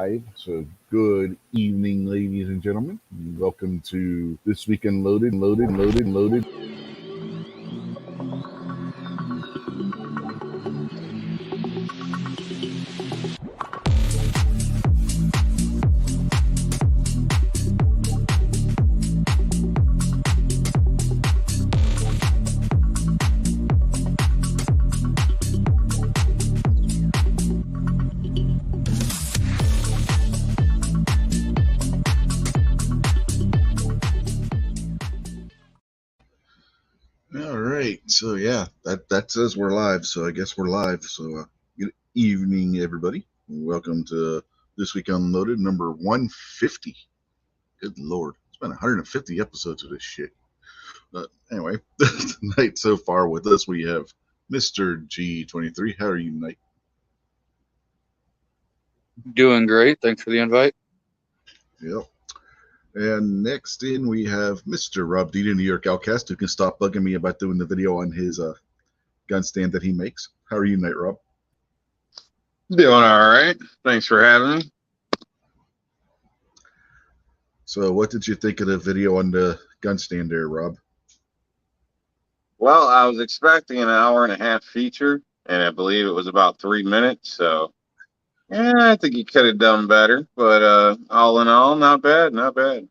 live. So, good evening, ladies and gentlemen. Welcome to This Week Unloaded, loaded. All right. So, yeah, that says we're live. So, I guess we're live. So, good evening, everybody. Welcome to This Week Unloaded, number 150. Good Lord. It's been 150 episodes of this shit. But anyway, tonight so far with us, we have Mr. G23. How are you tonight? Doing great. Thanks for the invite. Yep. And next in, we have Mr. Rob Dita, New York Outcast, who can stop bugging me about doing the video on his gun stand that he makes. How are you tonight, Rob? Doing all right. Thanks for having me. So what did you think of the video on the gun stand there, Rob? Well, I was expecting an hour and a half feature, and I believe it was about 3 minutes. So, yeah, I think you could have done better. But all in all, not bad. Not bad.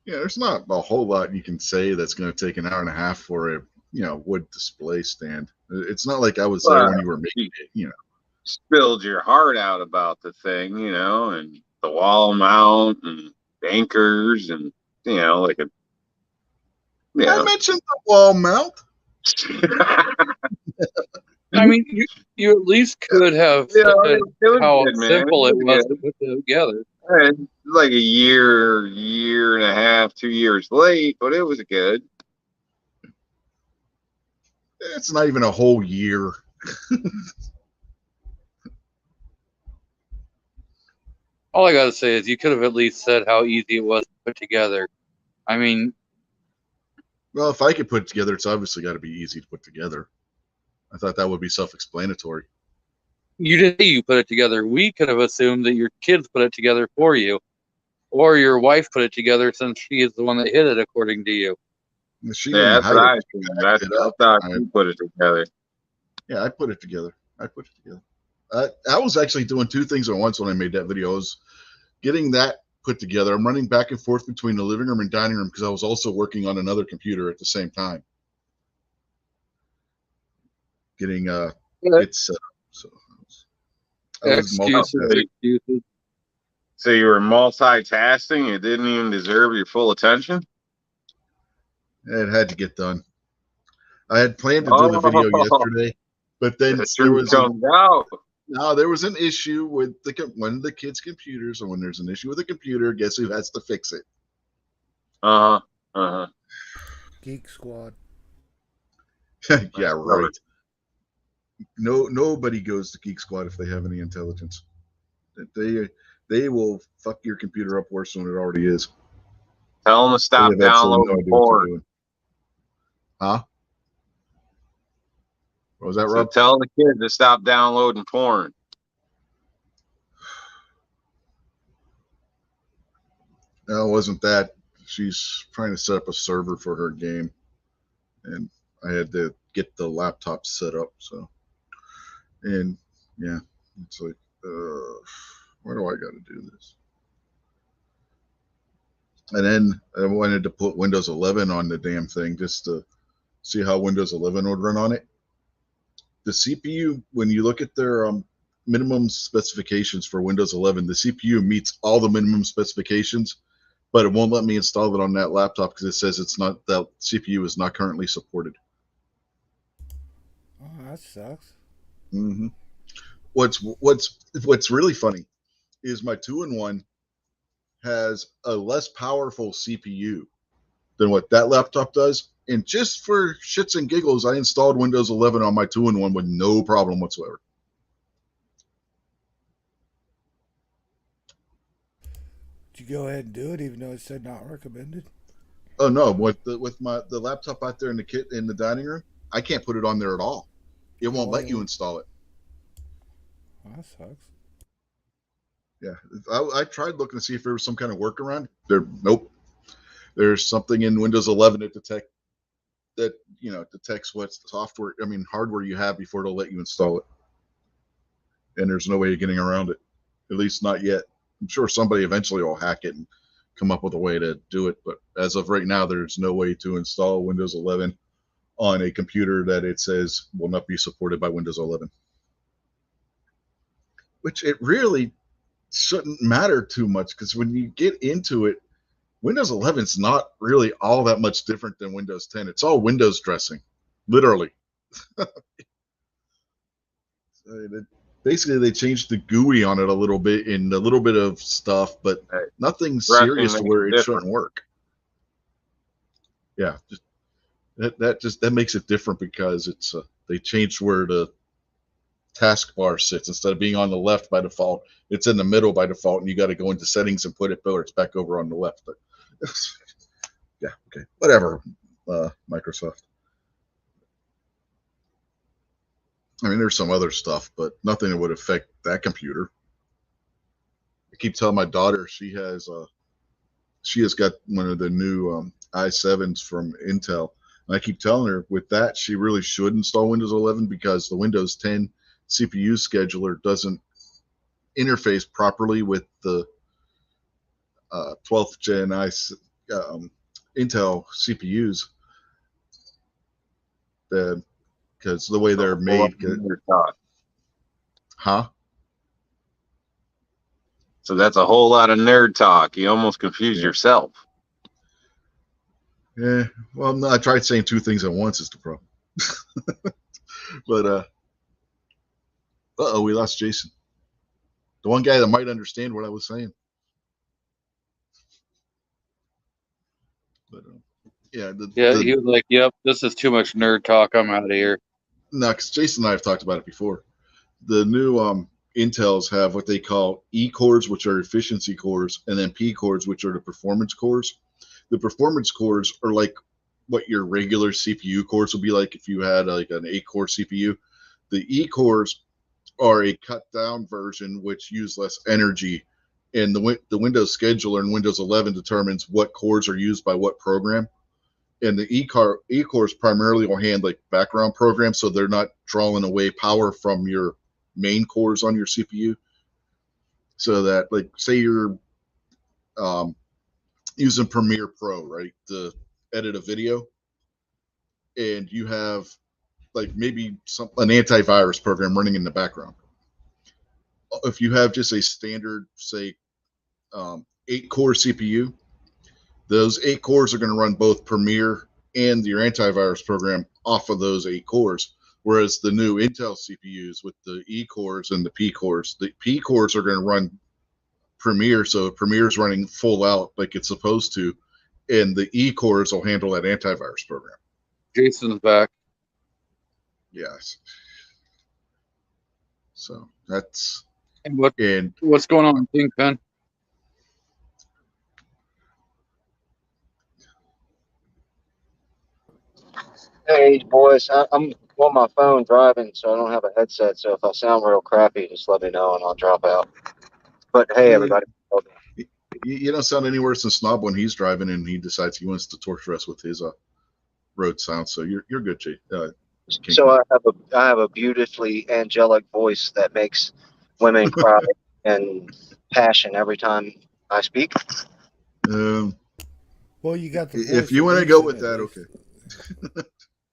Yeah, there's not a whole lot you can say that's going to take an hour and a half for a wood display stand. It's not like I was there when you were making it. Spilled your heart out about the thing, and the wall mount and anchors and like a. I mentioned the wall mount. I mean, you at least could have said how simple it was to put together. Like a year and a half, 2 years late, but it was good. It's not even a whole year. All I got to say is you could have at least said how easy it was to put together. I mean, well, if I could put it together, it's obviously got to be easy to put together. I thought that would be self-explanatory. You didn't say you put it together. We could have assumed that your kids put it together for you, or your wife put it together since she is the one that hit it, according to you. Yeah, that's what I assumed. I thought you put it together. Yeah, I put it together. I was actually doing two things at once when I made that video. I was getting that put together. I'm running back and forth between the living room and dining room because I was also working on another computer at the same time. Getting it set up. So excuses. So you were multitasking. It didn't even deserve your full attention. It had to get done. I had planned to do the video yesterday, but then there was an issue with one of the kids' computers, and when there's an issue with a computer, guess who has to fix it? Geek Squad. Yeah, right. Nobody goes to Geek Squad if they have any intelligence. They will fuck your computer up worse than it already is. Tell them to stop downloading porn. Huh? What was that, Rob? Tell the kids to stop downloading porn. No, it wasn't that. She's trying to set up a server for her game, and I had to get the laptop set up. So, and yeah, it's like, where do I got to do this? And then I wanted to put Windows 11 on the damn thing just to see how Windows 11 would run on it. The CPU, when you look at their minimum specifications for Windows 11, the CPU meets all the minimum specifications, but it won't let me install it on that laptop because it says that CPU is not currently supported. Oh, that sucks. Mm-hmm. What's really funny is my 2-in-1 has a less powerful CPU than what that laptop does. And just for shits and giggles, I installed Windows 11 on my 2-in-1 with no problem whatsoever. Did you go ahead and do it, even though it said not recommended? Oh no! With the laptop out there in the dining room, I can't put it on there at all. It won't let you install it. Well, that sucks. Yeah, I tried looking to see if there was some kind of workaround. Nope. There's something in Windows 11 that detects what hardware you have before it'll let you install it. And there's no way of getting around it, at least not yet. I'm sure somebody eventually will hack it and come up with a way to do it, but as of right now, there's no way to install Windows 11 on a computer that it says will not be supported by Windows 11. Which it really shouldn't matter too much, because when you get into it, Windows 11 is not really all that much different than Windows 10. It's all Windows dressing, literally. Basically, they changed the GUI on it a little bit in a little bit of stuff, but nothing serious to where it shouldn't work. Yeah, that makes it different, because it's they changed where the taskbar sits. Instead of being on the left by default, it's in the middle by default, and you got to go into settings and put it where it's back over on the left. But yeah, okay, whatever. Microsoft. I mean, there's some other stuff, but nothing that would affect that computer. I keep telling my daughter she has got one of the new i7s from Intel, and I keep telling her with that she really should install Windows 11, because the Windows 10 CPU scheduler doesn't interface properly with the 12th gen Intel CPUs. Because the way they're made. Huh? So that's a whole lot of nerd talk. You almost confused yourself. Yeah. Well, no, I tried saying two things at once is the problem. But we lost Jason. The one guy that might understand what I was saying. But he was like, "Yep, this is too much nerd talk. I'm out of here." No, because Jason and I have talked about it before. The new Intels have what they call E cores, which are efficiency cores, and then P cores, which are the performance cores. The performance cores are like what your regular CPU cores would be like if you had like an 8-core CPU. The E cores are a cut down version which use less energy, and the Windows scheduler in Windows 11 determines what cores are used by what program. And the E cores primarily will handle like background programs, so they're not drawing away power from your main cores on your CPU. So that, like, say you're using Premiere Pro, right, to edit a video, and you have like maybe an antivirus program running in the background. If you have just a standard, say, 8-core CPU, those 8 cores are going to run both Premiere and your antivirus program off of those 8 cores. Whereas the new Intel CPUs with the E cores and the P cores are going to run Premiere, so Premiere is running full out like it's supposed to, and the E cores will handle that antivirus program. Jason's back. Yes. So that's what's going on, Kingpin? Hey, boys, I'm on my phone driving, so I don't have a headset. So if I sound real crappy, just let me know and I'll drop out. But hey, everybody. You don't sound any worse than Snob when he's driving and he decides he wants to torture us with his road sound. So you're good, Jay. So I have a beautifully angelic voice that makes women cry and passion every time I speak. Well, you got the voice. If you want to go with that, okay.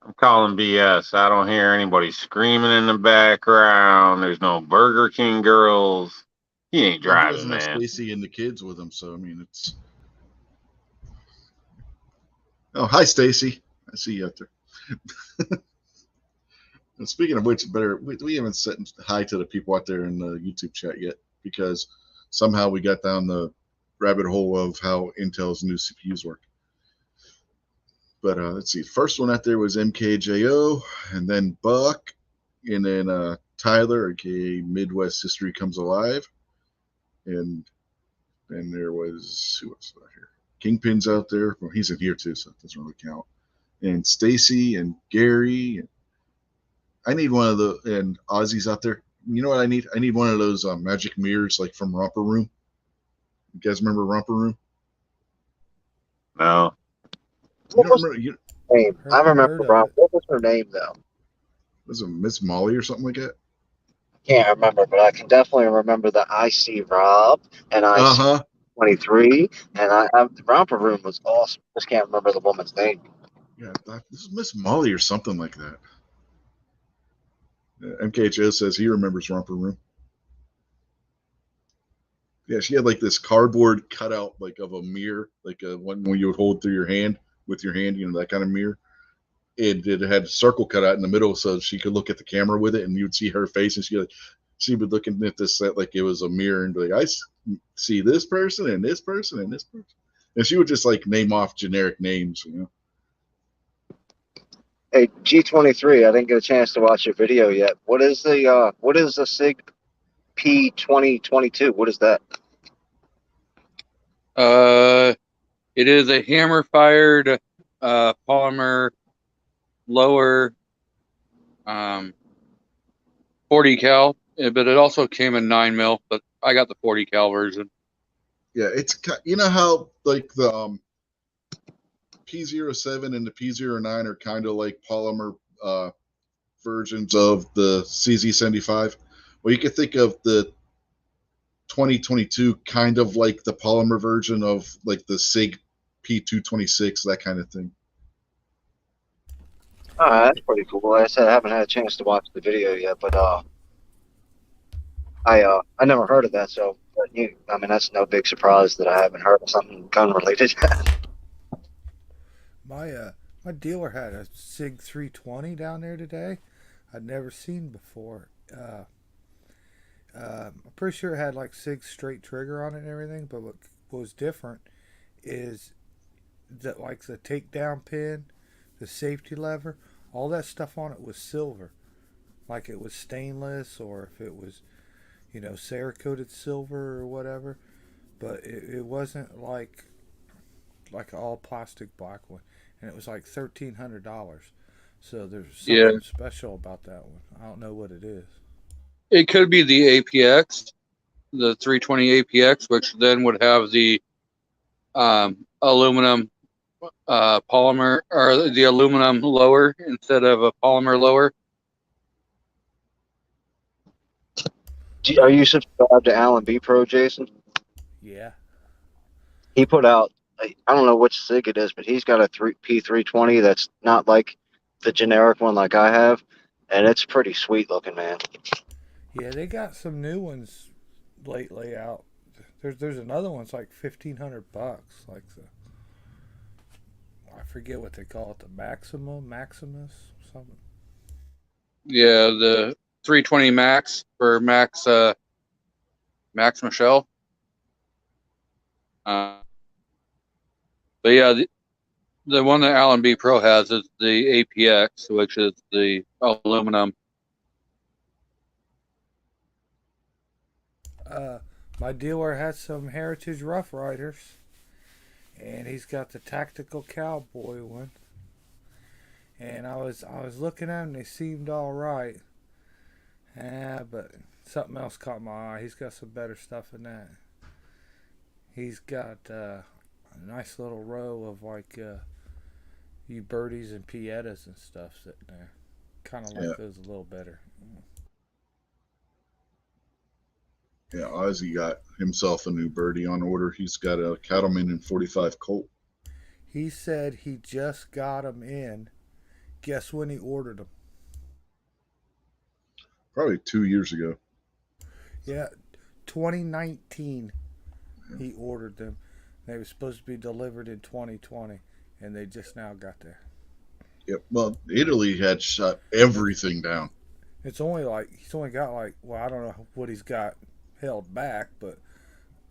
I'm calling BS. I don't hear anybody screaming in the background. There's no Burger King girls. He ain't driving, he doesn't have man. Stacy and the kids with him, so I mean it's. Oh, hi, Stacy. I see you out there. And speaking of which, we haven't said hi to the people out there in the YouTube chat yet, because somehow we got down the rabbit hole of how Intel's new CPUs work. But let's see. First one out there was MKJO, and then Buck, and then Tyler, aka Midwest History Comes Alive, and then there was, who else out here? Kingpin's out there. Well, he's in here too, so it doesn't really count. And Stacy and Gary. I need one of and Ozzy's out there. You know what I need? I need one of those magic mirrors like from Romper Room. You guys remember Romper Room? No. You What don't was remember? You her name? I Heard remember of Rob. it. What was her name though? was it Miss Molly or something like that? Can't remember, but I can definitely remember the IC Rob and Uh IC huh. 23, and the romper room was awesome. Just can't remember the woman's name. Yeah, this is Miss Molly or something like that. MKHO says he remembers Romper Room. Yeah, she had like this cardboard cutout like of a mirror, like a one where you would hold through your hand with your hand, you know, that kind of mirror. And it had a circle cut out in the middle so she could look at the camera with it, and you would see her face, and she would looking at this set like it was a mirror, and be like, see this person and this person and this person, and she would just like name off generic names, you know. Hey, G23, I didn't get a chance to watch your video yet. What is the SIG P2022? What is that? It is a hammer-fired polymer lower 40 cal, but it also came in 9 mil. But I got the 40 cal version. Yeah, it's, you know how like the P07 and the P09 are kind of like polymer versions of the CZ75. Well, you could think of the 2022 kind of like the polymer version of like the SIG P226, that kind of thing. That's pretty cool. Like I said, I haven't had a chance to watch the video yet, but I never heard of that. So, but I mean, that's no big surprise that I haven't heard of something gun related. My dealer had a SIG 320 down there today. I'd never seen before. I'm pretty sure it had like SIG straight trigger on it and everything, but what was different is that like the takedown pin, the safety lever, all that stuff on it was silver. Like it was stainless or if it was, Cerakoted silver or whatever. But it wasn't like an all plastic black one. And it was like $1,300. So there's something special about that one. I don't know what it is. It could be the APX, the 320 APX, which then would have the aluminum polymer, or the aluminum lower instead of a polymer lower. Are you subscribed to Alan B Pro, Jason? Yeah. He put out, I don't know which SIG it is, but he's got a P320 that's not like the generic one like I have, and it's pretty sweet looking, man. Yeah, they got some new ones lately out. There's another one's like $1,500, like I forget what they call it, the Maximus, something. Yeah, the 320 Max for Max Michelle. But yeah, the one that Allen B Pro has is the APX, which is the aluminum. My dealer has some Heritage Rough Riders, and he's got the Tactical Cowboy one. And I was looking at them; they seemed all right. But something else caught my eye. He's got some better stuff than that. He's got a nice little row of like Ubertis and Piettas and stuff sitting there. Kind of like those a little better. Yeah, Ozzy got himself a new birdie on order. He's got a Cattleman in 45 Colt. He said he just got them in. Guess when he ordered them? Probably 2 years ago. Yeah, 2019. He ordered them. They were supposed to be delivered in 2020, and they just now got there. Yep. Well, Italy had shut everything down. It's only like he's only got like, well, I don't know what he's got held back, but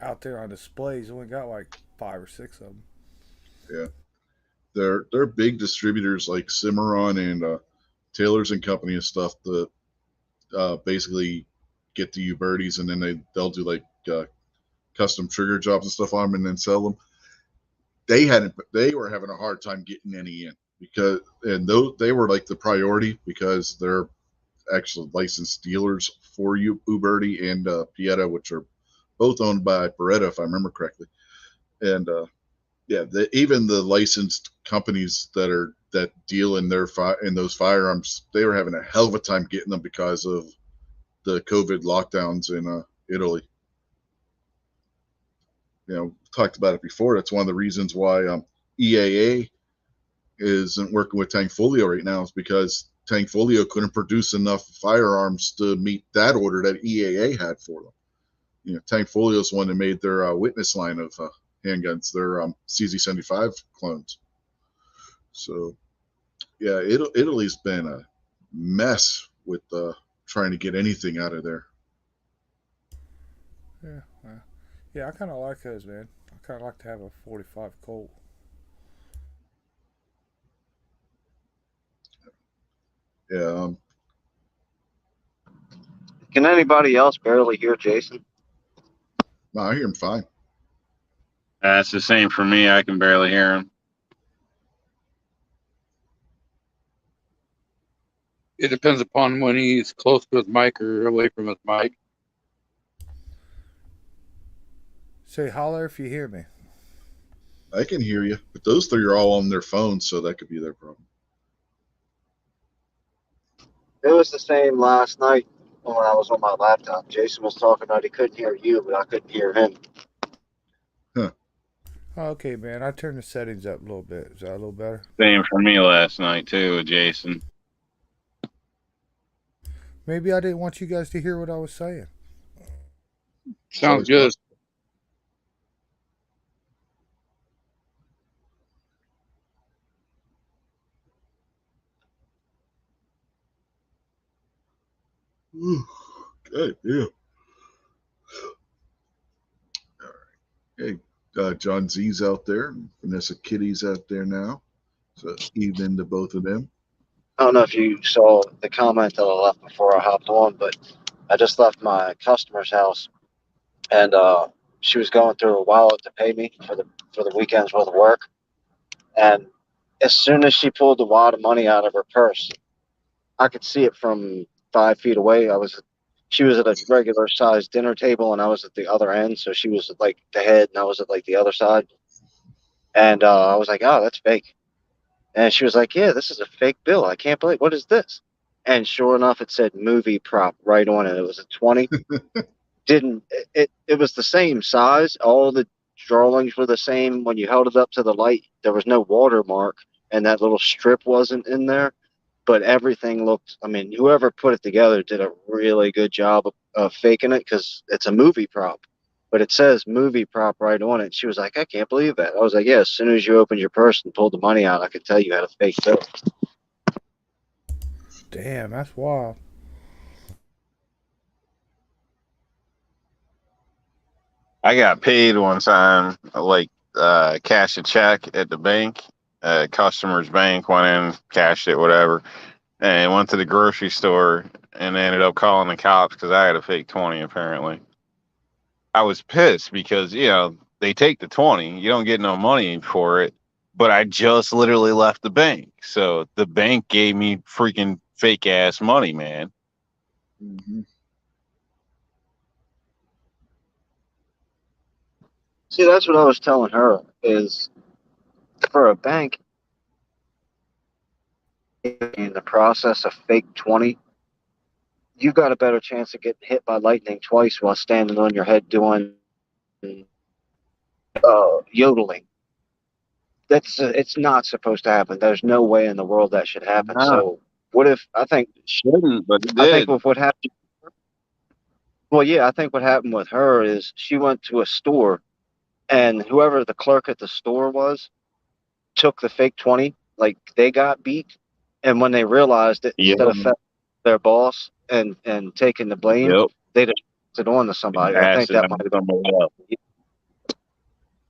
out there on display, he's only got like 5 or 6 of them. Yeah. They're big distributors like Cimarron and Taylor's and Company and stuff that basically get the Ubertis, and then they'll do like custom trigger jobs and stuff on them and then sell them. They were having a hard time getting any in they were like the priority because they're actual licensed dealers for Uberti and Pieta, which are both owned by Beretta, if I remember correctly. And yeah, even the licensed companies that deal in those firearms, they were having a hell of a time getting them because of the COVID lockdowns in Italy. Talked about it before. That's one of the reasons why EAA isn't working with Tankfolio right now, is because Tankfolio couldn't produce enough firearms to meet that order that EAA had for them. Tankfolio is the one that made their Witness line of handguns, their CZ75 clones. So, yeah, Italy's been a mess with trying to get anything out of there. Yeah, I kind of like those, man. I kind of like to have a 45 Colt. Yeah. Can anybody else barely hear Jason? No, I hear him fine. That's the same for me. I can barely hear him. It depends upon when he's close to his mic or away from his mic. Say holler if you hear me. I can hear you, but those three are all on their phones, so that could be their problem. It was the same last night when I was on my laptop. Jason was talking about he couldn't hear you, but I couldn't hear him. Huh. Okay, man. I turned the settings up a little bit. Is that a little better? Same for me last night too, with Jason. Maybe I didn't want you guys to hear what I was saying. Sounds good. Good, yeah. All right. Hey, John Z's out there. Vanessa Kitty's out there now. So evening to both of them. I don't know if you saw the comment that I left before I hopped on, but I just left my customer's house, and she was going through her wallet to pay me for the weekend's worth of work. And as soon as she pulled the wad of money out of her purse, I could see it from 5 feet away. She was at a regular sized dinner table, and I was at the other end. So she was at like the head, and I was at like the other side. And I was like, "Oh, that's fake." And she was like, "Yeah, this is a fake bill. I can't believe. What is this?" And sure enough, it said movie prop right on it. It was a 20. It was the same size. All the drawings were the same. When you held it up to the light, there was no watermark, and that little strip wasn't in there. But everything looked, I mean, whoever put it together did a really good job of faking it, because it's a movie prop. But it says movie prop right on it. She was like, "I can't believe that." I was like, "Yeah, as soon as you opened your purse and pulled the money out, I could tell you had a fake bill." Damn, that's wild. I got paid one time, like cash a check at the bank, customer's bank, went in, cashed it, whatever, and went to the grocery store and ended up calling the cops because I had a fake 20 apparently. I was pissed because, they take the 20, you don't get no money for it, but I just literally left the bank. So the bank gave me freaking fake ass money, man. Mm-hmm. See, that's what I was telling her, is for a bank in the process of fake 20, you've got a better chance of getting hit by lightning twice while standing on your head doing yodeling. It's not supposed to happen. There's no way in the world that should happen. No. So what if, I think Shouldn't, but it I did. think with what happened, well, yeah, I think what happened with her is she went to a store, and whoever the clerk at the store was took the fake 20, like they got beat, and when they realized it, Yep. instead of affecting their boss and taking the blame, Yep. they just passed it on to somebody. I think Passed it that on might to have been, somebody else. Yep.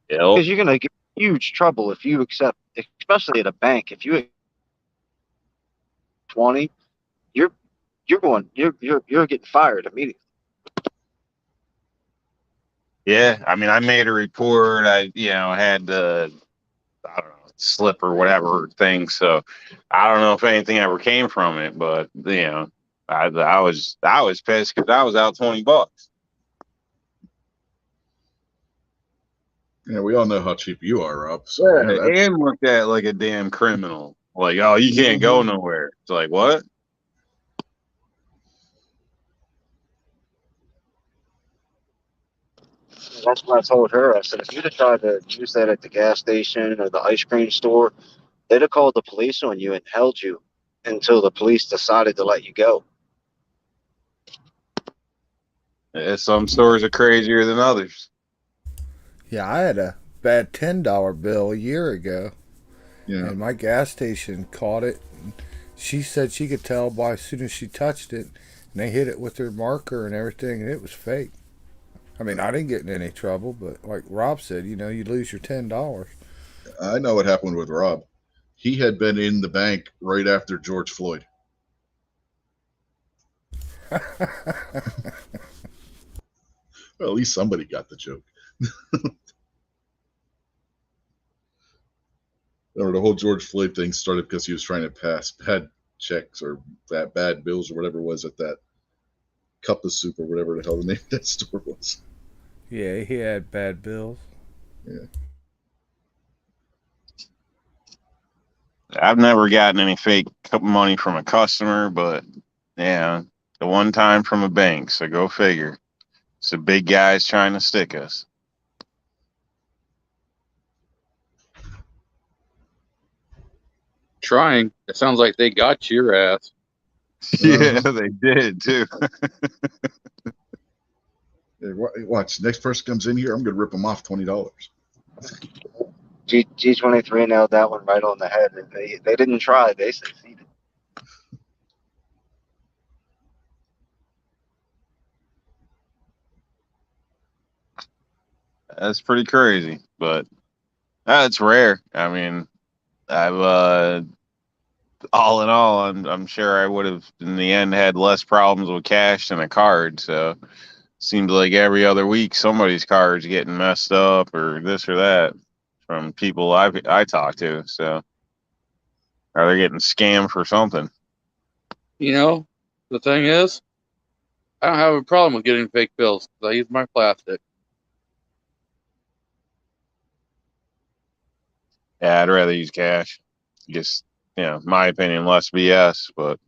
because you're gonna get huge trouble if you accept, especially at a bank, if you accept 20, you're getting fired immediately. Yeah, I mean, I made a report. I, had the, I don't know, slip or whatever thing. So I don't know if anything ever came from it, but I was pissed because I was out $20. Yeah, we all know how cheap you are, Rob. So Yeah, yeah, and looked at like a damn criminal. Like, oh, you can't go nowhere. It's like, what? That's what I told her. I said, if you'd have tried to use that at the gas station or the ice cream store, they'd have called the police on you and held you until the police decided to let you go. Some stores are crazier than others. Yeah, I had a bad $10 bill a year ago, yeah. and my gas station caught it. She said she could tell by as soon as she touched it, and they hit it with their marker and everything, and it was fake. I mean, I didn't get in any trouble, but like Rob said, you lose your $10. I know what happened with Rob. He had been in the bank right after George Floyd. Well, at least somebody got the joke. Or the whole George Floyd thing started because he was trying to pass bad checks or bad bills or whatever it was at that Cup of Soup or whatever the hell the name of that store was. Yeah, he had bad bills. Yeah. I've never gotten any fake money from a customer, but yeah, the one time from a bank. So go figure. It's the big guys trying to stick us. Trying. It sounds like they got your ass. Yeah, they did too. Yeah, watch, next person comes in here, I'm going to rip them off $20. G23 nailed that one right on the head. They didn't try, they succeeded. That's pretty crazy, but it's rare. I mean, I've all in all, I'm sure I would have in the end had less problems with cash than a card. So seems like every other week somebody's card's getting messed up or this or that from people I talk to. So are they getting scammed for something? The thing is, I don't have a problem with getting fake bills because I use my plastic. Yeah, I'd rather use cash. Just my opinion, less BS. But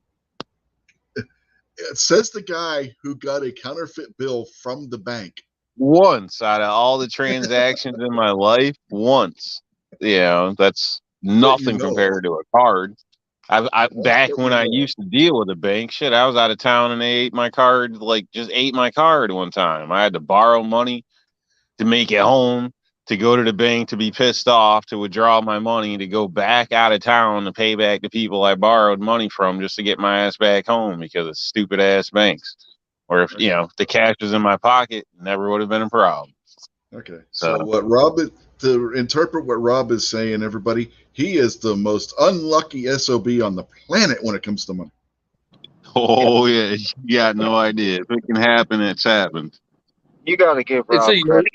It says the guy who got a counterfeit bill from the bank. once out of all the transactions in my life, once. That's nothing compared to a card. Back when I used to deal with a bank, shit, I was out of town and they ate my card, like just ate my card one time. I had to borrow money to make it home, to go to the bank to be pissed off, to withdraw my money, to go back out of town to pay back the people I borrowed money from just to get my ass back home because of stupid ass banks. Or if the cash was in my pocket, never would have been a problem. Okay. So to interpret what Rob is saying, everybody, he is the most unlucky SOB on the planet when it comes to money. Oh yeah, you got no idea. If it can happen, it's happened. You got to give Rob credit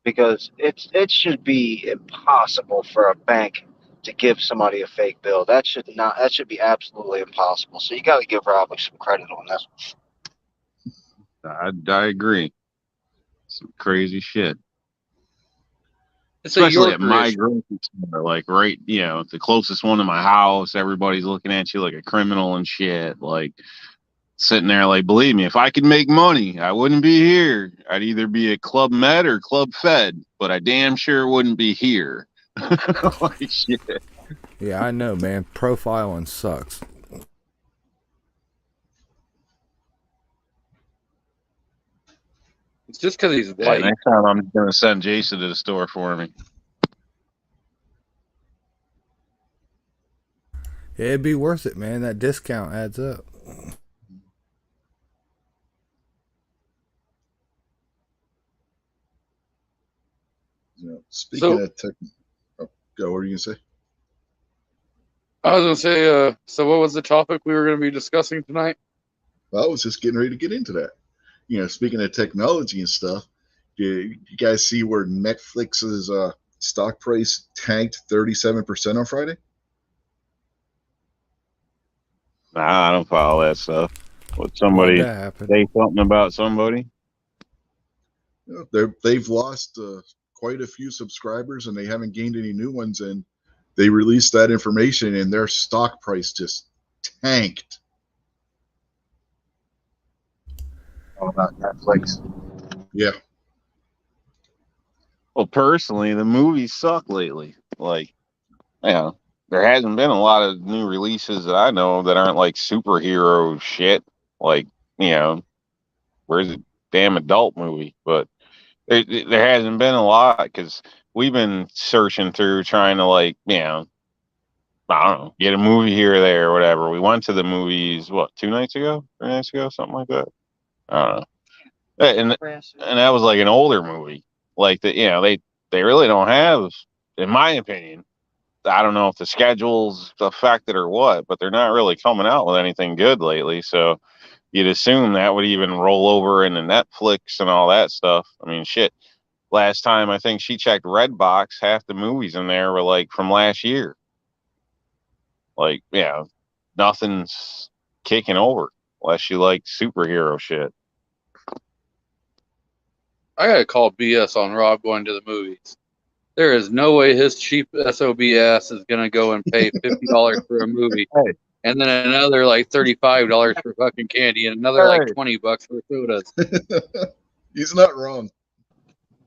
because it should be impossible for a bank to give somebody a fake bill. That should be absolutely impossible. So you got to give Rob some credit on this. I agree. Some crazy shit. Especially at my grocery store, like right, the closest one to my house. Everybody's looking at you like a criminal and shit. Like sitting there, like, believe me, if I could make money, I wouldn't be here. I'd either be at Club Med or Club Fed, but I damn sure wouldn't be here. Like shit. Yeah, I know, man. Profiling sucks. It's just because he's white. Next time I'm going to send Jason to the store for me. Yeah, it'd be worth it, man. That discount adds up. Speaking of tech, what were you going to say? I was going to say, so what was the topic we were going to be discussing tonight? Well, I was just getting ready to get into that. Speaking of technology and stuff, you guys see where Netflix's stock price tanked 37% on Friday? Nah, I don't follow that stuff. What Why'd somebody that happen? say something about somebody? They've lost quite a few subscribers, and they haven't gained any new ones. And they released that information, and their stock price just tanked. All about Netflix. Yeah. Well, personally, the movies suck lately. Like, yeah, there hasn't been a lot of new releases that I know of that aren't like superhero shit. Like, where's a damn adult movie? But there hasn't been a lot because we've been searching through trying to I don't know, get a movie here or there or whatever. We went to the movies, what, 2 nights ago, 3 nights ago, something like that. I don't know. And that was like an older movie. Like they really don't have, in my opinion. I don't know if the schedule's affected or what, but they're not really coming out with anything good lately. So you'd assume that would even roll over into Netflix and all that stuff. I mean, shit. Last time I think she checked Redbox, half the movies in there were like from last year. Like, nothing's kicking over unless you like superhero shit. I gotta call BS on Rob going to the movies. There is no way his cheap SOB ass is gonna go and pay $50 for a movie, Hey. and then another like $35 for fucking candy, and another like $20 for sodas. He's not wrong.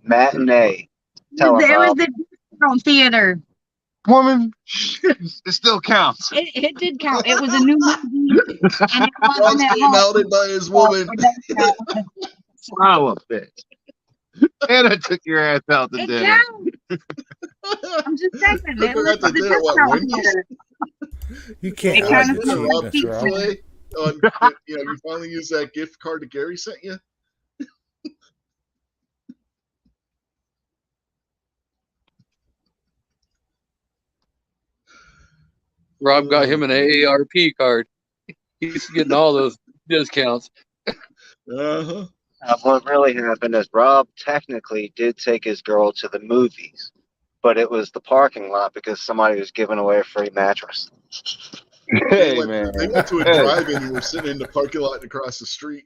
Matinee. Tell him, There was Rob. the discount theater. Woman, it still counts. It did count. It was a new movie, and it Rob's wasn't at getting home. outed by his woman. So it does count. Wow, a bitch. And I took your ass out to It dinner. counts. I'm just saying. Took It her was out to the dinner, what, discount Wendy's? theater. You can't It have kinda the feels Rob like cheapness, Rob. Chick-fil-A you finally use that gift card that Gary sent you. Rob got him an AARP card. He's getting all those discounts. Uh-huh. What really happened is Rob technically did take his girl to the movies, but it was the parking lot because somebody was giving away a free mattress. Hey, They man. went to a drive-in and were sitting in the parking lot across the street.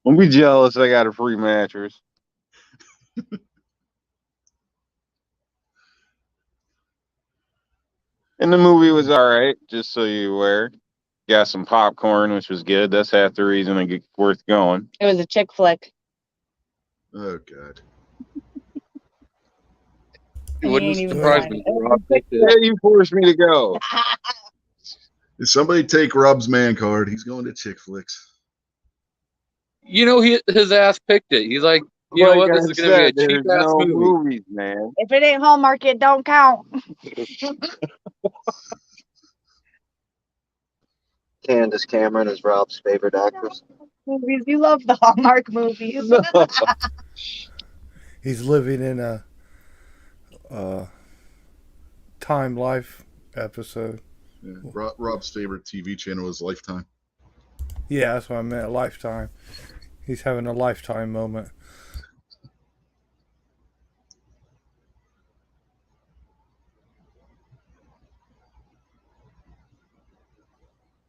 Don't be jealous I got a free mattress. And the movie was all right, just so you're aware. Got some popcorn, which was good. That's half the reason it's worth going. It was a chick flick. Oh, God. It wouldn't He ain't even surprise lying. me. It was Rob a chick picked Yeah, it. you forced me to go. If somebody take Rob's man card, he's going to Chick Flicks. You know, his ass picked it. He's like, you know what? This is gonna be a cheap there's ass no movie. movies, man. If it ain't Hallmark, it don't count. Candace Cameron is Rob's favorite actress. Movies. You love the Hallmark movies. He's living in a Time Life episode. Yeah. Rob's favorite TV channel is Lifetime. Yeah, that's what I meant. A Lifetime. He's having a Lifetime moment.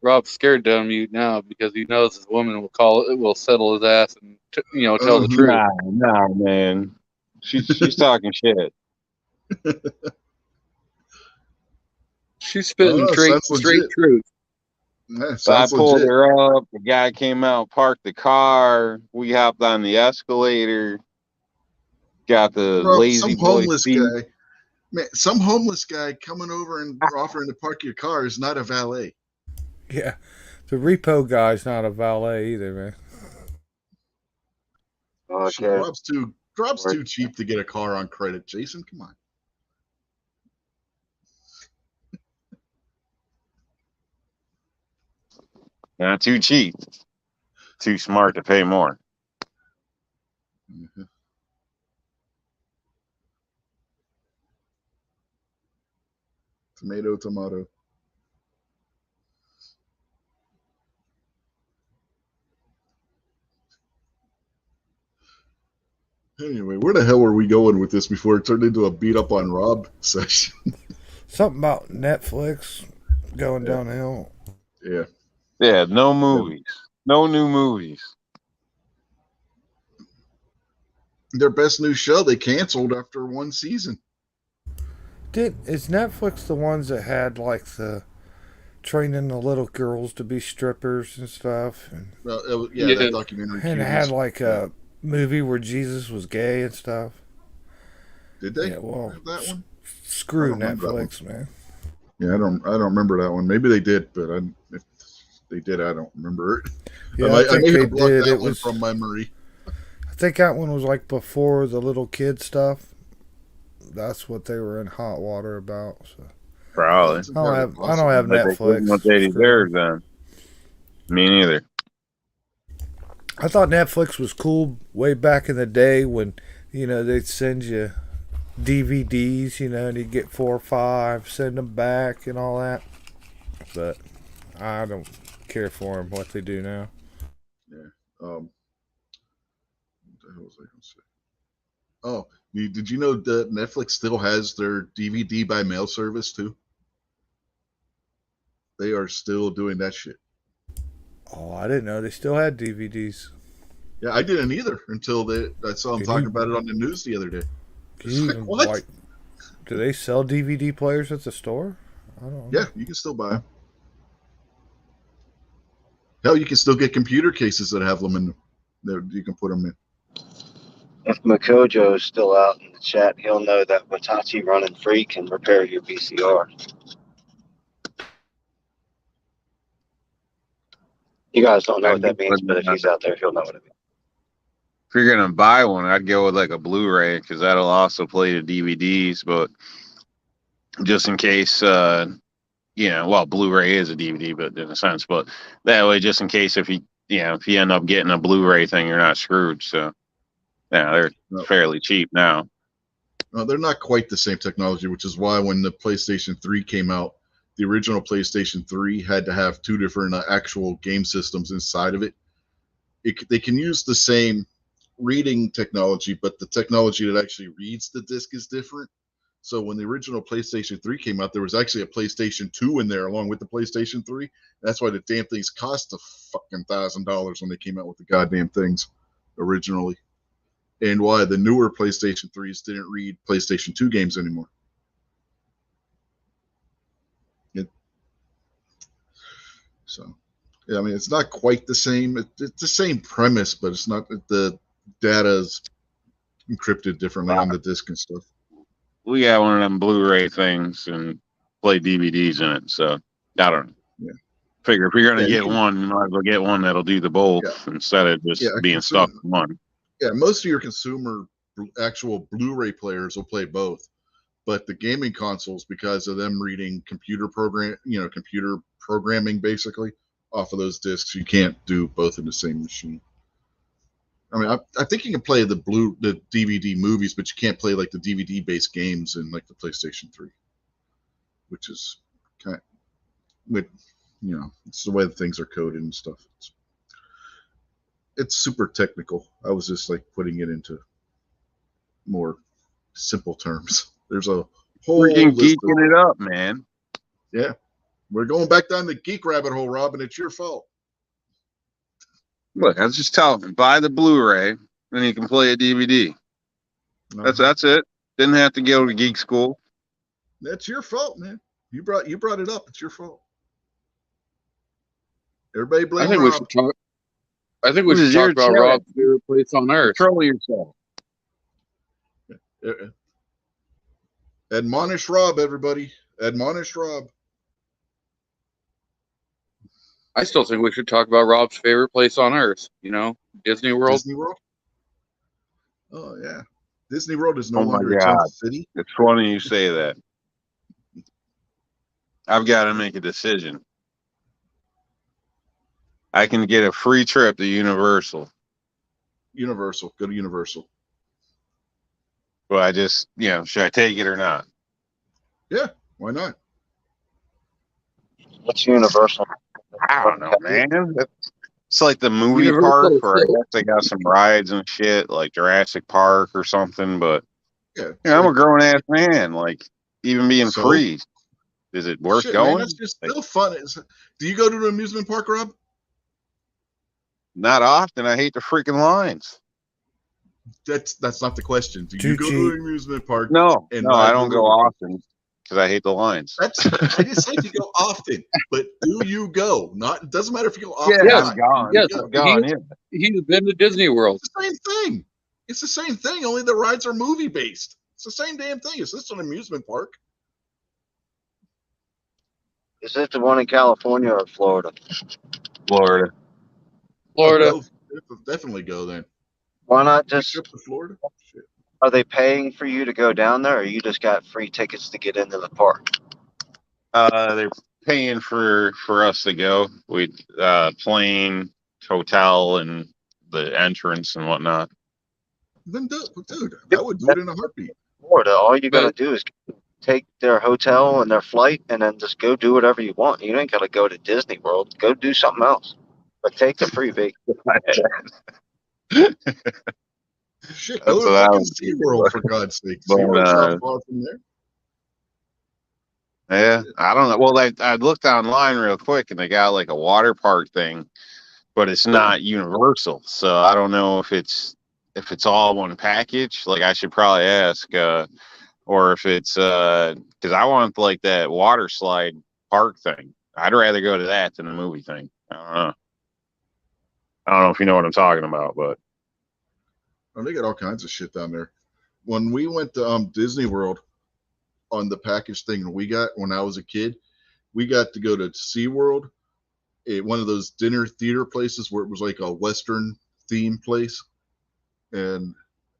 Rob's scared to unmute now because he knows his woman will settle his ass and tell the truth. Nah, man. She's talking shit. She's spitting sounds straight legit. truth. Yeah, So I sounds pulled legit. her up. The guy came out, parked the car. We hopped on the escalator. Got the Bro, lazy some boy homeless seat. guy. Man, some homeless guy coming over and offering to park your car is not a valet. Yeah. The repo guy's not a valet either, man. Okay. Rob's too cheap to get a car on credit. Jason, come on. Not too cheap. Too smart to pay more. Mm-hmm. Tomato. Anyway, where the hell were we going with this before it turned into a beat up on Rob session? Something about Netflix. going Yeah. downhill. Yeah. Yeah, no movies. No new movies. Their best new show they canceled after one season. Is Netflix the ones that had like the training the little girls to be strippers and stuff, and Yeah, Yeah. that documentary. it Cuties. had like a movie where Jesus was gay and stuff? Did they Yeah, well, have that one? screw I don't remember that Netflix, man. Yeah, I don't remember that one. Maybe they did, but if they did, I don't remember it. Yeah, I I think may they have blocked did. that It one was. from memory. I think that one was like before the little kid stuff. That's what they were in hot water about. So Probably. That's I don't entirely have possible. But they Netflix. give them what they Screw deserve then. Me neither. I thought Netflix was cool way back in the day when, they'd send you DVDs, and you'd get 4 or 5, send them back and all that. But I don't care for them, what they do now. What the hell was I going to say? Oh, did you know that Netflix still has their DVD by mail service too? They are still doing that shit. Oh, I didn't know they still had DVDs. Yeah, I didn't either until I saw them Can talking you- about it on the news the other day. Can It's you like, even, what? do they sell DVD players at the store? I don't know. Yeah, you can still buy them. Hell, you can still get computer cases that have them in them. That you can put them in. If Makojo is still out in the chat, he'll know that Watachi running free can repair your VCR. You guys don't know what that means, but if he's out there, he'll know what it means. If you're gonna buy one, I'd go with like a Blu-ray because that'll also play the DVDs. But just in case, well, Blu-ray is a DVD, but in a sense, but that way, just in case if you end up getting a Blu-ray thing, you're not screwed. So, yeah, they're No. fairly cheap now. They're not quite the same technology, which is why when the PlayStation 3 came out, the original PlayStation 3 had to have 2 different actual game systems inside of it. They can use the same reading technology, but the technology that actually reads the disc is different. So when the original PlayStation 3 came out, there was actually a PlayStation 2 in there along with the PlayStation 3. That's why the damn things cost a fucking $1,000 when they came out with the goddamn things originally. And why the newer PlayStation 3s didn't read PlayStation 2 games anymore. So, yeah, I mean, it's not quite the same. It's the same premise, but it's not. The data's encrypted differently on the disc and stuff. We got one of them Blu-ray things and play DVDs in it. So, I don't know. Yeah. Figure if you're gonna Yeah, you get can- one, you might as well get one that'll do the both instead of just being stuck in one. Yeah, most of your consumer actual Blu-ray players will play both, but the gaming consoles, because of them reading computer programming basically off of those discs, you can't do both in the same machine. I mean, I think you can play the DVD movies, but you can't play like the DVD based games in like the PlayStation 3, which is kind of, it's the way that things are coded and stuff. It's super technical. I was just like putting it into more simple terms. There's a whole Freaking list geeking it up, man. Yeah, we're going back down the geek rabbit hole, Rob, and it's your fault. Look, I was just telling him, buy the Blu-ray, and you can play a DVD. That's it. Didn't have to go to geek school. That's your fault, man. You brought it up. It's your fault. Everybody blame I think Rob. we should talk. I think we This should is your talk about show. Rob's favorite place on earth. Control yourself. Admonish Rob, everybody. Admonish Rob. I still think we should talk about Rob's favorite place on earth. Disney World. Disney World? Oh, yeah. Disney World is no Oh, my longer a God. tent city. It's funny you say that. I've got to make a decision. I can get a free trip to Universal. Universal. Go to Universal. But I just, should I take it or not? Yeah, why not? What's Universal? I don't know, man. It's like the movie Universal park where I City. guess they got some rides and shit, like Jurassic Park or something. But Yeah. I'm a grown ass man. Like even being So? free. Is it worth Shit, going? man, that's just still fun. Do you go to an amusement park, Rob? Not often. I hate the freaking lines. That's not the question. Do Too you go to cheap. an amusement park? No, And I ride don't the go roller often because I hate the lines. That's I didn't say if you go often, but do you go? Not it doesn't matter if you go Yeah, often. or Yes, I'm not. gone. yes. You go. I'm gone. Yeah. He's been to Disney World. It's the same thing. It's the same thing. Only the rides are movie based. It's the same damn thing. It's just an amusement park. Is it the one in California or Florida? Florida. Florida. Oh, definitely go then. Why not Just just? trip to Florida. Shit. Are they paying for you to go down there, or you just got free tickets to get into the park? They're paying for us to go. We plane, hotel, and the entrance and whatnot. Then dude, I would do it in a heartbeat. Florida, all you gotta But- do is take their hotel and their flight, and then just go do whatever you want. You ain't gotta go to Disney World. Go do something else, but take the free vacation. Shit, That's go to what I fucking would do. SeaWorld for God's sake. But, SeaWorld's not far from there. Yeah, I don't know. Well, I looked online real quick, and they got like a water park thing, but it's not universal. So I don't know if it's all one package. Like I should probably ask, or if it's because I want like that water slide park thing. I'd rather go to that than the movie thing. I don't know. I don't know if you know what I'm talking about, but Oh, they got all kinds of shit down there. When we went to Disney World on the package thing we got when I was a kid, we got to go to SeaWorld, one of those dinner theater places where it was like a Western theme place, and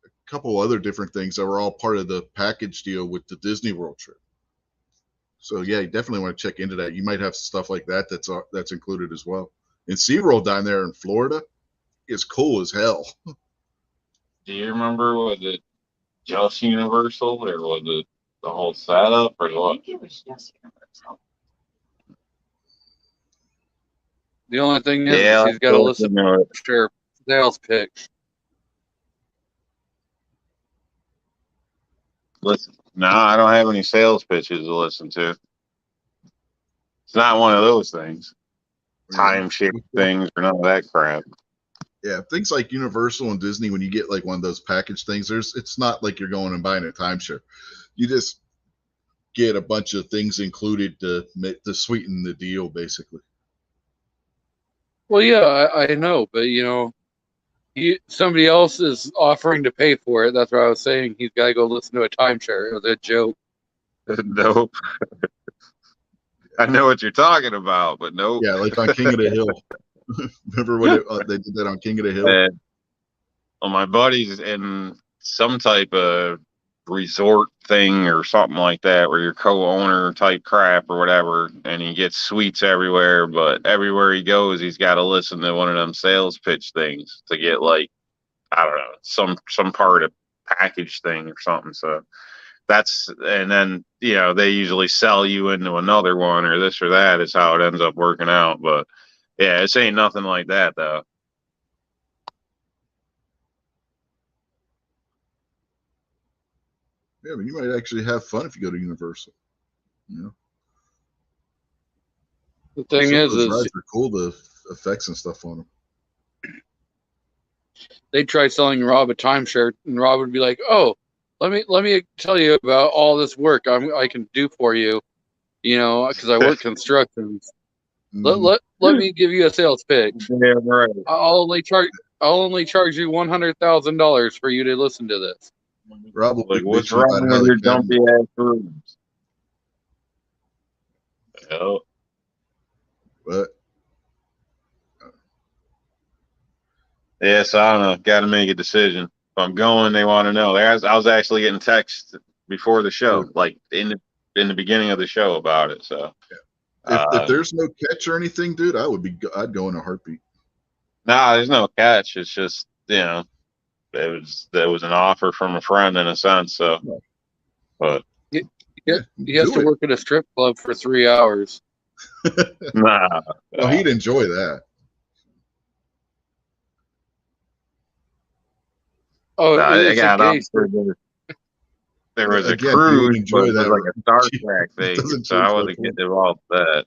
a couple other different things that were all part of the package deal with the Disney World trip. So yeah, you definitely want to check into that. You might have stuff like that that's included as well. And SeaWorld down there in Florida is cool as hell. do you remember, was it just Universal or was it the whole setup or what? The only thing is, Yeah, he's got to listen know it. to sure sales pitch. Listen, no, I don't have any sales pitches to listen to. It's not one of those things. Timeshare things or none of that crap. Yeah, things like Universal and Disney, when you get like one of those package things, it's not like you're going and buying a timeshare. You just get a bunch of things included to sweeten the deal, basically. Well, yeah, I know, but somebody else is offering to pay for it. That's what I was saying. He's got to go listen to a timeshare. It was a joke. Nope. I know what you're talking about, but nope. Yeah, like on King of the Hill. Remember when they did that on King of the Hill? Well, my buddy's in some type of resort thing or something like that where you're co-owner type crap or whatever, and he gets suites everywhere, but everywhere he goes he's got to listen to one of them sales pitch things to get like, I don't know, some part of package thing or something. So that's, and then they usually sell you into another one or this or that is how it ends up working out. But yeah, this ain't nothing like that though. Yeah, I mean, you might actually have fun if you go to Universal. The thing Some of is those rides are cool, the effects and stuff on them. they try selling Rob a timeshare, and Rob would be like, "Oh, let me tell you about all this work I can do for you, because I work construction. Mhm. Let me give you a sales pitch. Yeah, right. I'll only charge you $100,000 for you to listen to this." Rob will be Like, what's bitching wrong about how with they your can- dumpy ass rooms? Yep. But Yeah, so I don't know. Got to make a decision. If I'm going, they want to know. I was actually getting texts before the show, like in the beginning of the show about it. So if there's no catch or anything, dude, I'd go in a heartbeat. nah, there's no catch. It's just there was an offer from a friend in a sense. So, but He has Do to it. work at a strip club for 3 hours. nah. Well, he'd enjoy that. Oh, Nah, it's a gay strip. there was a Again, you would cruise, but enjoy it was that. like a Star It Trek thing, doesn't so I change my wasn't point. getting involved with that.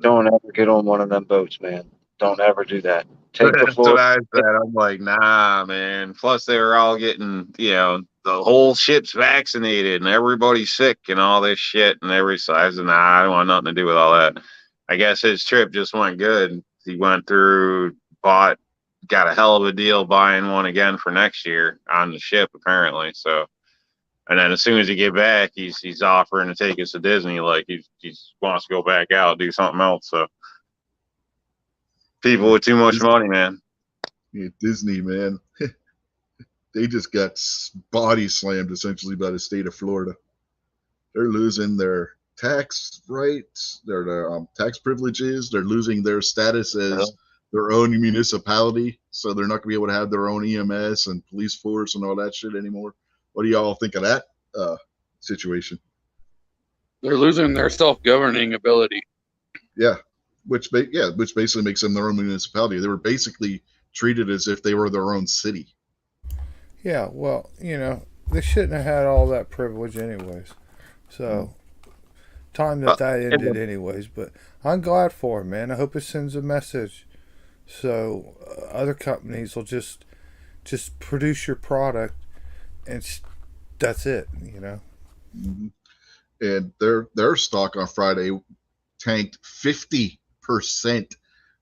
Don't ever get on one of them boats, man. Don't ever do that. Take the That's what floor. I said. I'm like, nah, man. Plus, they were all getting, the whole ship's vaccinated and everybody's sick and all this shit. And every size, and nah, I don't want nothing to do with all that. I guess his trip just went good. He went through, got a hell of a deal buying one again for next year on the ship, apparently. So, and then as soon as he get back, he's offering to take us to Disney. Like he wants to go back out, do something else. So, people with too much money, man. Yeah, Disney, man. They just got body slammed essentially by the state of Florida. They're losing their tax rights, their tax privileges. They're losing their status as their own municipality, so they're not gonna be able to have their own EMS and police force and all that shit anymore. What do y'all think of that situation? They're losing their self-governing ability. Yeah, which basically makes them their own municipality. They were basically treated as if they were their own city. Yeah, well, they shouldn't have had all that privilege anyways. So, time that ended anyways. But I'm glad for it, man. I hope it sends a message so other companies will just produce your product and that's it, Mm-hmm. And their stock on Friday tanked 50%,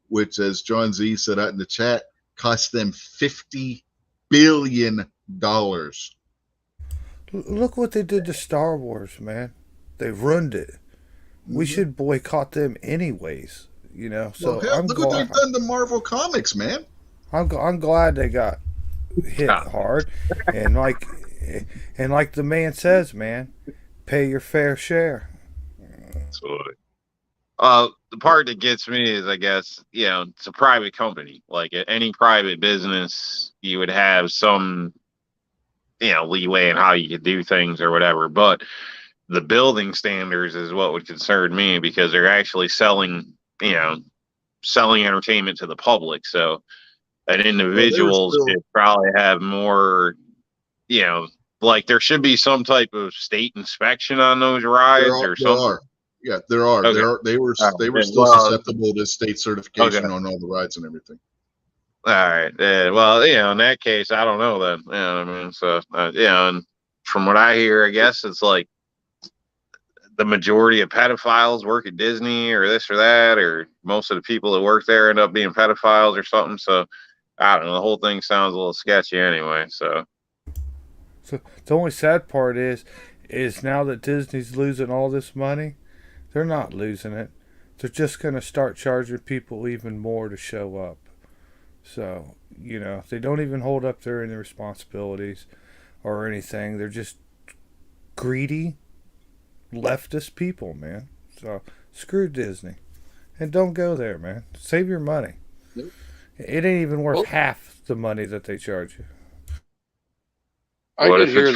which, as John Z said out in the chat, cost them $50 billion. Look what they did to Star Wars, man. They ruined it. We should boycott them anyways, So hell, look what they've done to Marvel Comics, man. I'm glad they got hit hard, and like the man says, man, pay your fair share. Absolutely. The part that gets me is, I guess, it's a private company. Like any private business, you would have some, leeway in how you could do things or whatever. But the building standards is what would concern me because they're actually selling entertainment to the public. So an individual should probably have more, like there should be some type of state inspection on those rides or something. There are. Yeah, there are. Okay. They were still susceptible to state certification on all the rides and everything. All right. Well, in that case, I don't know then. I mean? So, and from what I hear, I guess it's like the majority of pedophiles work at Disney or this or that, or most of the people that work there end up being pedophiles or something. So, I don't know. The whole thing sounds a little sketchy anyway. So the only sad part is now that Disney's losing all this money, they're not losing it. They're just going to start charging people even more to show up. So, they don't even hold up their responsibilities or anything. They're just greedy, leftist people, man. So, screw Disney. And don't go there, man. Save your money. Nope. It ain't even worth half the money that they charge you. I did hear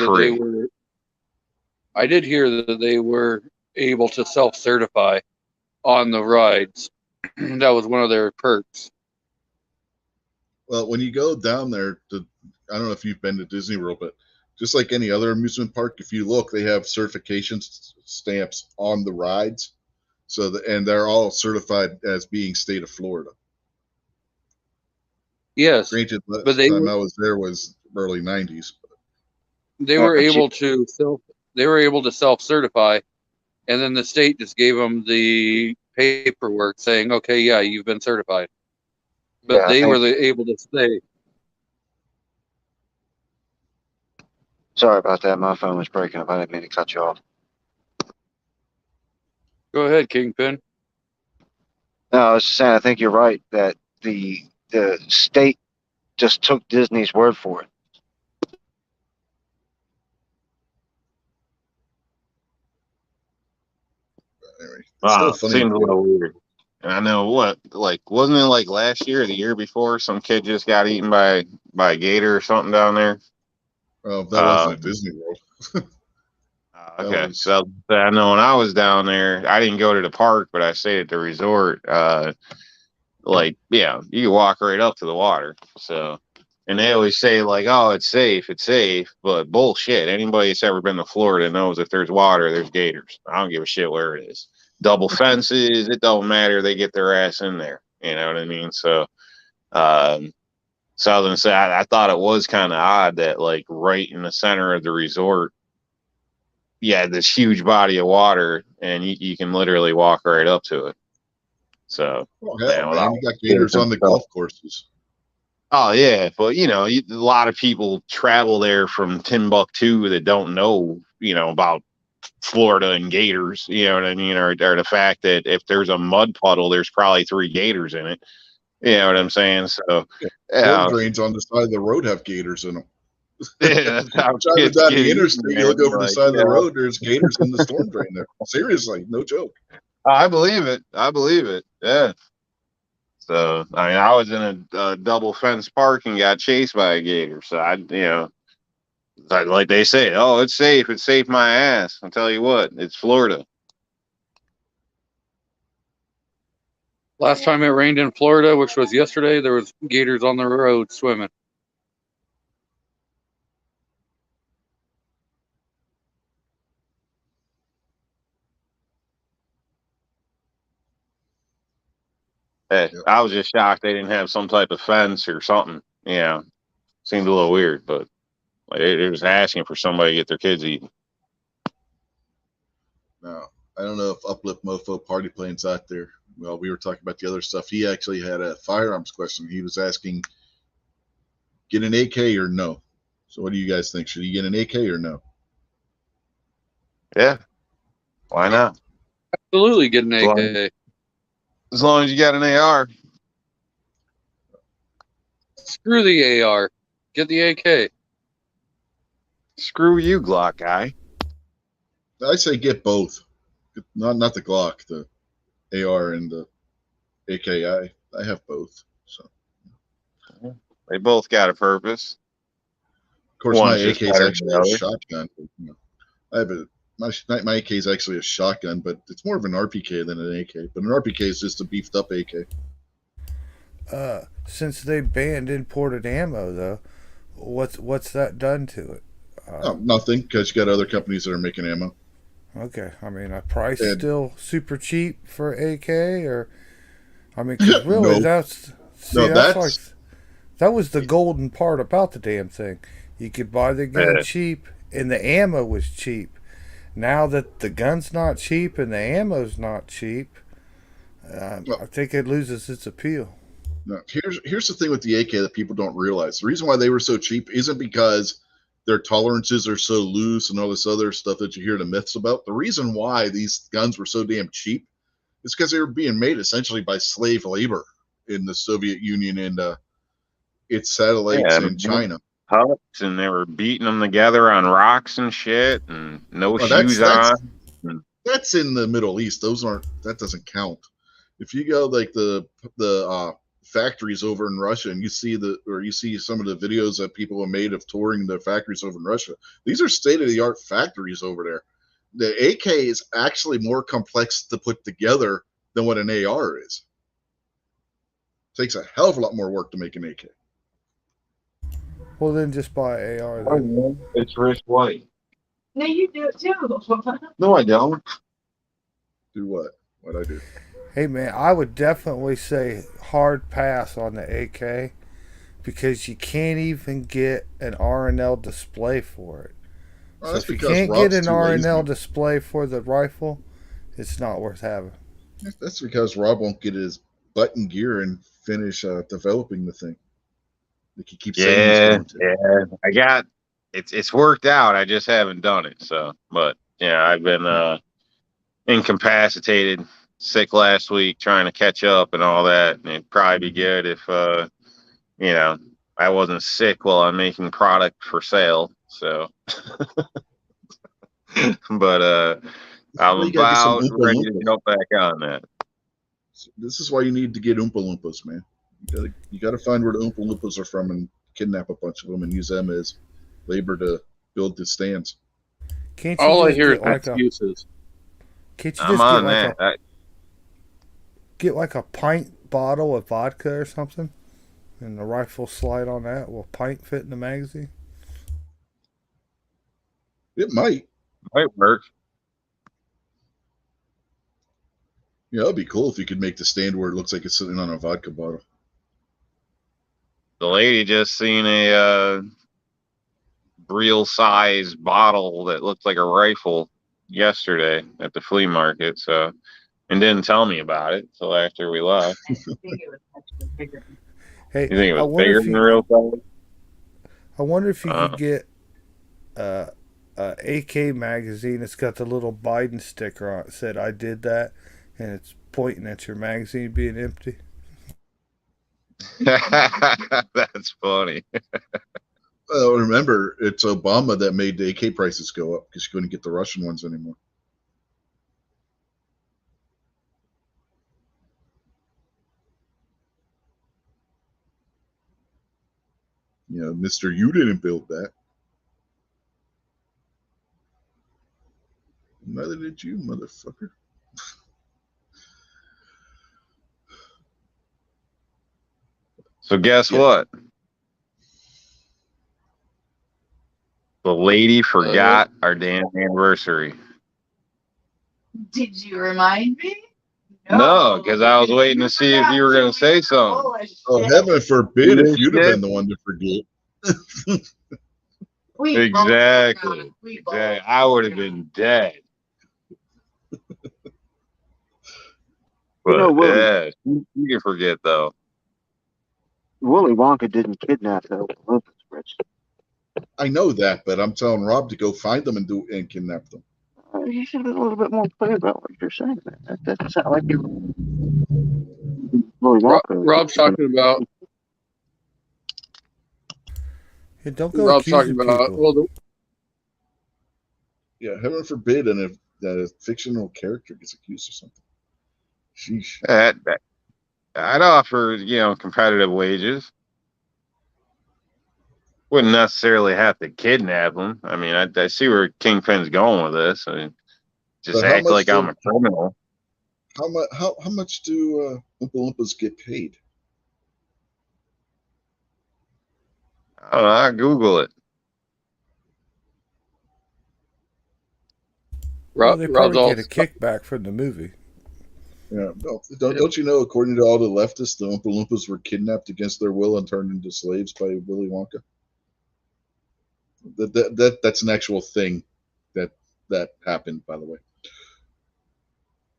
that they were able to self-certify on the rides. That was one of their perks. Well, when you go down there I don't know if you've been to Disney World, but just like any other amusement park, if you look, they have certification stamps on the rides. And they're all certified as being state of Florida. Yes. Granted, the time I was there was early 90s. They were able to self-certify, and then the state just gave them the paperwork saying, okay, yeah, you've been certified. But they were able to stay. Sorry about that. My phone was breaking up. I didn't mean to cut you off. Go ahead, Kingpin. No, I was just saying, I think you're right that the state just took Disney's word for it. Anyway, seems a little weird. I know wasn't it like last year or the year before some kid just got eaten by a gator or something down there? Oh, that wasn't at Disney World. Okay, so I know when I was down there, I didn't go to the park, but I stayed at the resort. You can walk right up to the water. So And they always say like, "Oh, it's safe, but bullshit. Anybody that's ever been to Florida knows if there's water, there's gators. I don't give a shit where it is. Double fences, it don't matter. They get their ass in there. You know what I mean? So, so I was gonna say, I thought it was kind of odd that like right in the center of the resort, you had this huge body of water, and you can literally walk right up to it. So, Oh, yeah, hell, well, man, you got gators on the golf courses. oh yeah, but a lot of people travel there from Timbuktu that don't know, about Florida and gators. You know what I mean, or the fact that if there's a mud puddle, there's probably 3 gators in it. You know what I'm saying? So, Storm drains on the side of the road have gators in them. yeah, that's how Driving kids down get the eaten, interstate, you look man. over the Like, side of the road, there's gators in the storm drain there. Seriously, no joke. I believe it. Yeah. So I was in a double fence park and got chased by a gator. So like they say, oh, it's safe, my ass. I'll tell you what, it's Florida. Last time it rained in Florida, which was yesterday, there was gators on the road swimming. Hey, Yep. I was just shocked they didn't have some type of fence or something. Seemed a little weird, but like, they're just asking for somebody to get their kids eaten. Now, I don't know if Uplift Mofo Party Plane's out there. Well, we were talking about the other stuff. He actually had a firearms question. He was asking, get an AK or no? So what do you guys think? Should he get an AK or no? Yeah, why not? Absolutely get an Well, AK. As long as you got an AR. Screw the AR. Get the AK. Screw you, Glock guy. I say get both. Not the Glock, the AR and the AK. I have both. So They both got a purpose. of course One's my just AK is better than actually the a other. shotgun. I have my AK is actually a shotgun, but it's more of an RPK than an AK. But an RPK is just a beefed up AK. Since they banned imported ammo, though, what's that done to it? Nothing, because you got other companies that are making ammo. Okay, I mean, a price And- still super cheap for AK, or I mean, 'cause really, No. that was the golden part about the damn thing. You could buy the gun cheap, and the ammo was cheap. Now that the gun's not cheap and the ammo's not cheap, I think it loses its appeal. No, here's the thing with the AK that people don't realize. The reason why they were so cheap isn't because their tolerances are so loose and all this other stuff that you hear the myths about. The reason why these guns were so damn cheap is because they were being made essentially by slave labor in the Soviet Union and its satellites in China. Pups, and they were beating them together on rocks and shit, and no Well, shoes on. That's in the Middle East. That doesn't count. If you go like the factories over in Russia and you see some of the videos that people have made of touring the factories over in Russia, these are state-of-the-art factories over there. The AK is actually more complex to put together than what an AR is. It takes a hell of a lot more work to make an AK. Well, then just buy AR. Then. It's Rich White. No, you do it too. No, I don't. Do what? What'd I do? Hey man, I would definitely say hard pass on the AK because you can't even get an R&L display for it. Well, So that's if you because can't Rob's get an too lazy. R&L display for the rifle, it's not worth having. That's because Rob won't get his butt in gear and finish developing the thing. Like he keeps saying he's going to. Yeah. I got it's worked out. I just haven't done it. So, but yeah, I've been incapacitated, sick last week, trying to catch up and all that. And it'd probably be good if I wasn't sick while I'm making product for sale. So, but I'm You gotta get some about Oompa ready to Loompas. jump back on that. This is why you need to get Oompa Loompas, man. You gotta find where the Oompa Loompas are from and kidnap a bunch of them and use them as labor to build the stands. Can't you All I just hear is get like a excuses. can't you I'm just on get that. get like a pint bottle of vodka or something? And the rifle slide on that. Will pint fit in the magazine? It might. Might work. Yeah, it'd be cool if you could make the stand where it looks like it's sitting on a vodka bottle. The lady just seen a real size bottle that looked like a rifle yesterday at the flea market, so and didn't tell me about it until after we left. Hey, You think it I was wonder bigger if than you, the real size? I wonder if you Uh, could get a AK magazine. It's got the little Biden sticker on it. Said I did that, and it's pointing at your magazine being empty. That's funny. Remember, it's Obama that made the AK prices go up because you couldn't get the Russian ones anymore. You know, Mister, you didn't build that. Neither did you, motherfucker. So guess Yeah. what? The lady forgot our damn anniversary. Did you remind me? No, because I was waiting to see if you were going to say something. Oh, heaven forbid if you'd have Shit. been the one to forget. Exactly. Exactly. I would have been dead. But Willie, yeah, you can forget though. Willy Wonka didn't kidnap the Olympus, Rich. I know that, but I'm telling Rob to go find them and kidnap them. You should be a little bit more clear about what you're saying, man. That doesn't sound like you're Willy Wonka. Rob's talking about. Hey, don't go Rob's talking accusing about. people. Well, Yeah, heaven forbid, and if a fictional character gets accused of something. Sheesh. I'd offer, competitive wages. Wouldn't necessarily have to kidnap them. I mean, I see where Kingpin's going with this. I mean, just But how act much like I'm a criminal. How much do Oompa Loompas get paid? I don't know. I Google it. Well, they Rob's probably all. get a kickback from the movie. Yeah, don't you know? According to all the leftists, the Oompa Loompas were kidnapped against their will and turned into slaves by Willy Wonka. That's an actual thing that happened, by the way.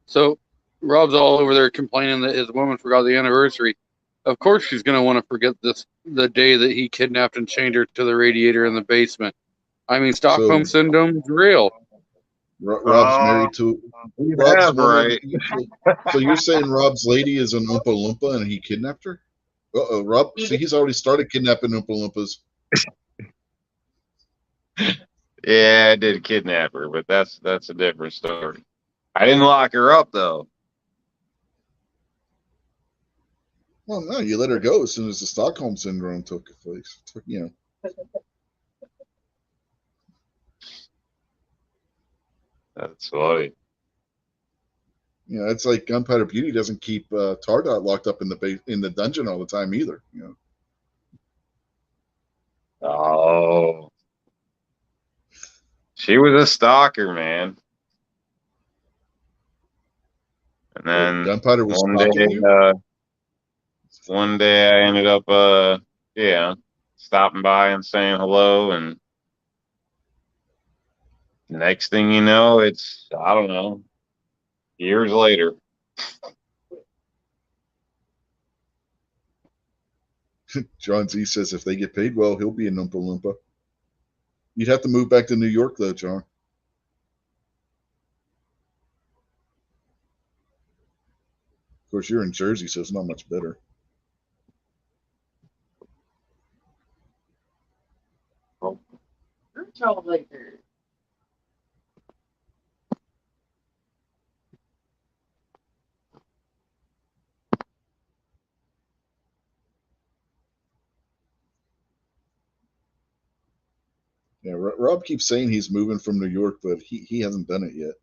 So Rob's all over there complaining that his woman forgot the anniversary. Of course, she's going to want to forget the day that he kidnapped and chained her to the radiator in the basement. I mean, Stockholm Syndrome is real. Rob's married to Rob's That's woman. right. So you're saying Rob's lady is an Oompa Loompa and he kidnapped her? Uh-oh, Rob. See, he's already started kidnapping Oompa Loompas. Yeah, I did kidnap her, but that's a different story. I didn't lock her up though. Well, no, you let her go as soon as the Stockholm Syndrome took place. That's funny. You know, it's like Gunpowder Beauty doesn't keep Tardot locked up in the dungeon all the time either. You know. Oh, she was a stalker, man. And then Gunpowder was one stalking day, you. one day I ended up, stopping by and saying hello, and next thing you know, it's, I don't know, years later. John Z says if they get paid well, he'll be an Oompa Loompa. You'd have to move back to New York, though, John. Of course, you're in Jersey, so it's not much better. Troublemaker. Yeah, Rob keeps saying he's moving from New York, but he hasn't done it yet.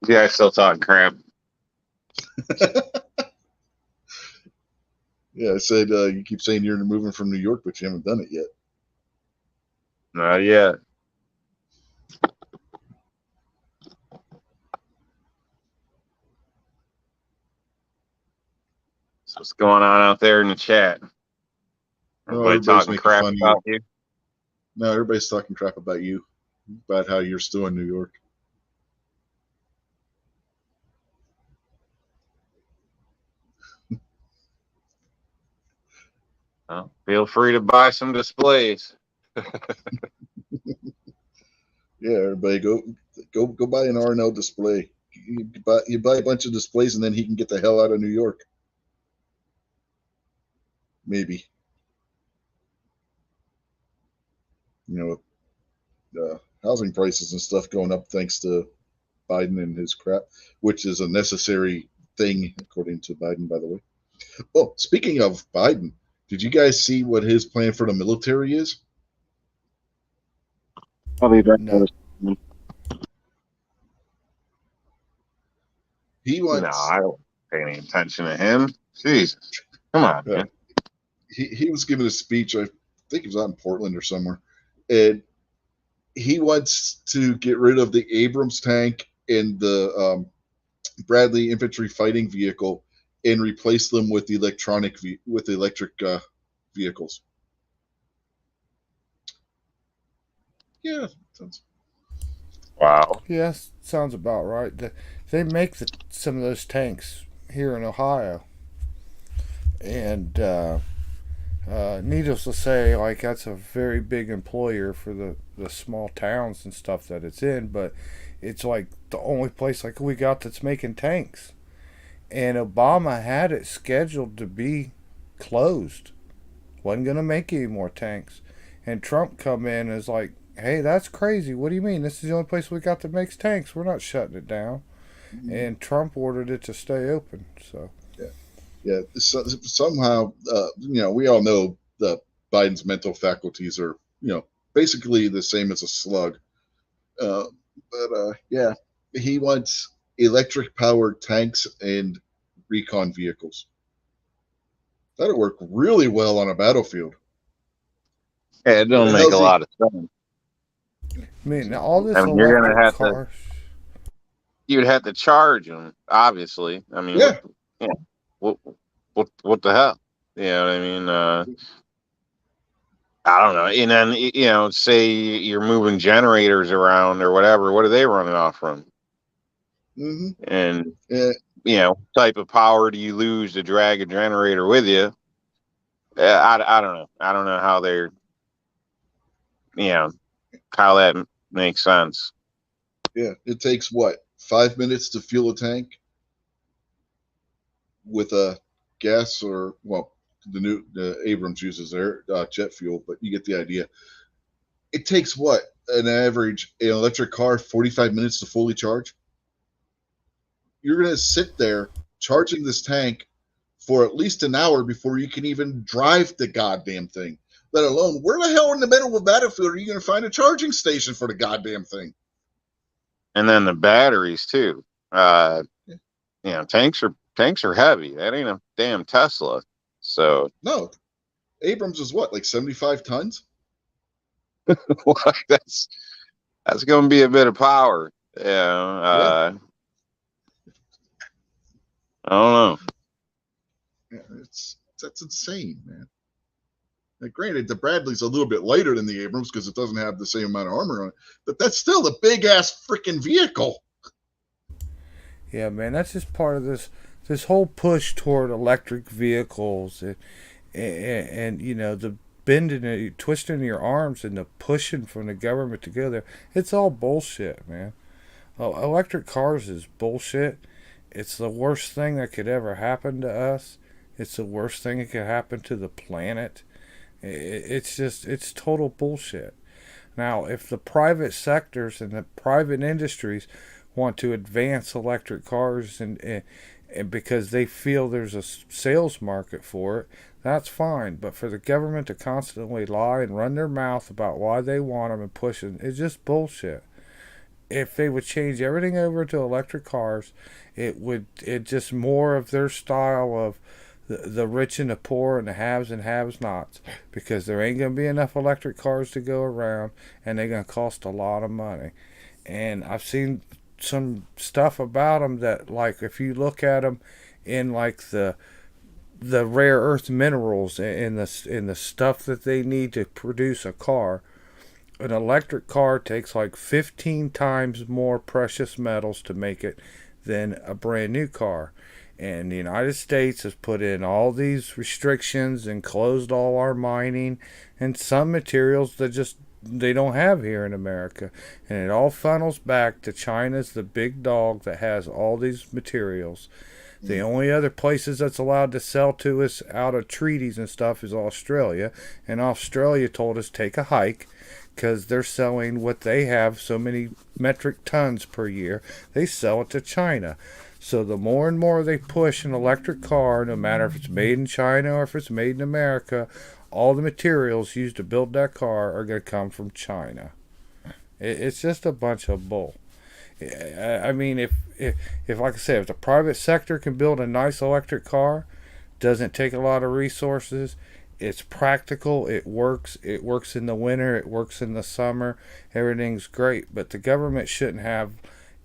Yeah, I still talking crap. Yeah, I said you keep saying you're moving from New York, but you haven't done it yet. Not yet. So what's going on out there in the chat? Oh, Everybody everybody's talking making crap fun of about you? No, everybody's talking crap about you, about how you're still in New York. Well, feel free to buy some displays. Yeah, everybody go buy an R&L display. You buy a bunch of displays, and then he can get the hell out of New York. Maybe. You know, housing prices and stuff going up thanks to Biden and his crap, which is a necessary thing, according to Biden, by the way. Oh, speaking of Biden, did you guys see what his plan for the military is? Probably No. He No, wants. I don't pay any attention to him. Jesus. Come on, man. He was giving a speech. I think it was out in Portland or somewhere, and he wants to get rid of the Abrams tank and the Bradley infantry fighting vehicle and replace them with electric vehicles. Yeah, sounds. Wow. Yeah, sounds about right. They make some of those tanks here in Ohio, and needless to say, like that's a very big employer for the small towns and stuff that it's in. But it's like the only place like we got that's making tanks, and Obama had it scheduled to be closed. Wasn't gonna make any more tanks, and Trump come in and is like, "Hey, that's crazy. What do you mean? This is the only place we got that makes tanks. We're not shutting it down." And Trump ordered it to stay open. So Yeah. Somehow, we all know that Biden's mental faculties are, basically the same as a slug. Yeah, he wants electric powered tanks and recon vehicles. That'll work really well on a battlefield. Yeah, it don't make a lot of sense. I mean, all this I mean, you're gonna electric have cars. You'd have to charge them, obviously. I mean, Yeah. what the hell? You know what I mean? I don't know. And then, say you're moving generators around or whatever. What are they running off from? Mm-hmm. And, Yeah. type of power do you lose to drag a generator with you? I don't know. I don't know how they're, how that makes sense. Yeah. It takes what, 5 minutes to fuel a tank with a gas or, well, the Abrams uses their jet fuel, but you get the idea. It takes what, an average an electric car 45 minutes to fully charge? You're going to sit there charging this tank for at least an hour before you can even drive the goddamn thing. Let alone, where the hell in the middle of a battlefield are you going to find a charging station for the goddamn thing? And then the batteries too. Tanks are heavy. That ain't a damn Tesla. So no, Abrams is what, like 75 tons? that's going to be a bit of power. Yeah. I don't know. Yeah, that's insane, man. Now, granted, the Bradley's a little bit lighter than the Abrams because it doesn't have the same amount of armor on it, but that's still a big ass freaking vehicle. Yeah, man, that's just part of this whole push toward electric vehicles and the bending and twisting your arms and the pushing from the government to go there. It's all bullshit, man. Electric cars is bullshit. It's the worst thing that could ever happen to us. It's the worst thing that could happen to the planet. It's total bullshit. Now, if the private sectors and the private industries want to advance electric cars and because they feel there's a sales market for it, that's fine. But for the government to constantly lie and run their mouth about why they want them and push them, it's just bullshit. if they would change everything over to electric cars, it just more of their style of the rich and the poor and the haves and haves nots, because there ain't gonna be enough electric cars to go around, and they're gonna cost a lot of money. And I've seen some stuff about them that, like, if you look at them in like the rare earth minerals in the stuff that they need to produce a car, an electric car takes like 15 times more precious metals to make it than a brand new car. And the United States has put in all these restrictions and closed all our mining and some materials that just they don't have here in America. And it all funnels back to China's the big dog that has all these materials. The only other places that's allowed to sell to us out of treaties and stuff is Australia. And Australia told us take a hike because they're selling what they have, so many metric tons per year. They sell it to China. So the more and more they push an electric car, no matter if it's made in China or if it's made in America, all the materials used to build that car are going to come from China. It's just a bunch of bull. I mean, if like I said, if the private sector can build a nice electric car, doesn't take a lot of resources, it's practical, it works in the winter, it works in the summer, everything's great. But the government shouldn't have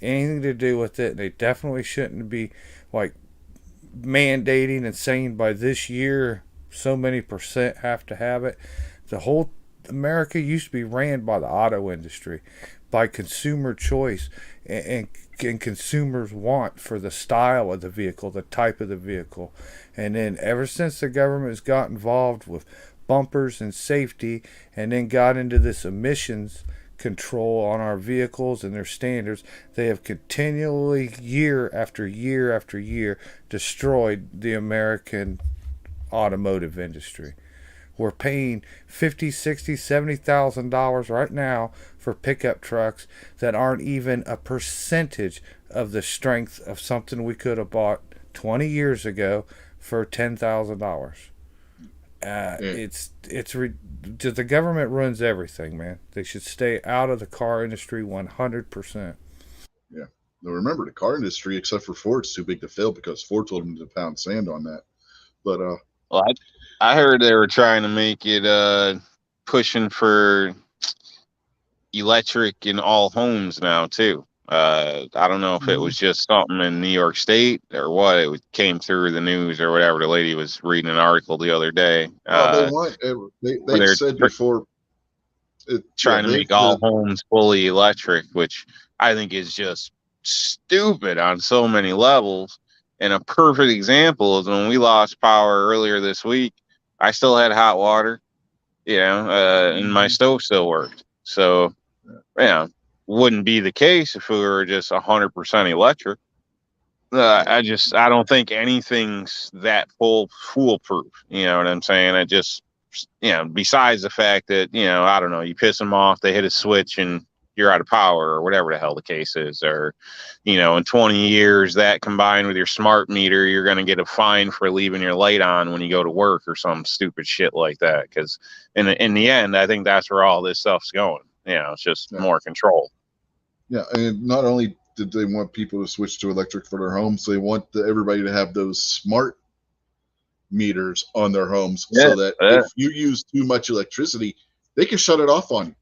anything to do with it. They definitely shouldn't be like mandating and saying by this year so many percent have to have it. The whole America used to be ran by the auto industry, by consumer choice and consumers want for the style of the vehicle, the type of the vehicle. And then ever since the government has got involved with bumpers and safety, and then got into this emissions control on our vehicles and their standards, they have continually, year after year after year, destroyed the American automotive industry. We're paying $50,000, $60,000, $70,000 right now for pickup trucks that aren't even a percentage of the strength of something we could have bought 20 years ago for $10,000. The government runs everything, man. They should stay out of the car industry 100%. Yeah. Now remember, the car industry, except for Ford's too big to fail because Ford told them to pound sand on that. But well, I heard they were trying to make it pushing for electric in all homes now too. I don't know if it was just something in New York State or what. It came through the news or whatever. The lady was reading an article the other day. They said before trying to make all homes fully electric, which I think is just stupid on so many levels. And a perfect example is when we lost power earlier this week. I still had hot water, and my stove still worked. So, wouldn't be the case if we were just 100% electric. I don't think anything's that foolproof. You know what I'm saying? I just, besides the fact that, I don't know, you piss them off, they hit a switch and you're out of power or whatever the hell the case is. Or, in 20 years, that combined with your smart meter, you're going to get a fine for leaving your light on when you go to work or some stupid shit like that. Because in the end, I think that's where all this stuff's going. It's just more control. Yeah, and not only did they want people to switch to electric for their homes, they want everybody to have those smart meters on their homes so that if you use too much electricity, they can shut it off on you.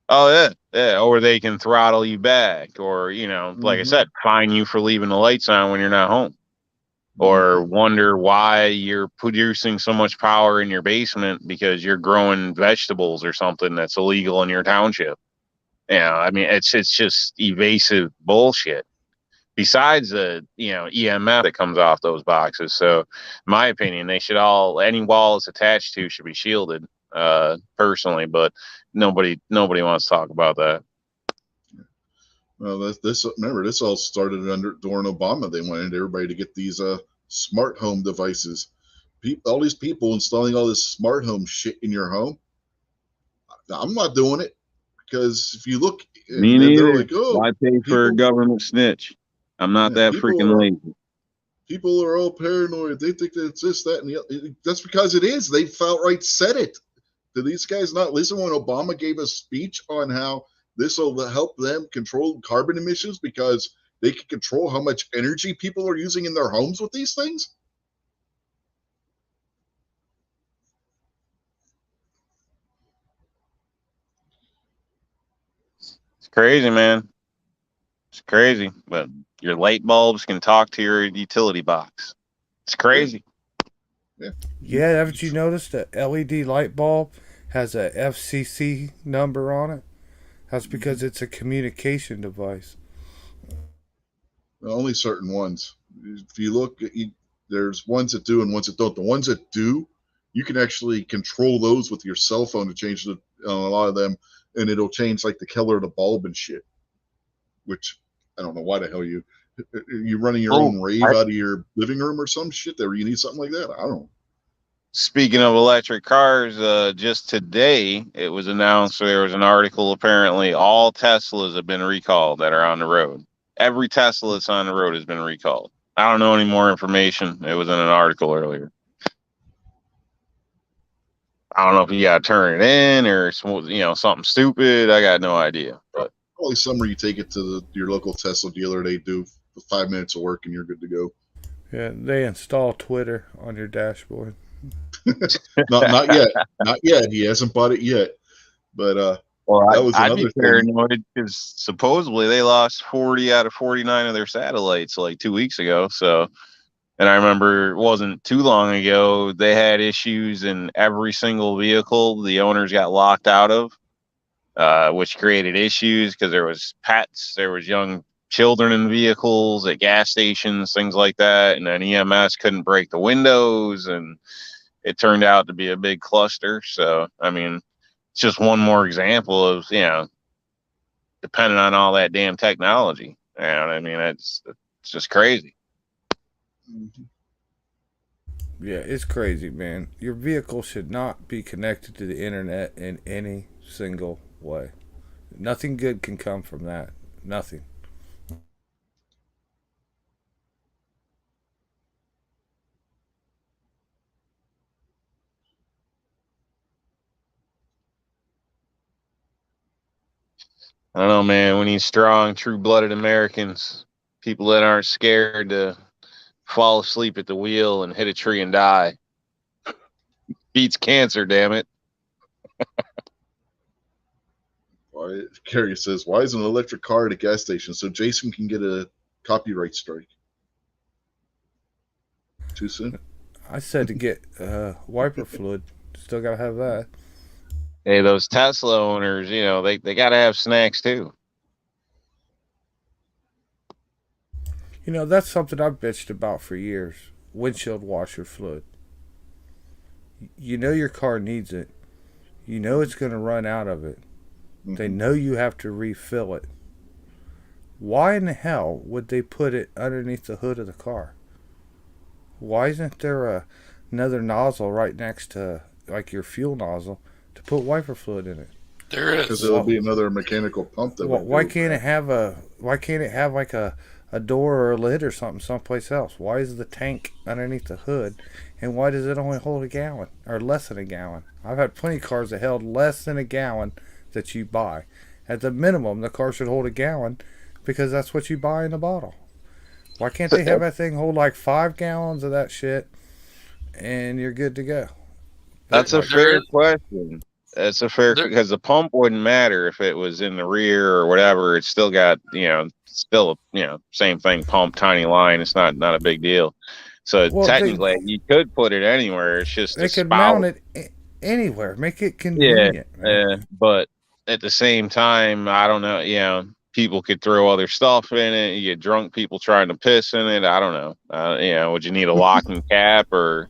Oh, yeah. Or they can throttle you back or, like I said, fine you for leaving the lights on when you're not home. Or wonder why you're producing so much power in your basement because you're growing vegetables or something that's illegal in your township. I mean, it's just evasive bullshit. Besides the, EMF that comes off those boxes. So, in my opinion, they should any wall it's attached to should be shielded, personally, but nobody wants to talk about that. Well, this all started during Obama. They wanted everybody to get these smart home devices. All these people installing all this smart home shit in your home. I'm not doing it because if you look, me neither. Like, why pay for a government snitch? I'm not that freaking lazy. People are all paranoid. They think that it's this, that, and the other. That's because it is. They outright said it. Did these guys not listen when Obama gave a speech on how this will help them control carbon emissions because they can control how much energy people are using in their homes with these things? It's crazy, man. It's crazy. But your light bulbs can talk to your utility box. It's crazy. Yeah, haven't you noticed the LED light bulb has a FCC number on it? That's because it's a communication device. Only certain ones. If you look, there's ones that do and ones that don't. The ones that do, you can actually control those with your cell phone to change a lot of them, and it'll change like the color of the bulb and shit. Which I don't know why the hell you running your own rave out of your living room or some shit that you need something like that. I don't know. Speaking of electric cars, just today it was announced there was an article. Apparently, all Teslas have been recalled that are on the road. Every Tesla that's on the road has been recalled. I don't know any more information. It was in an article earlier. I don't know if you got to turn it in or something stupid. I got no idea. But probably somewhere you take it to your local Tesla dealer. They do 5 minutes of work and you're good to go. Yeah, they install Twitter on your dashboard. not yet. Not yet. He hasn't bought it yet. But that was I'd be another paranoid because supposedly they lost 40 out of 49 of their satellites like 2 weeks ago. So, and I remember it wasn't too long ago they had issues in every single vehicle the owners got locked out of, which created issues because there was pets, there was young children in vehicles at gas stations, things like that, and then EMS couldn't break the windows, and it turned out to be a big cluster. So, I mean, it's just one more example of, depending on all that damn technology. You know what I mean? It's just crazy. Yeah, it's crazy, man. Your vehicle should not be connected to the internet in any single way. Nothing good can come from that. Nothing. I don't know, man. We need strong, true-blooded Americans, people that aren't scared to fall asleep at the wheel and hit a tree and die. Beats cancer, damn it. Carrie says, why is an electric car at a gas station? So Jason can get a copyright strike. Too soon? I said to get wiper fluid. Still gotta have that. Hey, those Tesla owners, they got to have snacks too. That's something I've bitched about for years. Windshield washer fluid. You know your car needs it. You know it's going to run out of it. Mm-hmm. They know you have to refill it. Why in the hell would they put it underneath the hood of the car? Why isn't there another nozzle right next to, like, your fuel nozzle to put wiper fluid in it? There is. Because there'll be another mechanical pump that. Why can't it have like a door or a lid or something someplace else? Why is the tank underneath the hood, and why does it only hold a gallon or less than a gallon? I've had plenty of cars that held less than a gallon that you buy. At the minimum, the car should hold a gallon because that's what you buy in a bottle. Why can't they have that thing hold like 5 gallons of that shit and you're good to go? That's a fair question. That's a fair, because the pump wouldn't matter if it was in the rear or whatever. It's still got, same thing, pump, tiny line. It's not a big deal. So technically, you could put it anywhere. It's just they could mount it anywhere, make it convenient. Yeah, but at the same time, I don't know. People could throw other stuff in it. You get drunk people trying to piss in it. I don't know. Would you need a locking cap or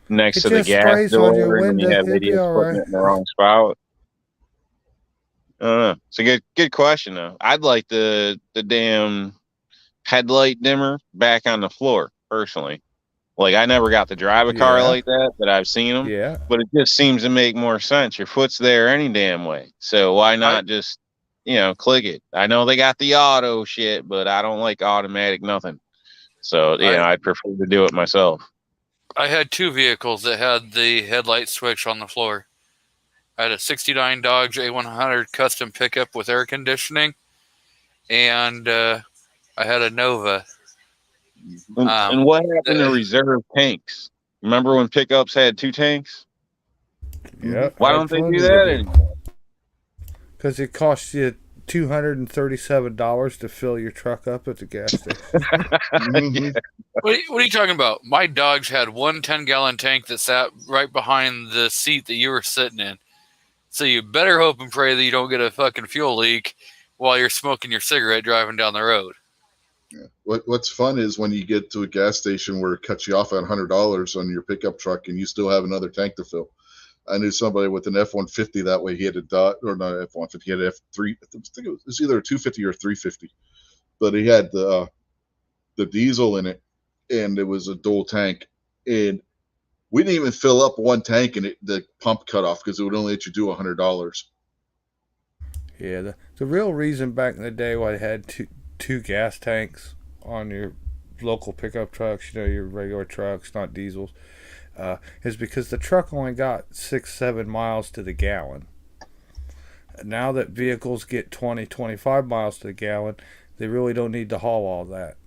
next to the gas door and you have idiots putting it in the wrong spout? I don't know. It's a good question though. I'd like the damn headlight dimmer back on the floor personally. Like, I never got to drive a car like that, but I've seen them. Yeah. But it just seems to make more sense. Your foot's there any damn way. So why not just, click it? I know they got the auto shit, but I don't like automatic nothing. So, I'd prefer to do it myself. I had 2 vehicles that had the headlight switch on the floor. I had a '69 Dodge A100 custom pickup with air conditioning, and I had a Nova. And what happened to reserve tanks? Remember when pickups had 2 tanks? Yeah. Why don't they do that anymore? Because it costs you $237 to fill your truck up at the gas station. Mhm. What are you talking about? My Dodge had one 10-gallon tank that sat right behind the seat that you were sitting in. So you better hope and pray that you don't get a fucking fuel leak while you're smoking your cigarette driving down the road. Yeah. What's fun is when you get to a gas station where it cuts you off at $100 on your pickup truck and you still have another tank to fill. I knew somebody with an F-150 that way. He had a dot, or not F-150, he had an F3. I think it was either a 250 or a 350, but he had the diesel in it, and it was a dual tank. And we didn't even fill up one tank, and the pump cut off because it would only let you do $100. Yeah, the real reason back in the day why they had two gas tanks on your local pickup trucks, your regular trucks, not diesels, is because the truck only got 6-7 miles to the gallon. Now that vehicles get 20-25 miles to the gallon, they really don't need to haul all that.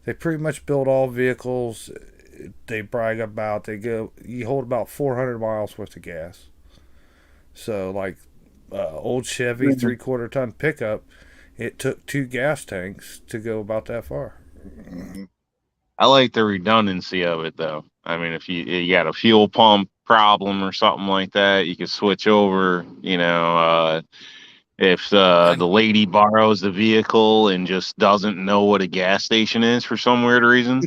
They pretty much build all vehicles. They brag about you hold about 400 miles worth of gas. So like old Chevy 3/4 ton pickup, it took 2 gas tanks to go about that far. Mm-hmm. I like the redundancy of it, though. I mean, if you got a fuel pump problem or something like that, you can switch over. If the lady borrows the vehicle and just doesn't know what a gas station is for some weird reason,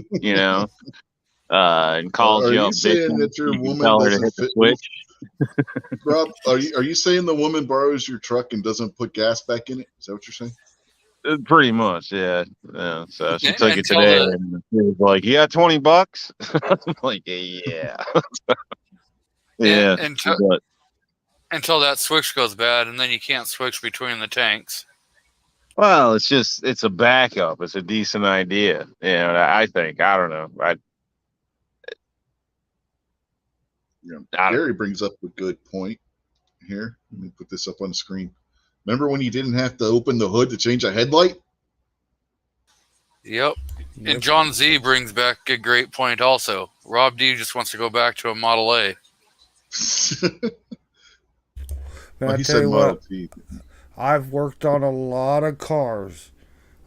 and calls Are you you up saying bitching, that your you can woman tell her to doesn't hit the fit? switch. Rob, are you saying the woman borrows your truck and doesn't put gas back in it? Is that what you're saying? Pretty much, yeah. So she took it Until today, the and she was like, "You got $20?" I'm like, "Yeah, yeah." until that switch goes bad, and then you can't switch between the tanks. Well, it's a backup. It's a decent idea. I think. I don't know. Gary brings up a good point here. Let me put this up on the screen. Remember when you didn't have to open the hood to change a headlight? Yep. And John Z brings back a great point also. Rob D just wants to go back to a Model A. Well, he said Model T. I've worked on a lot of cars,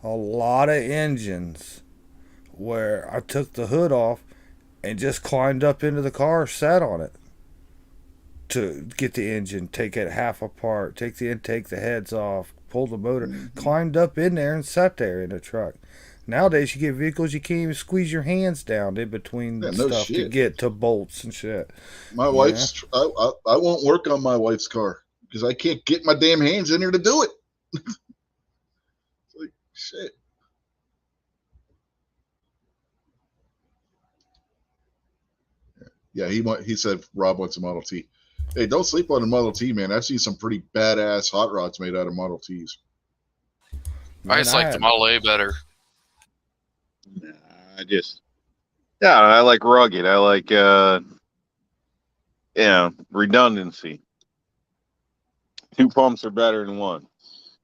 a lot of engines, where I took the hood off and just climbed up into the car, sat on it to get the engine, take it half apart, take the intake, the heads off, pull the motor, climbed up in there and sat there in the truck. Nowadays, you get vehicles you can't even squeeze your hands down in between stuff to get to bolts and shit. My wife's, I won't work on my wife's car because I can't get my damn hands in there to do it. It's like, shit. Yeah, he said Rob wants a Model T. Hey, don't sleep on a Model T, man. I've seen some pretty badass hot rods made out of Model Ts. I just like the Model A better. I like rugged. I like redundancy. 2 pumps are better than one,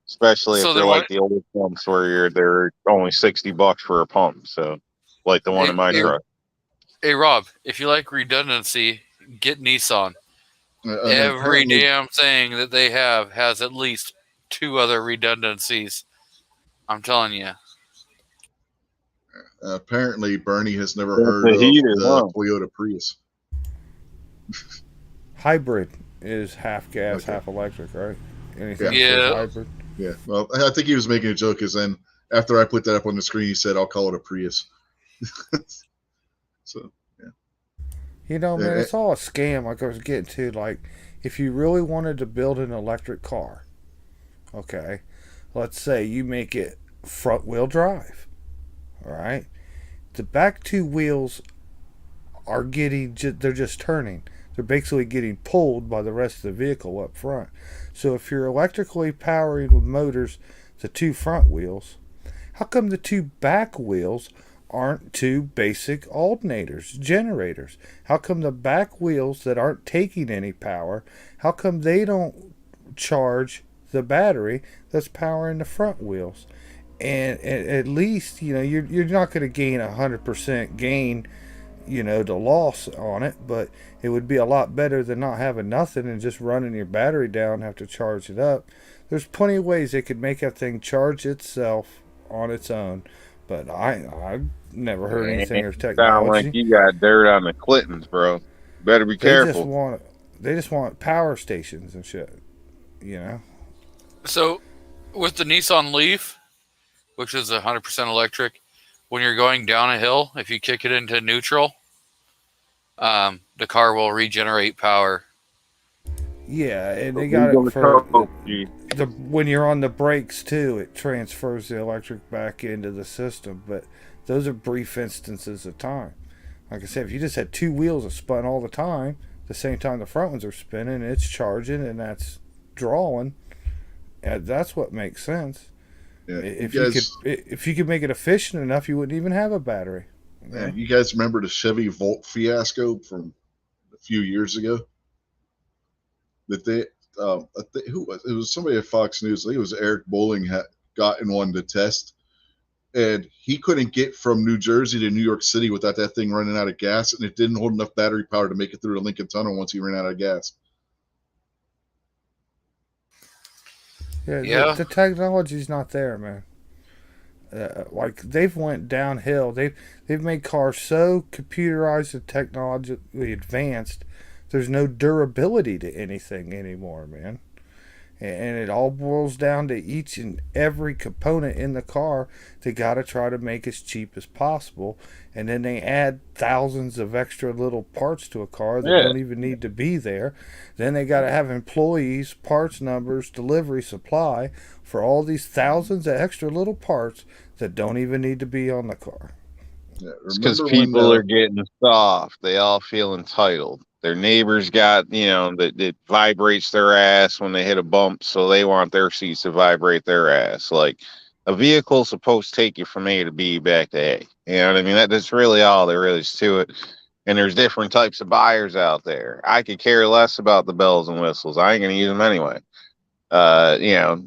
especially if they're like the old pumps where they're only $60 for a pump. So, like the one in my truck. Hey Rob, if you like redundancy, get Nissan. Every damn thing that they have has at least 2 other redundancies. I'm telling you. Apparently, Bernie has never heard of the Toyota Prius. Hybrid is half gas, half electric, right? Anything hybrid? Yeah. Well, I think he was making a joke because then after I put that up on the screen, he said, "I'll call it a Prius." So, yeah. Man, it's all a scam. Like I was getting to, like, if you really wanted to build an electric car, okay, let's say you make it front-wheel drive, all right? The back 2 wheels are they're just turning. They're basically getting pulled by the rest of the vehicle up front. So if you're electrically powering with motors the 2 front wheels, how come the 2 back wheels aren't two basic alternators, generators? How come the back wheels that aren't taking any power, how come they don't charge the battery that's powering the front wheels? And at least, you're not going to gain 100% gain, the loss on it, but it would be a lot better than not having nothing and just running your battery down and have to charge it up. There's plenty of ways they could make that thing charge itself on its own, but I've never heard anything of Sound technology. like you got dirt on the Clintons, bro. Better be careful. They just want power stations and shit, So, with the Nissan Leaf, which is 100% electric, when you're going down a hill, if you kick it into neutral, the car will regenerate power. Yeah, and they got it for when you're on the brakes too. It transfers the electric back into the system, but those are brief instances of time. Like I said, if you just had two wheels that spun all the time, the same time the front ones are spinning, it's charging and that's drawing. That's what makes sense. Yeah, if you could make it efficient enough, you wouldn't even have a battery. Yeah, you guys remember the Chevy Volt fiasco from a few years ago? That they, who was it? Was somebody at Fox News? I think it was Eric Bolling had gotten one to test, and he couldn't get from New Jersey to New York City without that thing running out of gas, and it didn't hold enough battery power to make it through the Lincoln Tunnel once he ran out of gas. Yeah. The technology's not there, man. Like they've went downhill. They've made cars so computerized and technologically advanced. There's no durability to anything anymore, man. And it all boils down to each and every component in the car. They got to try to make as cheap as possible. And then they add thousands of extra little parts to a car that don't even need to be there. Then they got to have employees, parts numbers, delivery, supply for all these thousands of extra little parts that don't even need to be on the car. Yeah, it's because people are getting soft. They all feel entitled. Their neighbors got, that vibrates their ass when they hit a bump, so they want their seats to vibrate their ass. Like, a vehicle's supposed to take you from A to B back to A. You know what I mean? That's really all there is to it. And there's different types of buyers out there. I could care less about the bells and whistles. I ain't going to use them anyway.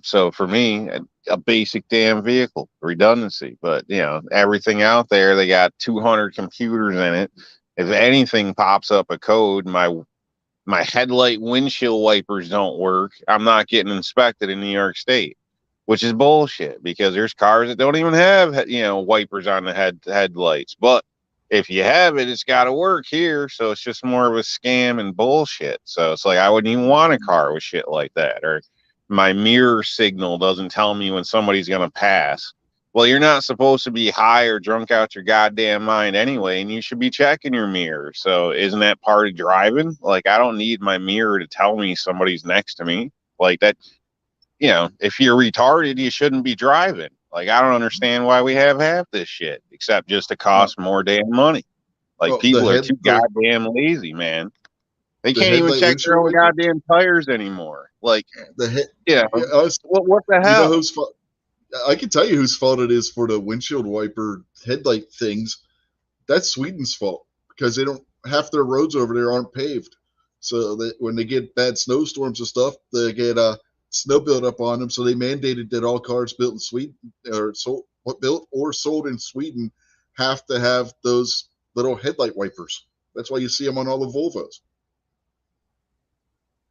So for me, a basic damn vehicle, redundancy. But, everything out there, they got 200 computers in it. If anything pops up a code, my headlight windshield wipers don't work, I'm not getting inspected in New York State, which is bullshit because there's cars that don't even have, wipers on the headlights. But if you have it, it's got to work here. So it's just more of a scam and bullshit. So it's like I wouldn't even want a car with shit like that. Or my mirror signal doesn't tell me when somebody's going to pass. Well, you're not supposed to be high or drunk out your goddamn mind anyway, and you should be checking your mirror. So isn't that part of driving? Like, I don't need my mirror to tell me somebody's next to me. Like that, if you're retarded, you shouldn't be driving. Like, I don't understand why we have half this shit, except just to cost more damn money. Like, people are too goddamn lazy, man. They can't even check their own goddamn tires anymore. Like, what the hell? I can tell you whose fault it is for the windshield wiper headlight things. That's Sweden's fault because they don't, half their roads over there aren't paved. So that when they get bad snowstorms and stuff, they get snow built up on them. So they mandated that all cars built in Sweden or built or sold in Sweden have to have those little headlight wipers. That's why you see them on all the Volvos.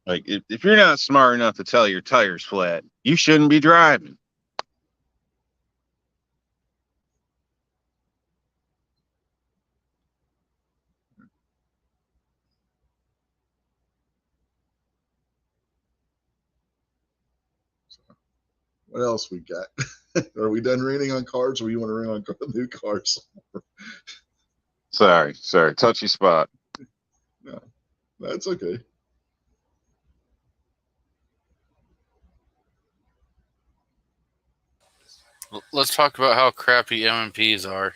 Like, if you're not smart enough to tell your tires flat, you shouldn't be driving. What else we got? Are we done raining on cars, or you want to rain on new cars? Sorry, touchy spot. No, that's okay. Let's talk about how crappy MMPs are.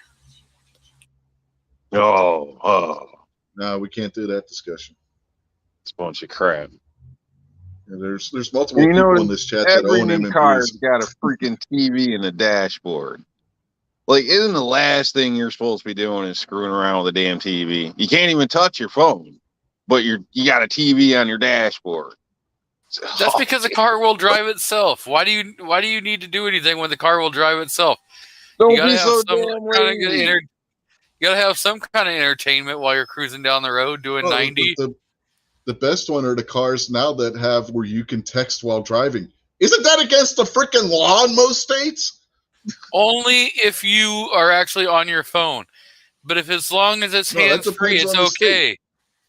Oh. No, we can't do that discussion. It's a bunch of crap. Yeah, there's multiple people in this chat that own MMPs. Every car's got a freaking TV in the dashboard. Like, isn't the last thing you're supposed to be doing is screwing around with a damn TV? You can't even touch your phone, but you got a TV on your dashboard. That's because the car will drive itself. Why do you need to do anything when the car will drive itself? Don't You gotta be have so some damn kind of lazy. you gotta have some kind of entertainment while you're cruising down the road doing Well, 90. The best one are the cars now that have where you can text while driving. Isn't that against the freaking law in most states? Only if you are actually on your phone. But if as long as it's No, that hands free, depends it's on the state. okay.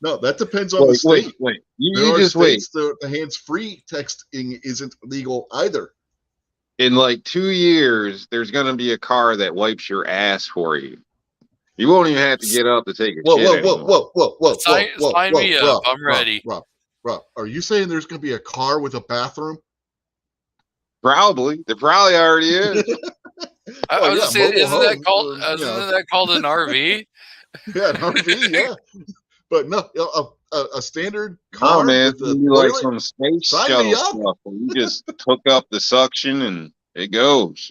No, that depends on the state. Wait. There You are just wait. states that the hands-free texting isn't legal either. In like 2 years, there's going to be a car that wipes your ass for you. You won't even have to get up to take a shit anymore. Sign me up. I'm ready. Rob, are you saying there's going to be a car with a bathroom? Probably. There probably already is. I was yeah, saying, mobile isn't that home, called you know. isn't that called an RV? Yeah, an RV, yeah. But no, a standard Oh car man, with a you like toilet? some space Sign shuttle me up. stuff where you just hook up the suction and it goes.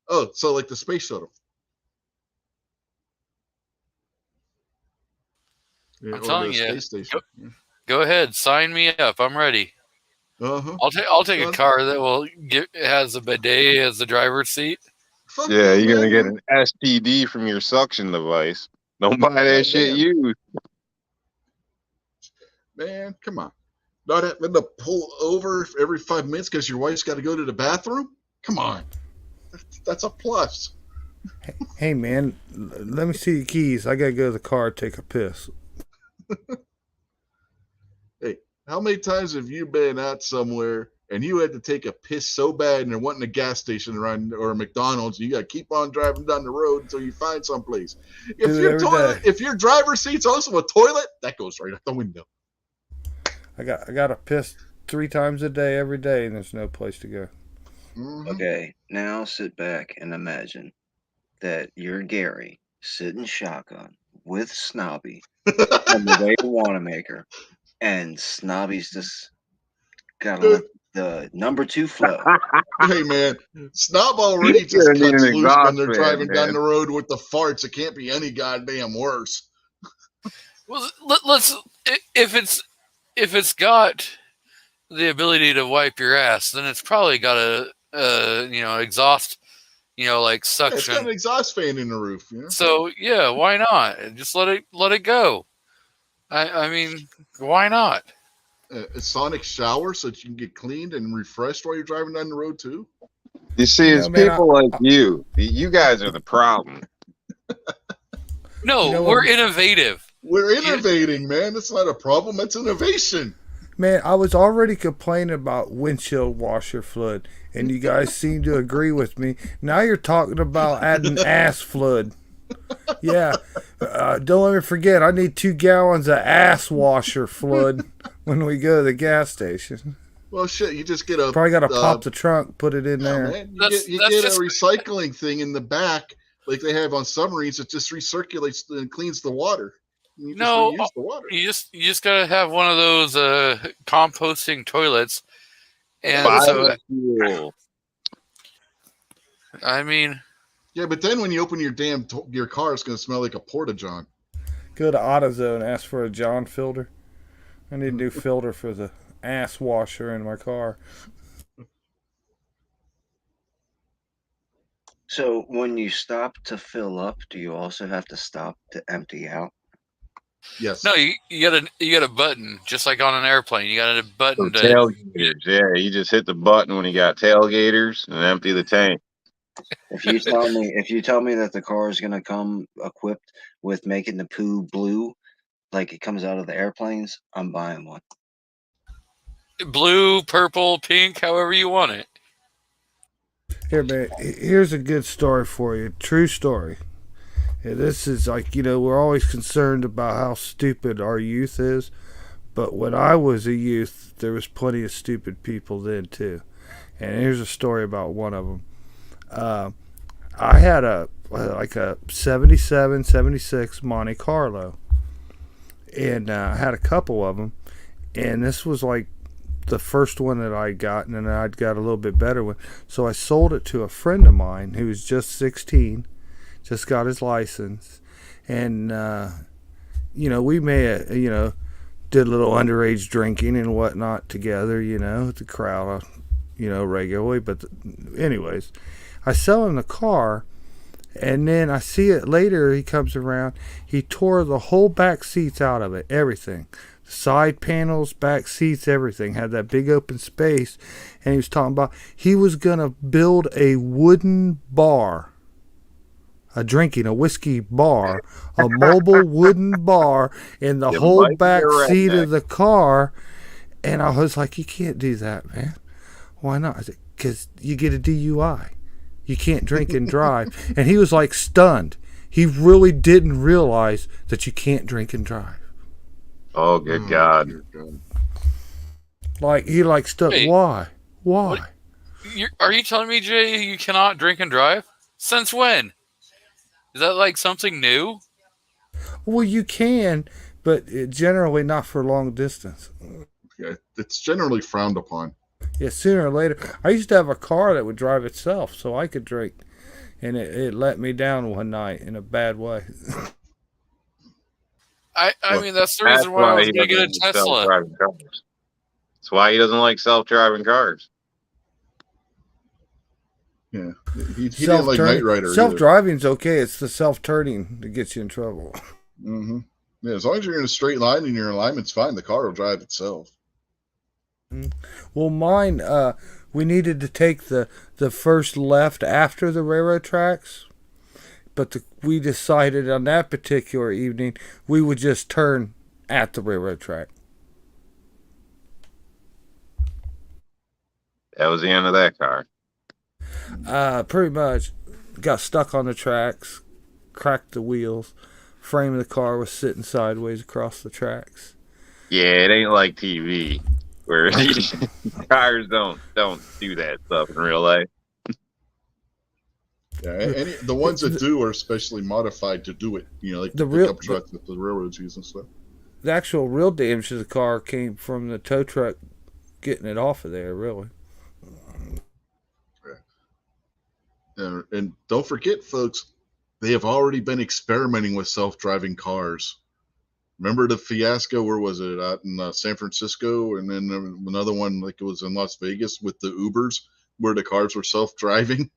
Oh, so like the space shuttle. Yeah, I'm or telling the you. space station. Go ahead, sign me up. I'm ready. Uh-huh. I'll take a Well, car that has a bidet as the driver's seat. Fuck Yeah, you're man. gonna get an STD from your suction device. Don't buy that shit Goddamn. used. Man, come on. Not having to pull over every 5 minutes because your wife's got to go to the bathroom? Come on. That's a plus. Hey man, let me see your keys. I gotta go to the car, take a piss. Hey, how many times have you been out somewhere and you had to take a piss so bad and there wasn't a gas station around or a McDonald's, and you got to keep on driving down the road until you find someplace? Do it every day. If your driver's seat's also a toilet, that goes right out the window. I got to piss 3 times a day every day, and there's no place to go. Mhm. Okay, now sit back and imagine that you're Gary sitting shotgun with Snobby on the way to Wanamaker, and Snobby's just got Dude. the number 2 flow. Hey man, Snob already You're just gonna need cuts an loose exhaust when they're fan, driving down man. the road with the farts. It can't be any goddamn worse. Well, let's if it's got the ability to wipe your ass, then it's probably got a exhaust, like Yeah, it's suction. got an exhaust fan in the roof. You know? So yeah, why not? Just let it go. I mean, why not? A sonic shower so that you can get cleaned and refreshed while you're driving down the road too. You see, You it's know, man, people like you. You guys are the problem. No, You know we're what? innovative. We're innovating, man. That's not a problem. That's innovation. Man, I was already complaining about windshield washer fluid, and you guys seem to agree with me. Now you're talking about adding ass fluid. Yeah, don't let me forget, I need 2 gallons of ass washer fluid when we go to the gas station. Well, shit, you just get a Probably got to pop the trunk, put it in yeah, there. man. You That's get just- a recycling thing in the back, like they have on submarines, that just recirculates and cleans the water. You just No, reuse the water. You just gotta have one of those composting toilets, and so Biofuel. I mean, Yeah, but then when you open your car, it's going to smell like a porta-john. Go to AutoZone, ask for a John filter. I need a new filter for the ass washer in my car. So when you stop to fill up, do you also have to stop to empty out? Yes. no, you got a button just like on an airplane. You got a So button to tailgaters, yeah. You just hit the button when you got tailgaters and empty the tank. If you tell me that the car is gonna come equipped with making the poo blue, like it comes out of the airplanes, I'm buying one. blue, purple, pink, however you want it. Here, man, here's a good story for you. True story. Yeah, this is like, we're always concerned about how stupid our youth is. But when I was a youth, there was plenty of stupid people then, too. And here's a story about one of them. I had a 77, 76 Monte Carlo. And I had a couple of them. And this was like the first one that I got, and then I'd got a little bit better one. So I sold it to a friend of mine who was just 16 just got his license, and we may did a little underage drinking and whatnot together, the crowd, regularly. But anyways, I sell him the car, and then I see it later. He comes around. He tore the whole back seats out of it, everything. Side panels, back seats, everything. Had that big open space. And he was talking about he was going to build a wooden bar. A whiskey bar. A mobile wooden bar in the whole back seat of the car. And I was like, you can't do that, man. Why not? I said, because you get a DUI. You can't drink and drive. And he was like stunned. He really didn't realize that you can't drink and drive. Oh, good God. Like, he stood. Hey, why? Are you telling me, Jay, you cannot drink and drive? Since when? Is that like something new? Well, you can, but generally not for long distance. Yeah, it's generally frowned upon. Yeah, sooner or later. I used to have a car that would drive itself, so I could drink. And it let me down one night in a bad way. I mean, that's the reason why I was going to get a Tesla. That's why he doesn't like self-driving cars. Yeah, he didn't like Knight Rider. Self-driving's okay. It's the self-turning that gets you in trouble. Mm-hmm. Yeah, as long as you're in a straight line and your alignment's fine, the car will drive itself. Well, mine, we needed to take the first left after the railroad tracks, but we decided on that particular evening we would just turn at the railroad track. That was the end of that car. Pretty much. Got stuck on the tracks, cracked the wheels, frame of the car was sitting sideways across the tracks. Yeah, it ain't like TV where cars don't do that stuff in real life. Yeah, the ones that do are especially modified to do it. Like the pickup trucks that the railroads use and stuff. The actual real damage to the car came from the tow truck getting it off of there, really. Yeah. And don't forget, folks, they have already been experimenting with self-driving cars. Remember the fiasco? Where was it? Out in San Francisco, and then another one like it was in Las Vegas with the Ubers, where the cars were self-driving.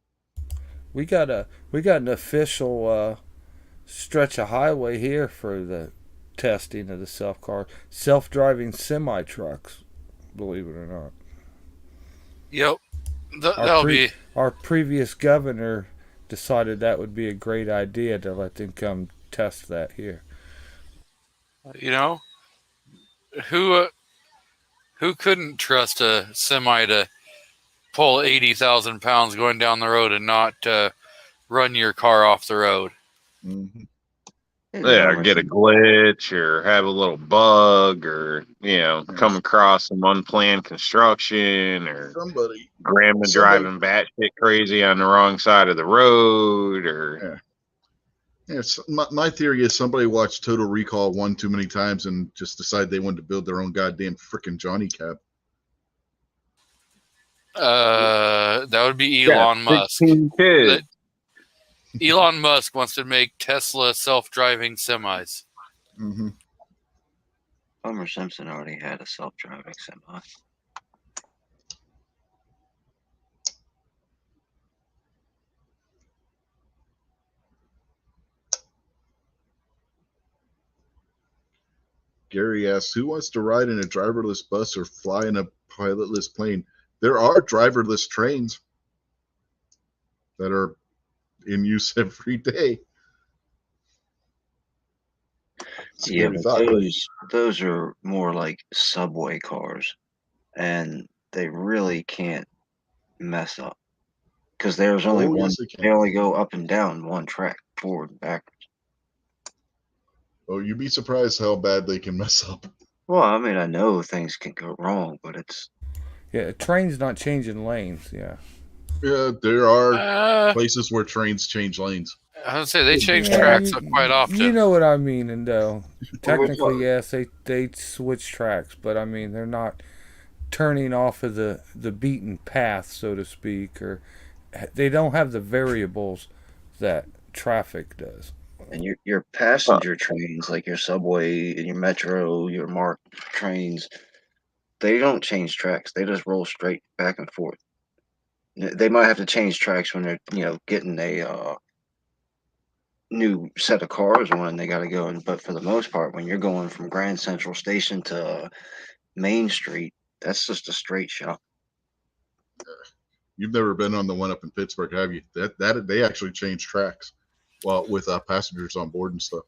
We got an official stretch of highway here for the testing of the self-driving semi-trucks, believe it or not. Yep. That'll be... Our previous governor decided that would be a great idea to let them come test that here. Who couldn't trust a semi to pull 80,000 pounds going down the road and not run your car off the road? Mm-hmm. Yeah, or get a glitch or have a little bug or, come across some unplanned construction or grandma driving batshit crazy on the wrong side of the road or... Yeah, my theory is somebody watched Total Recall one too many times and just decided they wanted to build their own goddamn frickin' Johnny Cab. That would be Elon Musk. Elon Musk wants to make Tesla self-driving semis. Mm-hmm. Homer Simpson already had a self-driving semi. Gary asks, who wants to ride in a driverless bus or fly in a pilotless plane? There are driverless trains that are in use every day. Yeah, but those are more like subway cars, and they really can't mess up because there's only one. Yes, they only go up and down one track, forward and backwards. Oh, you'd be surprised how bad they can mess up. Well, I mean, I know things can go wrong, but it's... Yeah, a train's not changing lanes, yeah. Yeah, there are places where trains change lanes. I would say they change tracks quite often. You know what I mean, and technically, yes, they switch tracks, but I mean, they're not turning off of the beaten path, so to speak, or they don't have the variables that traffic does. And your passenger trains, like your subway and your metro, your MARC trains, they don't change tracks. They just roll straight back and forth. They might have to change tracks when they're getting a new set of cars when they got to go in. But for the most part, when you're going from Grand Central Station to Main Street, that's just a straight shot. You've never been on the one up in Pittsburgh, have you? That they actually change tracks, well, with passengers on board and stuff.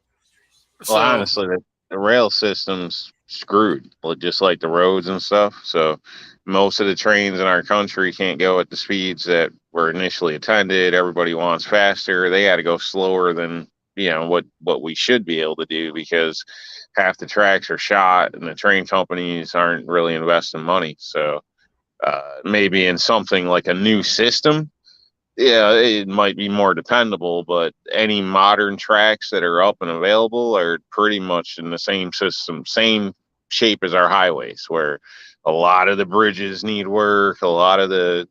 Well, honestly, the rail system's screwed, just like the roads and stuff. So most of the trains in our country can't go at the speeds that were initially intended. Everybody wants faster. They got to go slower than what we should be able to do, because half the tracks are shot and the train companies aren't really investing money. So maybe in something like a new system, yeah, it might be more dependable, but any modern tracks that are up and available are pretty much in the same system, same shape as our highways, where a lot of the bridges need work, a lot of the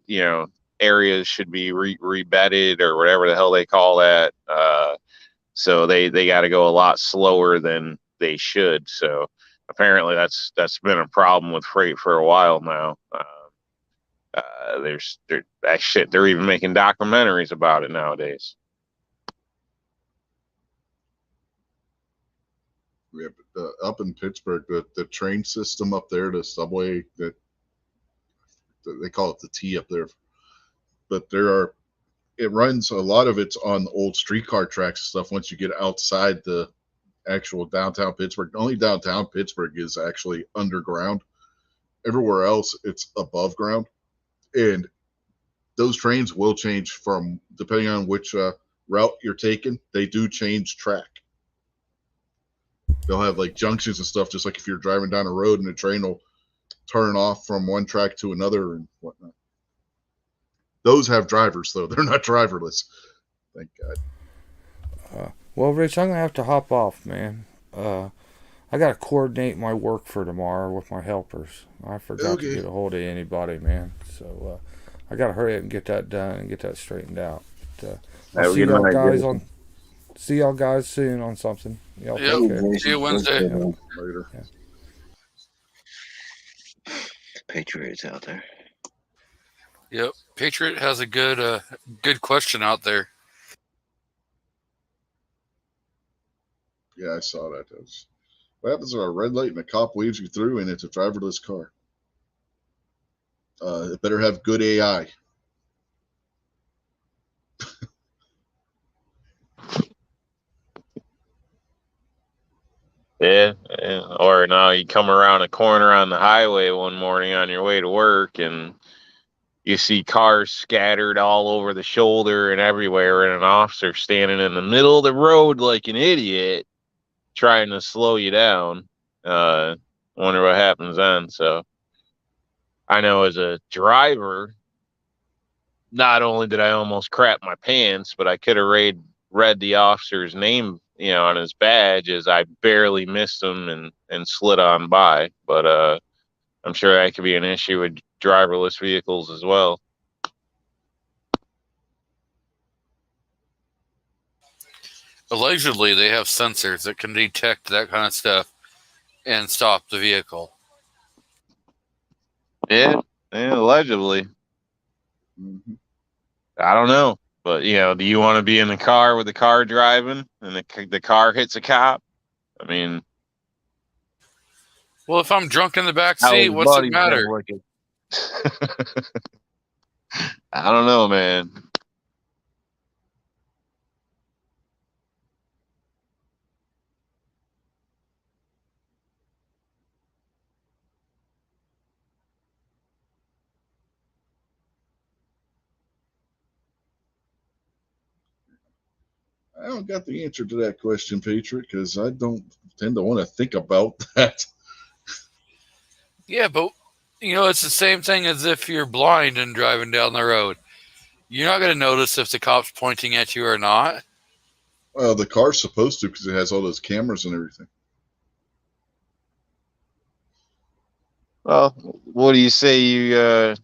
areas should be rebedded or whatever the hell they call that. So they got to go a lot slower than they should. So apparently that's been a problem with freight for a while now. They're even making documentaries about it nowadays. Yeah, but, up in Pittsburgh, the train system up there, the subway, that they call it the T up there, but it runs, a lot of it's on old streetcar tracks and stuff. Once you get outside the actual downtown Pittsburgh, only downtown Pittsburgh is actually underground. Everywhere else, it's above ground, and those trains will change from, depending on which route you're taking, they do change track. They'll have like junctions and stuff, just like if you're driving down a road and the train will turn off from one track to another and whatnot. Those have drivers, though. They're not driverless. Thank God. Well, Rich, I'm going to have to hop off, man. I got to coordinate my work for tomorrow with my helpers. I forgot to get a hold of anybody, man. So I got to hurry up and get that done and get that straightened out. But, I'll see y'all guys soon on something. Y'all take care. See you Wednesday. Later. Yeah. Patriots out there. Yep, Patriot has a good question out there. Yeah, I saw that. What happens if a red light and a cop waves you through and it's a driverless car? It better have good AI. Yeah. Or now you come around a corner on the highway one morning on your way to work and you see cars scattered all over the shoulder and everywhere, and an officer standing in the middle of the road like an idiot trying to slow you down. Wonder what happens then. So I know as a driver, not only did I almost crap my pants, but I could have read the officer's name, on his badge, as I barely missed him and slid on by. But I'm sure that could be an issue with driverless vehicles as well. Allegedly, they have sensors that can detect that kind of stuff and stop the vehicle. Yeah, allegedly. Mm-hmm. I don't know, but do you want to be in the car with the car driving and the car hits a cop? I mean, well, if I'm drunk in the back seat, what's it matter? I don't know, man. I don't got the answer to that question, Patriot, because I don't tend to want to think about that. Yeah, but it's the same thing as if you're blind and driving down the road. You're not going to notice if the cop's pointing at you or not. Well, the car's supposed to, because it has all those cameras and everything. Well, what do you say you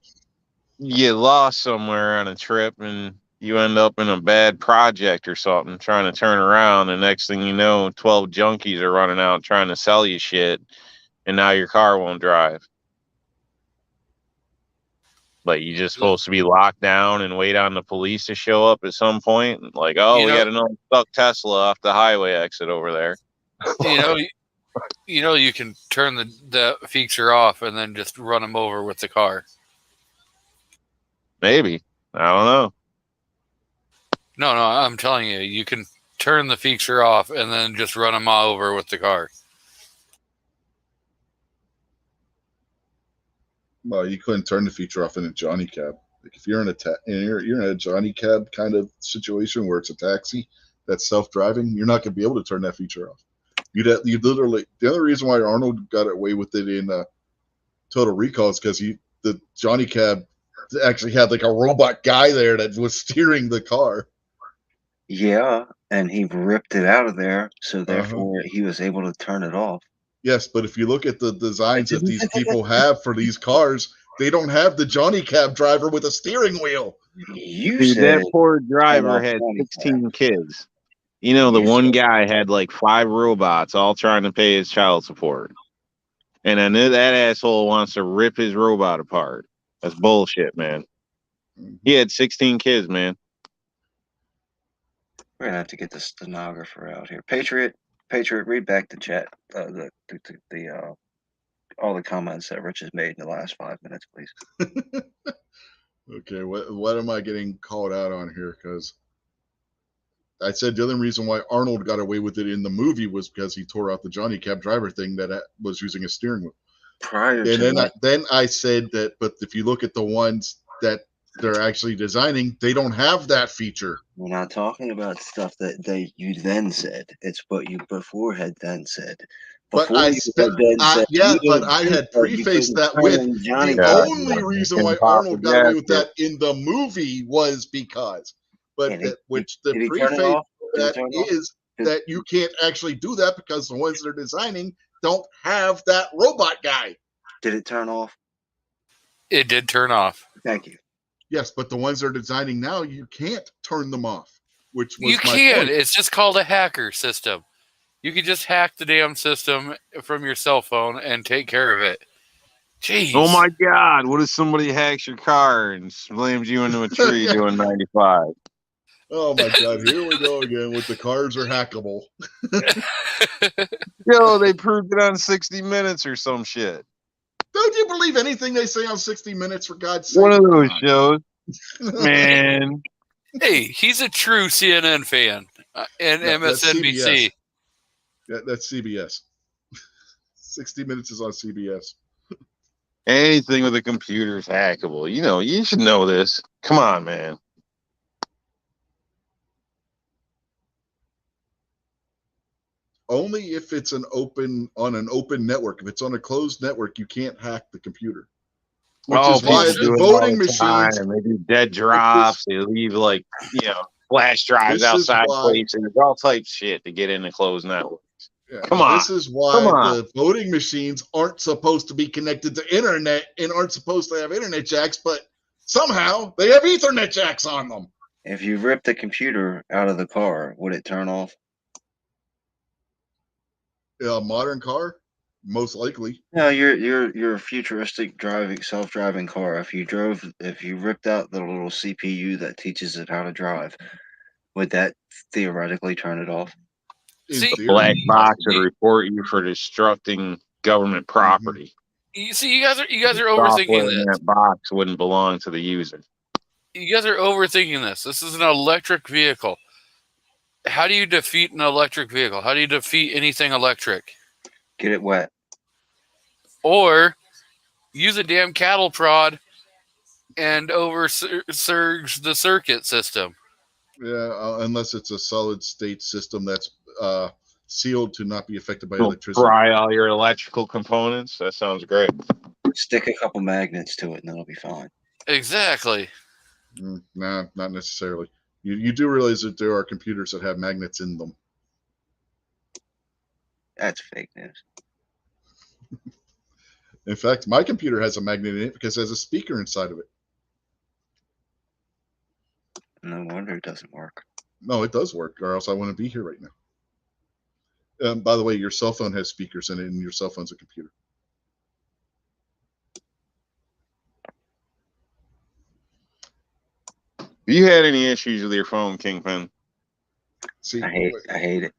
get lost somewhere on a trip and you end up in a bad project or something, trying to turn around, and next thing you know, 12 junkies are running out trying to sell you shit, and now your car won't drive. Like, you just supposed to be locked down and wait on the police to show up at some point. Like, oh, You we know- got another stuck Tesla off the highway exit over there. You can turn the feature off and then just run them over with the car. Maybe. I don't know. No, I'm telling you, you can turn the feature off and then just run them over with the car. Well, you couldn't turn the feature off in a Johnny Cab. Like if you're in you're in a Johnny Cab kind of situation where it's a taxi that's self-driving, you're not going to be able to turn that feature off. You literally, the other reason why Arnold got away with it in Total Recall is because the Johnny Cab actually had like a robot guy there that was steering the car. Yeah, and he ripped it out of there, so therefore he was able to turn it off. Yes, but if you look at the designs that these people have for these cars, they don't have the Johnny Cab driver with a steering wheel. You Dude, said that poor driver turn had off Johnny 16 kids. You know, the one guy had like 5 robots all trying to pay his child support. And then that asshole wants to rip his robot apart. That's bullshit, man. He had 16 kids, man. We're gonna have to get the stenographer out here. Patriot, read back the chat, all the comments that Rich has made in the last 5 minutes, please. Okay, what am I getting called out on here? Because I said the other reason why Arnold got away with it in the movie was because he tore out the Johnny Cab driver thing that was using a steering wheel. Prior to And that, then I said that, but if you look at the ones that they're actually designing, they don't have that feature. we're not talking about stuff that you then said. It's what you before had then said. But Before you had then said, yeah, you but didn't I think had that you prefaced couldn't that with turn Johnny the Cab. only reason Can why pop Arnold the got away with gasket. that in the movie was because, but Did he- that, which the did he turn it preface off? Did he that turn it off? is that you can't actually do that because the ones they're designing don't have that robot guy. Did it turn off? It did turn off. Thank you. Yes, but the ones they're designing now, you can't turn them off. Which was You my can. point. It's just called a hacker system. You can just hack the damn system from your cell phone and take care of it. Jeez. Oh my God! What if somebody hacks your car and slams you into a tree doing 95? Oh my God! Here we go again with the cars are hackable. Yo, they proved it on 60 Minutes or some shit. Don't you believe anything they say on 60 Minutes? For God's sake! One of those Come shows, on. man. Hey, he's a true CNN fan and No, that's MSNBC. CBS. That's CBS. 60 Minutes is on CBS. Anything with a computer is hackable. You know, you should know this. Come on, man. Only if it's on an open network. If it's on a closed network, you can't hack the computer. Which is why people do the it all voting the time. machines. They do dead drops. They leave like flash drives This is outside why- places, all types of shit to get into closed networks. Yeah, Come on. This is why Come on. the voting machines aren't supposed to be connected to internet and aren't supposed to have internet jacks, but somehow they have Ethernet jacks on them. If you ripped the computer out of the car, would it turn off? A modern car, most likely. No, your futuristic self-driving car. If you ripped out the little CPU that teaches it how to drive, would that theoretically turn it off? In See, theory. Black box would report you for destructing government property. You see, you guys are Software overthinking in this. that box wouldn't belong to the user. You guys are overthinking this. This is an electric vehicle. How do you defeat an electric vehicle? How do you defeat anything electric? Get it wet. Or use a damn cattle prod and surge the circuit system. Yeah, unless it's a solid state system that's sealed to not be affected by You'll electricity. fry all your electrical components. That sounds great. Stick a couple magnets to it, and it'll be fine. Exactly. Nah, not necessarily. You do realize that there are computers that have magnets in them. That's fake news. In fact, my computer has a magnet in it because it has a speaker inside of it. No wonder it doesn't work. No, it does work, or else I wouldn't be here right now. By the way, your cell phone has speakers in it, and your cell phone's a computer. Have you had any issues with your phone, Kingpin? See, I hate it.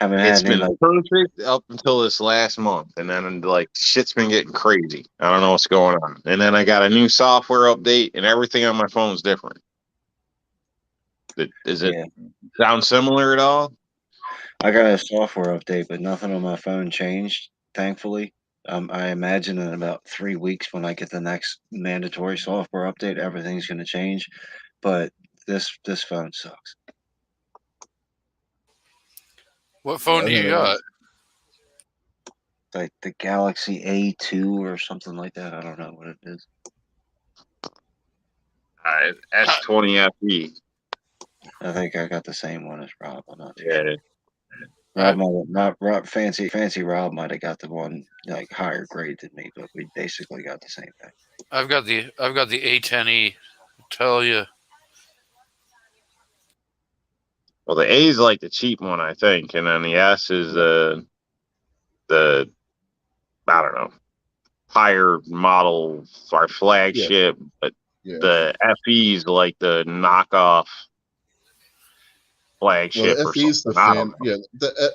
Haven't It's had any been like perfect up until this last month, and then like shit's been getting crazy. I don't know what's going on. And then I got a new software update, and everything on my phone is different. Does it yeah. sound similar at all? I got a software update, but nothing on my phone changed, thankfully. I imagine in about 3 weeks when I get the next mandatory software update, everything's going to change. But this phone sucks. What phone I do think you I got- got? Like the Galaxy A2 or something like that. I don't know what it is. S20 FE. I think I got the same one as Rob. I'm not too Yeah. sure. Rob might not Rob fancy Rob might have got the one like higher grade than me, but we basically got the same thing. I've got the A10e. Tell you, Well, the A is like the cheap one, I think, and then the S is the I don't know, higher model or flagship, but yeah. the FE is like the knockoff flagship Well, the or FE's something. the I don't fan. know. Yeah,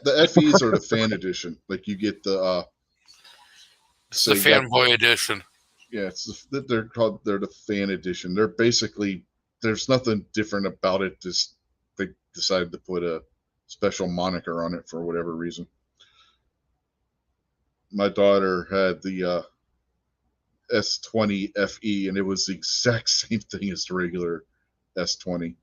the FEs are the fan edition. Like you get the it's the so you got- fanboy edition. yeah, they're the fan edition. They're basically there's nothing different about it. Just they decided to put a special moniker on it for whatever reason. My daughter had the S20 FE, and it was the exact same thing as the regular S20.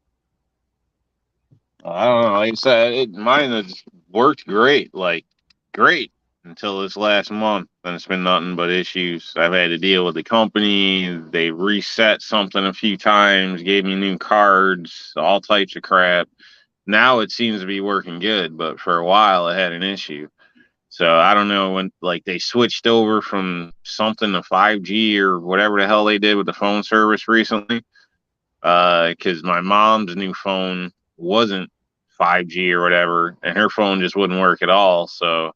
I don't know. Like I said, mine has worked great, like great until this last month, and it's been nothing but issues. I've had to deal with the company. They reset something a few times, gave me new cards, all types of crap. Now it seems to be working good, but for a while it had an issue. So I don't know when like they switched over from something to 5G or whatever the hell they did with the phone service recently. Because my mom's new phone wasn't 5G or whatever, and her phone just wouldn't work at all. So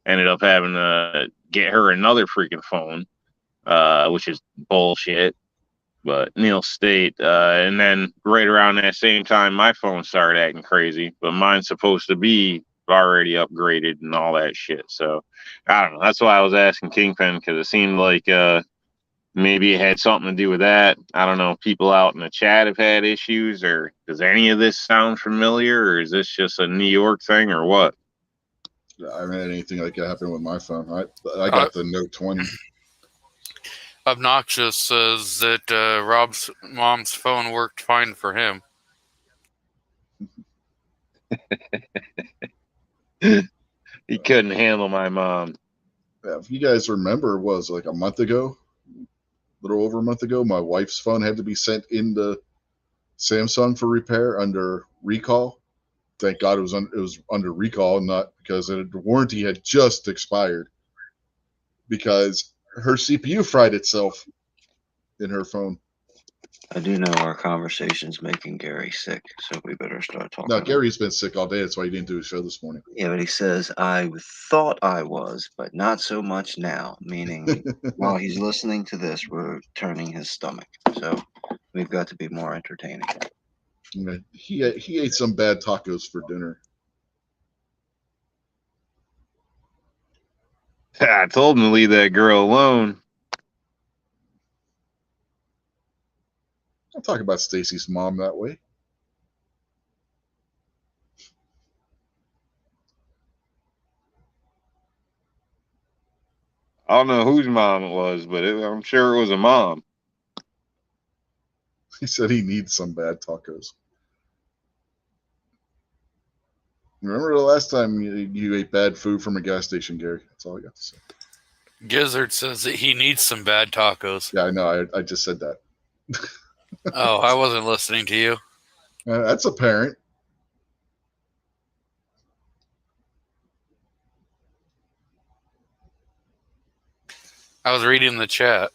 ended up having to get her another freaking phone, which is bullshit. But Neil State, and then right around that same time, my phone started acting crazy. But mine's supposed to be already upgraded and all that shit. So I don't know. That's why I was asking Kingpin because it seemed like maybe it had something to do with that. I don't know. People out in the chat have had issues, or does any of this sound familiar, or is this just a New York thing, or what? I haven't had anything like that happen with my phone. I got the Note 20. Obnoxious says that Rob's mom's phone worked fine for him. He couldn't handle my mom. Yeah, if you guys remember, it was like a month ago, a little over a month ago, my wife's phone had to be sent into Samsung for repair under recall. Thank God it was under recall, not because the warranty had just expired. Because her CPU fried itself in her phone. I do know our conversation's making Gary sick, so we better start talking. No, Gary's been sick all day. That's why he didn't do his show this morning. Yeah, but he says, I thought I was, but not so much now. Meaning, while he's listening to this, we're turning his stomach. So we've got to be more entertaining. He ate some bad tacos for dinner. I told him to leave that girl alone. Don't talk about Stacy's mom that way. I don't know whose mom it was, but I'm sure it was a mom. He said he needs some bad tacos. Remember the last time you ate bad food from a gas station, Gary? That's all I got to say. Gizzard says that he needs some bad tacos. Yeah, I know. I just said that. Oh, I wasn't listening to you. That's apparent. I was reading the chat.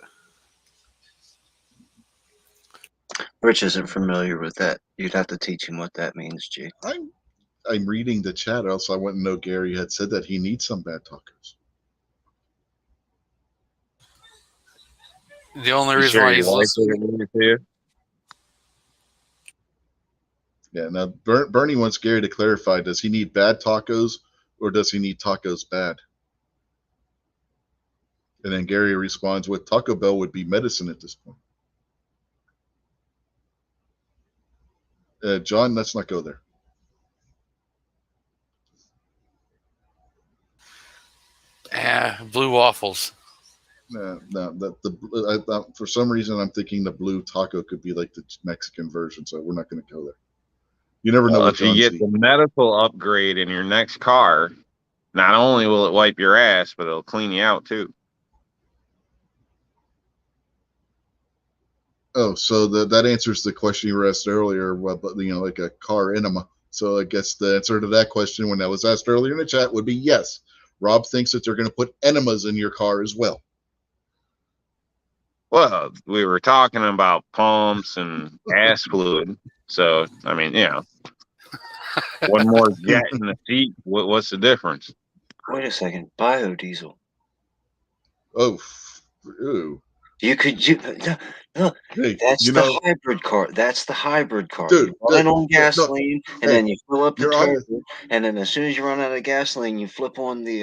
Rich isn't familiar with that. You'd have to teach him what that means, G. I'm reading the chat, else I wouldn't know Gary had said that he needs some bad tacos. The only You reason sure why your he's wife listening. didn't leave it to you? Yeah, now Bernie wants Gary to clarify, does he need bad tacos or does he need tacos bad? And then Gary responds with, Taco Bell would be medicine at this point. John, let's not go there. Blue waffles. No, for some reason I'm thinking the blue taco could be like the Mexican version, so we're not going to go there. You never know Well, what if you John's get the medical upgrade in your next car, not only will it wipe your ass, but it'll clean you out too. Oh, so that answers the question you were asked earlier, but like a car enema. So I guess the answer to that question, when that was asked earlier in the chat, would be yes. Rob thinks that they're going to put enemas in your car as well. Well, we were talking about pumps and ass fluid. So, I mean, one more jet in the seat. What's the difference? Wait a second. Biodiesel. Oh, ew. No, Hey, that's the hybrid car. That's the hybrid car. Dude, You run on gasoline, and hey, then you fill up the you're on- turbo, and then as soon as you run out of gasoline, you flip on the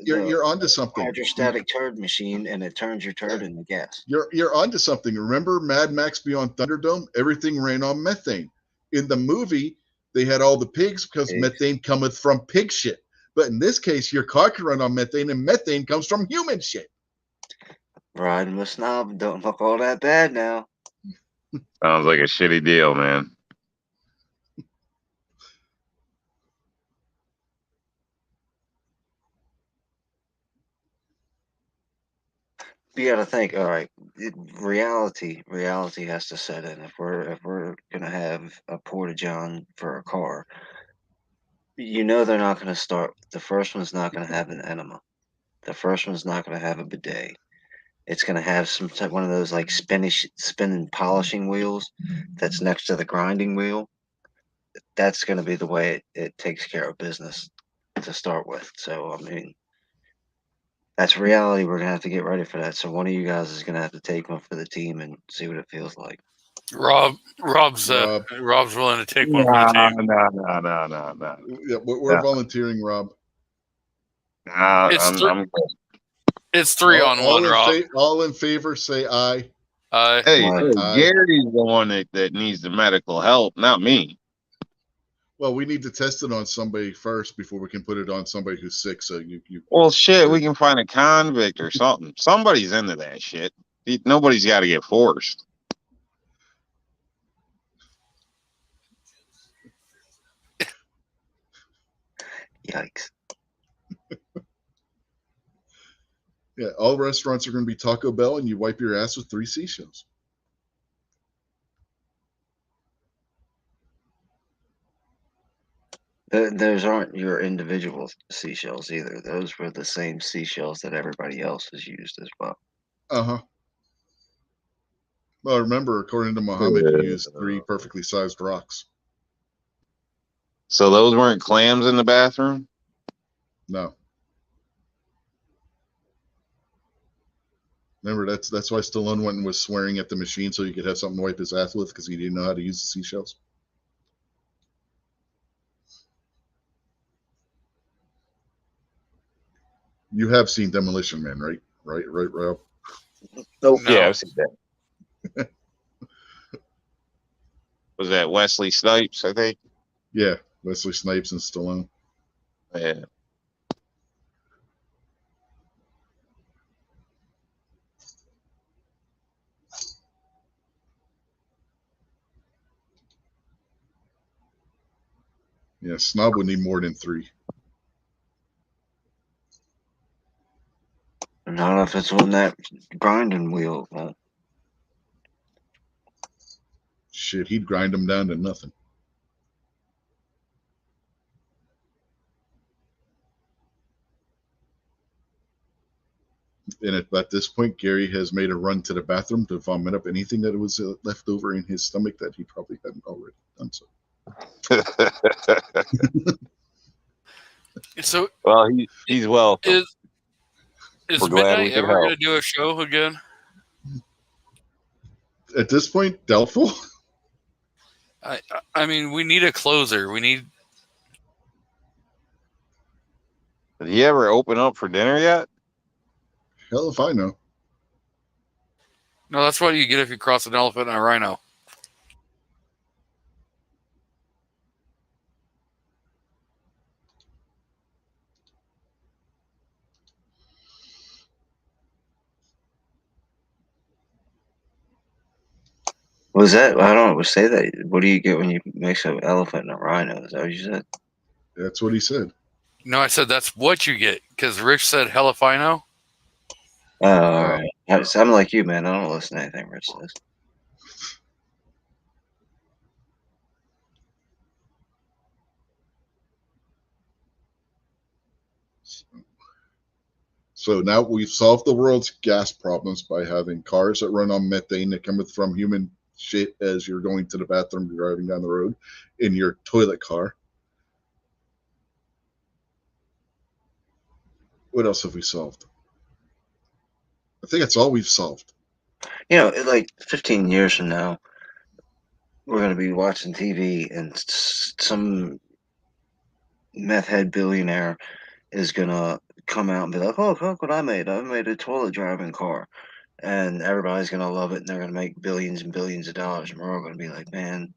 You're onto something. hydrostatic turd machine, and it turns your turd into gas. You're onto something. Remember Mad Max Beyond Thunderdome? Everything ran on methane. In the movie, they had all the pigs because methane cometh from pig shit. But in this case, your car can run on methane, and methane comes from human shit. Riding with Snob don't look all that bad now. Sounds like a shitty deal, man. You got to think. All right, reality has to set in. If we're gonna have a porta john for a car, they're not gonna start. The first one's not gonna have an enema. The first one's not gonna have a bidet. It's gonna have some type one of those like spinning polishing wheels that's next to the grinding wheel. That's gonna be the way it takes care of business to start with. So I mean, that's reality. We're gonna have to get ready for that. So one of you guys is gonna have to take one for the team and see what it feels like. Rob's willing to take one for the team. No. Yeah, we're volunteering, Rob. It's three on one, Rob. All in favor, say aye. Hey, Gary's the one that needs the medical help, not me. Well, we need to test it on somebody first before we can put it on somebody who's sick. So you. Well, shit, we can find a convict or something. Somebody's into that shit. Nobody's got to get forced. Yikes. Yeah, all restaurants are going to be Taco Bell, and you wipe your ass with 3 seashells. Those aren't your individual seashells either. Those were the same seashells that everybody else has used as well. Uh-huh. Well, remember, according to Muhammad, he used 3 perfectly sized rocks. So those weren't clams in the bathroom? No. Remember, that's why Stallone went and was swearing at the machine so he could have something to wipe his ass with, because he didn't know how to use the seashells. You have seen Demolition Man, right? Right, Rob? Nope. No. Yeah, I've seen that. Was that Wesley Snipes, I think? Yeah, Wesley Snipes and Stallone. Yeah. Yeah, Snob would need more than 3. Not if it's on that grinding wheel. Shit, he'd grind them down to nothing. And at this point, Gary has made a run to the bathroom to vomit up anything that was left over in his stomach that he probably hadn't already done so. So Well, he's welcome. is We're glad we Midnight could ever going to help. do a show again? At this point, doubtful. I mean, we need a closer. We need. Did he ever open up for dinner yet? Hell if I know. No, that's what you get if you cross an elephant and a rhino. Was that? I don't know. Say that. What do you get when you mix an elephant and a rhino? Is that what you said? That's what he said. No, I said that's what you get because Rich said, "Hell if I know." Oh, all right. I'm like you, man. I don't listen to anything Rich says. So now we've solved the world's gas problems by having cars that run on methane that come from human shit as you're going to the bathroom, driving down the road in your toilet car. What else have we solved? I think that's all we've solved. You know, like 15 years from now, we're going to be watching TV and some meth head billionaire is going to come out and be like, oh, look what I made. I made a toilet driving car. And everybody's going to love it and they're going to make billions and billions of dollars. And we're all going to be like, man,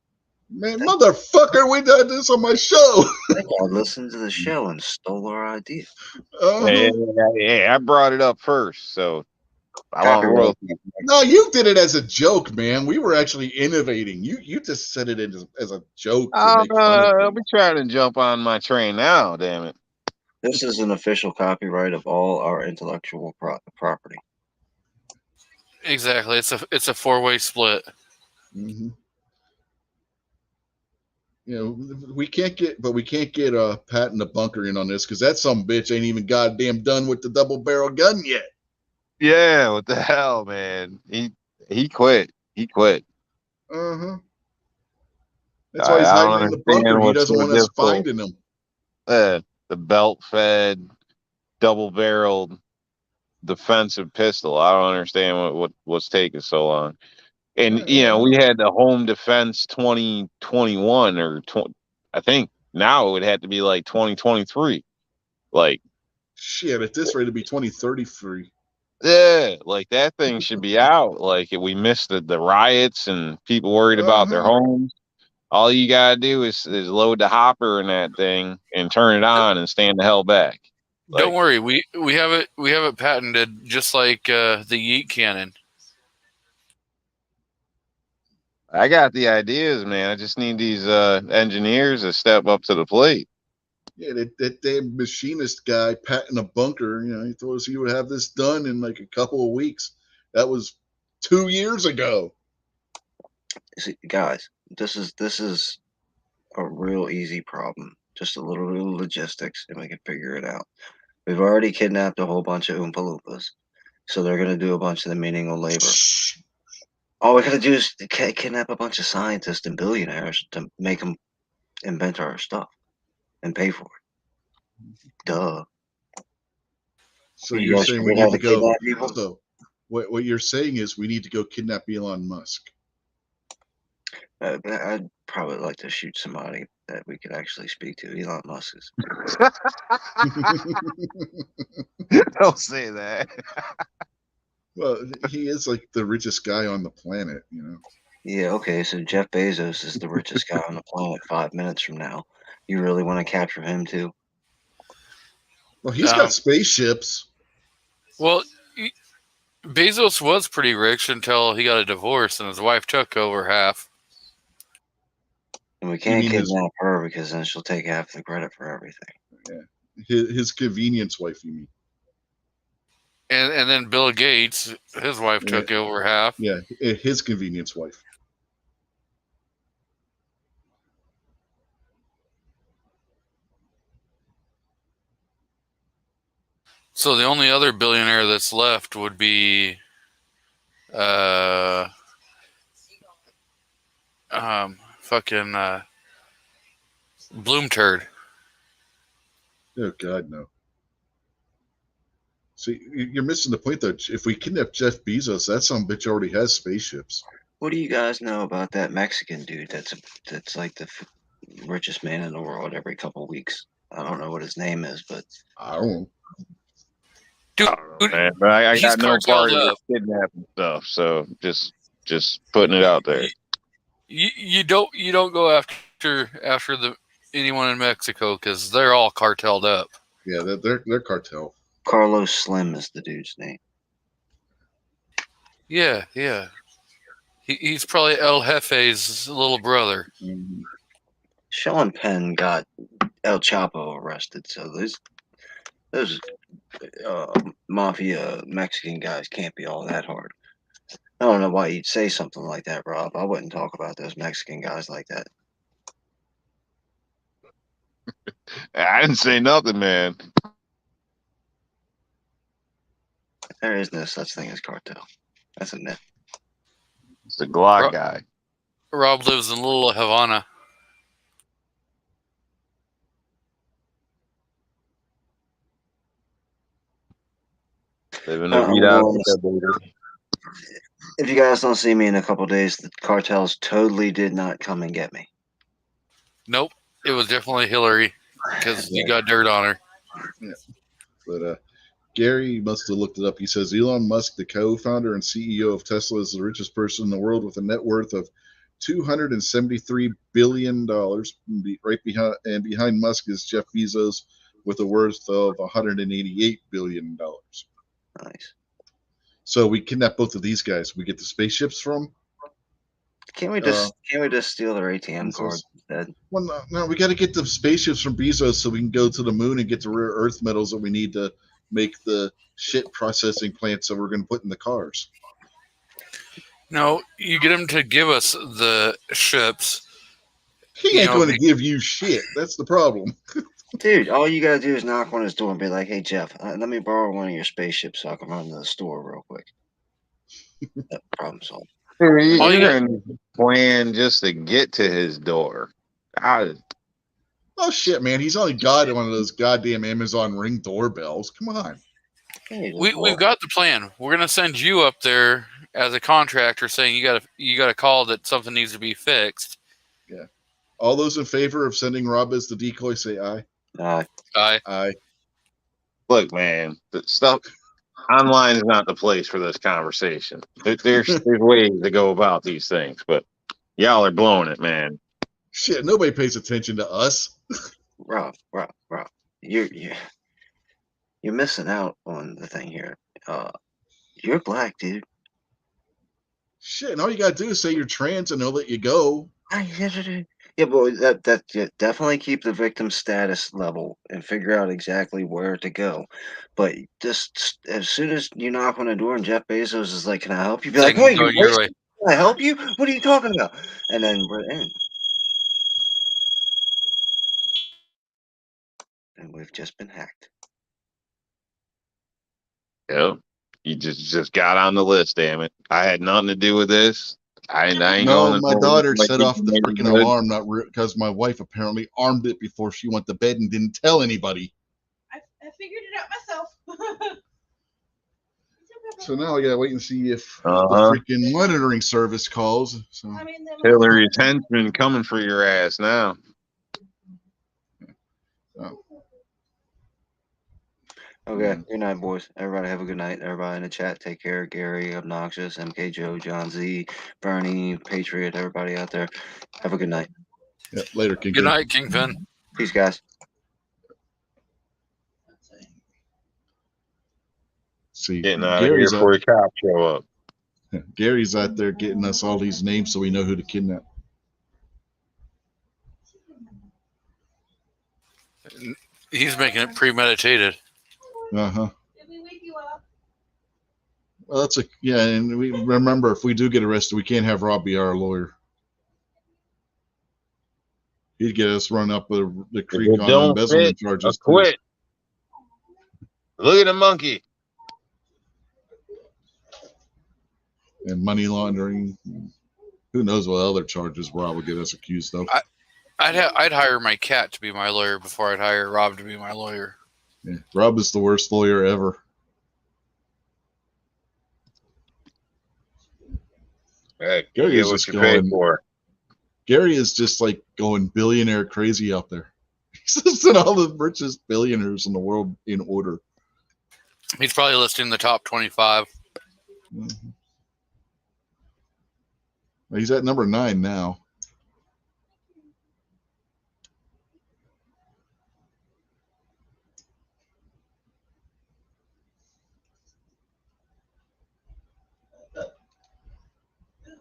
Motherfucker, we did this on my show. that guy listened to the show and stole our idea. Yeah, I brought it up first, so I want Copyright. royalties. No, you did it as a joke, man. We were actually innovating. You just said it as a joke to make fun of I'll me. be trying to jump on my train now. Damn it! This is an official copyright of all our intellectual property. Exactly. It's a 4-way split. Mm-hmm. You know, we can't get Pat in the bunker in on this because that some bitch ain't even goddamn done with the double barrel gun yet. Yeah, what the hell, man? He quit. He quit. Uh-huh. That's why he's I don't hiding in the understand bunker. He what's doesn't so want us difficult. finding him. The belt-fed, double-barreled defensive pistol. I don't understand what's taking so long. And you know, we had the home defense 2021 or I think now it would have to be like 2023. Like shit, at this rate it'd be 2033. Yeah, like that thing should be out. Like if we missed the riots and people worried about their homes. All you gotta do is load the hopper in that thing and turn it on and stand the hell back. Don't worry, we have it patented just like the Yeet cannon. I got the ideas, man. I just need these engineers to step up to the plate. Yeah, that damn machinist guy, Pat in a bunker, you know, he told us he would have this done in like a couple of weeks. That was 2 years ago. See, guys, this is a real easy problem. Just a little logistics, and we can figure it out. We've already kidnapped a whole bunch of Oompa Loompas, so they're going to do a bunch of the menial labor. All we got to do is kidnap a bunch of scientists and billionaires to make them invent our stuff and pay for it. Duh. So you're saying we need to go. kidnap people? So what you're saying is we need to go kidnap Elon Musk. I'd probably like to shoot somebody that we could actually speak to. Elon Musk is. Don't say that. Well, he is like the richest guy on the planet, you know. Yeah, okay, so Jeff Bezos is the richest guy on the planet 5 minutes from now. You really want to capture him too? Well, he's got spaceships. Well, Bezos was pretty rich until he got a divorce and his wife took over half. And we can't kidnap her because then she'll take half the credit for everything. Yeah, his convenience wife, you mean? And then Bill Gates, his wife took over half. Yeah, his convenience wife. So the only other billionaire that's left would be fucking Bloomturd. Oh God, no. See, you're missing the point though. If we kidnap Jeff Bezos, that son of a bitch already has spaceships. What do you guys know about that Mexican dude that's like the richest man in the world every couple of weeks? I don't know what his name is, but I don't know. Dude, Man, but I he's got no part cartelled of this up. kidnapping stuff, so just putting it out there. You don't go after anyone in Mexico because they're all cartelled up. Yeah, they're cartel. Carlos Slim is the dude's name. Yeah. He's probably El Jefe's little brother. Mhm. Sean Penn got El Chapo arrested, so those mafia Mexican guys can't be all that hard. I don't know why you'd say something like that, Rob. I wouldn't talk about those Mexican guys like that. I didn't say nothing, man. There is no such thing as cartel. That's a myth. It's the Glock guy. Rob lives in Little Havana. Living the readout. If you guys don't see me in a couple days, the cartels totally did not come and get me. Nope, it was definitely Hillary because you got dirt on her. Yeah. But Gary must have looked it up. He says Elon Musk, the co-founder and CEO of Tesla, is the richest person in the world with a net worth of $273 billion. Right behind Musk is Jeff Bezos with a worth of $188 billion. Nice. So we kidnap both of these guys. We get the spaceships from. Can't we just steal their ATM cards instead? Well, no, we got to get the spaceships from Bezos so we can go to the moon and get the rare earth metals that we need to make the shit processing plants that we're going to put in the cars. No, you get him to give us the ships. He ain't going to give you shit. That's the problem. Dude, all you gotta do is knock on his door and be like, "Hey Jeff, let me borrow one of your spaceships so I can run to the store real quick." That problem solved. You're going to plan just to get to his door. Oh shit, man! He's only got one of those goddamn Amazon Ring doorbells. Come on. We've got the plan. We're gonna send you up there as a contractor, saying you got a call that something needs to be fixed. Yeah. All those in favor of sending Rob as the decoy, say aye. Aye. Look, man, the stuff online is not the place for this conversation. There's ways to go about these things, but y'all are blowing it, man. Shit, nobody pays attention to us. Rob, you're missing out on the thing here. You're black, dude. Shit, and all you gotta do is say you're trans and they'll let you go. Yeah, but definitely keep the victim status level and figure out exactly where to go. But just as soon as you knock on the door and Jeff Bezos is like, "Can I help you?" Be like, "Wait, your way. Can I help you? What are you talking about?" And then we're in. And we've just been hacked. Yep. You just got on the list, damn it. I had nothing to do with this. I ain't No, going my to daughter set off the freaking alarm because my wife apparently armed it before she went to bed and didn't tell anybody. I figured it out myself. So now I gotta wait and see if the Uh-huh. freaking monitoring service calls. So Hillary's henchman coming for your ass now. Okay, good night, boys. Everybody have a good night. Everybody in the chat, take care. Gary, Obnoxious, MK Joe, John Z, Bernie, Patriot, everybody out there. Have a good night. yeah, later, Kingpin. Good night, Kingpin. Peace, guys. See, Getting out of here before the cops show up. Gary's out there getting us all these names so we know who to kidnap. He's making it premeditated. Uh-huh. Did we wake you up? Well, and we remember if we do get arrested, we can't have Rob be our lawyer. He'd get us run up the creek on embezzlement charges. Quit. Look at the monkey. And money laundering. Who knows what other charges Rob would get us accused of. I'd hire my cat to be my lawyer before I'd hire Rob to be my lawyer. Yeah, Rob is the worst lawyer ever. Hey, Gary you is get what just you paid going. for. Gary is just like going billionaire crazy out there. He's listing all the richest billionaires in the world in order. He's probably listing the top 25. Mhm. He's at number 9 now.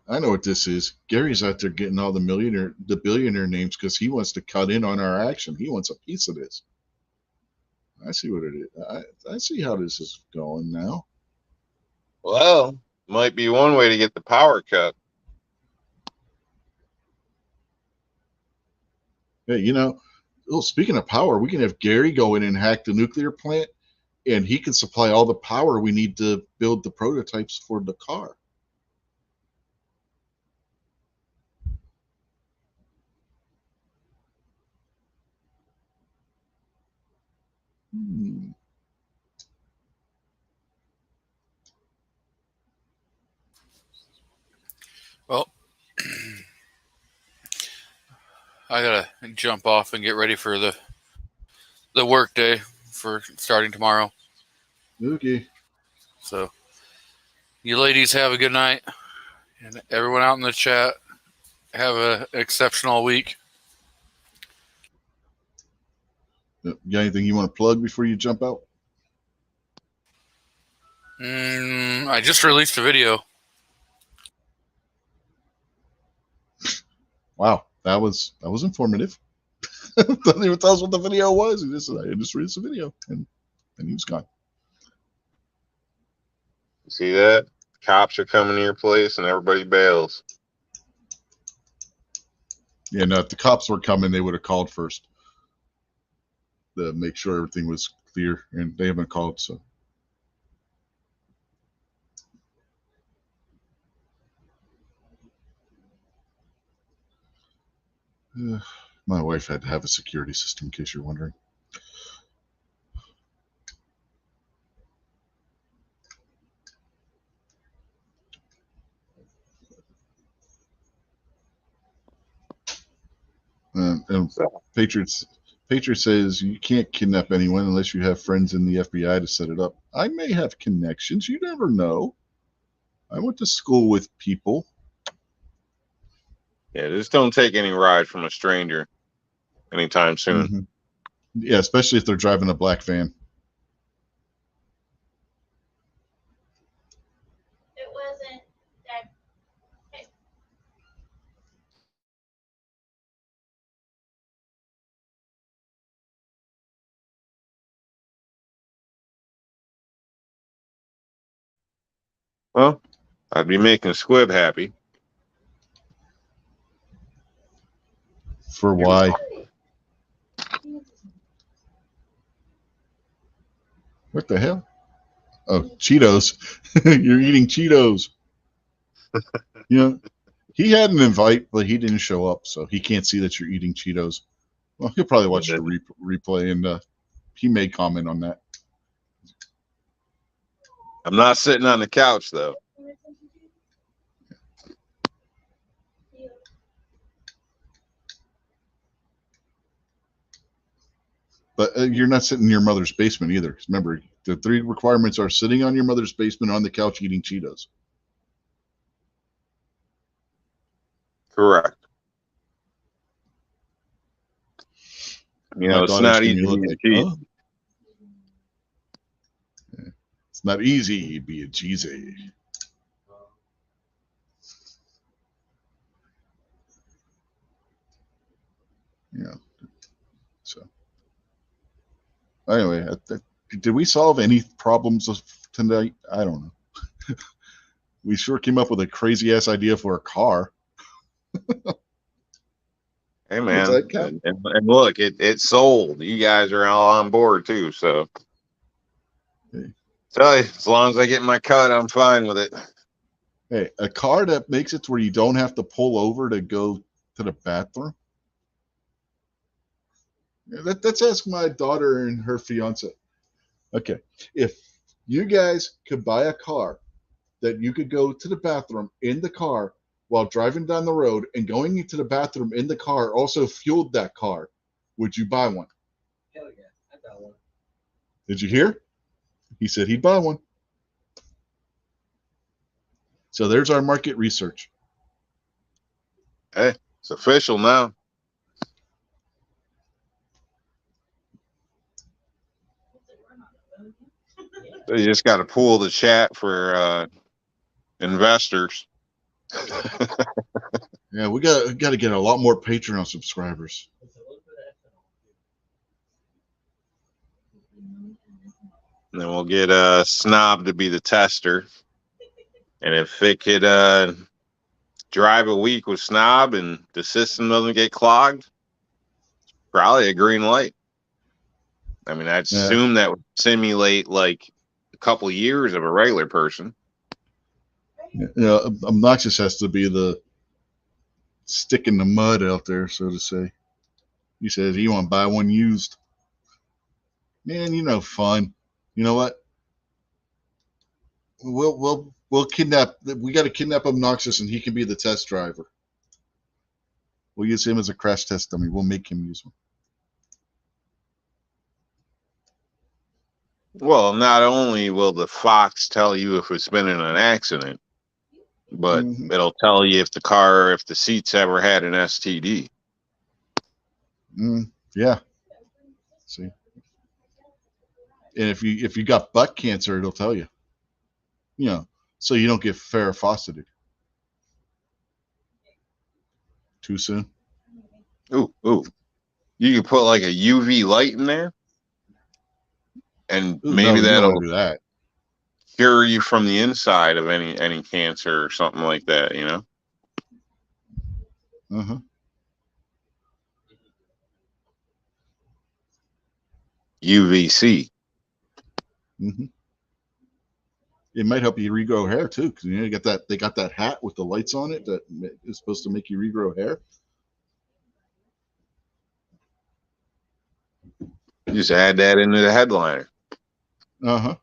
I know what this is. Gary's out there getting all the billionaire names because he wants to cut in on our action. He wants a piece of this. I see what it is. I see how this is going now. Well, might be one way to get the power cut. Hey, speaking of power, we can have Gary go in and hack the nuclear plant, and he can supply all the power we need to build the prototypes for the car. Hmm. Well, I gotta jump off and get ready for the work day for starting tomorrow. Okay. So, you ladies have a good night, and everyone out in the chat have an exceptional week. You got anything you want to plug before you jump out? I just released a video. Wow, that was informative. Doesn't even tell us what the video was. He just said, I just released a video, and he was gone. See that? Cops are coming to your place and everybody bails. Yeah, no, if the cops were coming, they would have called first to make sure everything was clear, and they haven't called, so. My wife had to have a security system, in case you're wondering. And Patriot says you can't kidnap anyone unless you have friends in the FBI to set it up. I may have connections. You never know. I went to school with people. Yeah, just don't take any ride from a stranger anytime soon. Mm-hmm. Yeah, especially if they're driving a black van. It wasn't that. Well, I'd be making Squib happy. For why? What the hell? Oh, Cheetos. You're eating Cheetos. He had an invite, but he didn't show up, so he can't see that you're eating Cheetos. Well, he'll probably watch the replay, and he may comment on that. I'm not sitting on the couch, though. But you're not sitting in your mother's basement either. Remember, the 3 requirements are sitting on your mother's basement on the couch eating Cheetos. Correct. It's not easy to be a cheese. Huh? Yeah. It's not easy to be a cheesy. Yeah. So, anyway, did we solve any problems tonight? I don't know. We sure came up with a crazy ass idea for a car. Hey, man. And look, it sold. You guys are all on board, too, so. Tell you, as long as I get my cut, I'm fine with it. Hey, a car that makes it to where you don't have to pull over to go to the bathroom. Let's ask my daughter and her fiance. Okay, if you guys could buy a car that you could go to the bathroom in the car while driving down the road, and going into the bathroom in the car also fueled that car, would you buy one? Hell yeah, I got one. Did you hear? He said he'd buy one. So there's our market research. Hey, it's official now. So you just got to pull the chat for investors. Yeah, we got to get a lot more Patreon subscribers. And then we'll get Snob to be the tester. And if it could drive a week with Snob and the system doesn't get clogged, probably a green light. I mean, I'd assume that would simulate like a couple years of a regular person. You know, Obnoxious has to be the stick in the mud out there, so to say. He says he want to buy one used. Man, you know, fun. You know what? We'll kidnap. We got to kidnap Obnoxious, and he can be the test driver. We'll use him as a crash test dummy. We'll make him use one. Well, not only will the Fox tell you if it's been in an accident, but it'll tell you if the seat's ever had an STD. Yeah. See. And if you got butt cancer, it'll tell you. You know, so you don't get Farrah Fawcetted. Too soon? Ooh. You can put like a UV light in there, and maybe that'll do that. cure you from the inside of any cancer or something like that, you know? Uh-huh. UVC. It might help you regrow hair too, because you know they got that hat with the lights on it that is supposed to make you regrow hair. You just add that into the headliner. Uh-huh.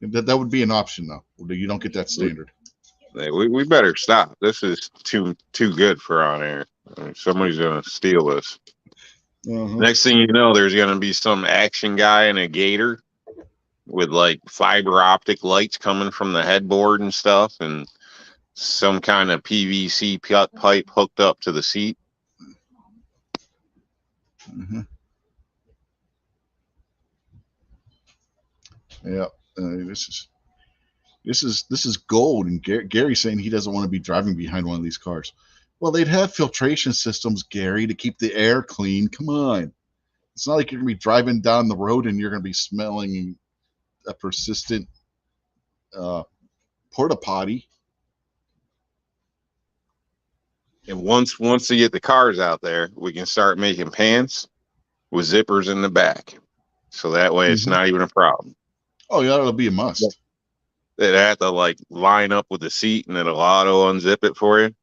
That would be an option though. You don't get that standard. We better stop. This is too good for on air. I mean, somebody's gonna steal this. Next thing you know, there's gonna be some action guy in a gator with like fiber optic lights coming from the headboard and stuff, and some kind of PVC pipe hooked up to the seat. Yeah, this is gold. And Gary's saying he doesn't want to be driving behind one of these cars. Well, they'd have filtration systems, Gary, to keep the air clean. Come on, it's not like you're gonna be driving down the road and you're gonna be smelling a persistent porta potty. And once you get the cars out there, we can start making pants with zippers in the back, so that way it's not even a problem. Oh yeah, that'll be a must. They'd have to like line up with the seat, and it'll auto unzip it for you.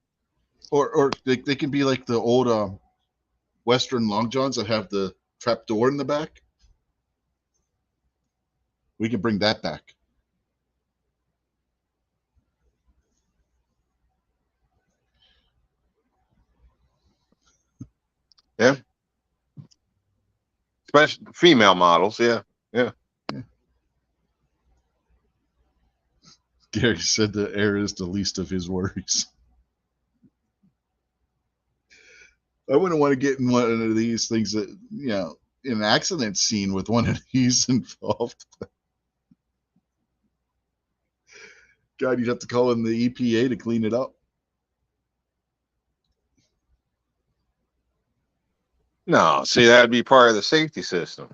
Or they can be like the old Western long johns that have the trap door in the back. We can bring that back. Yeah. Especially female models. Yeah. Gary said the air is the least of his worries. I wouldn't want to get in one of these things that, you know, in an accident scene with one of these involved. God, you'd have to call in the EPA to clean it up. No, see, that'd be part of the safety system.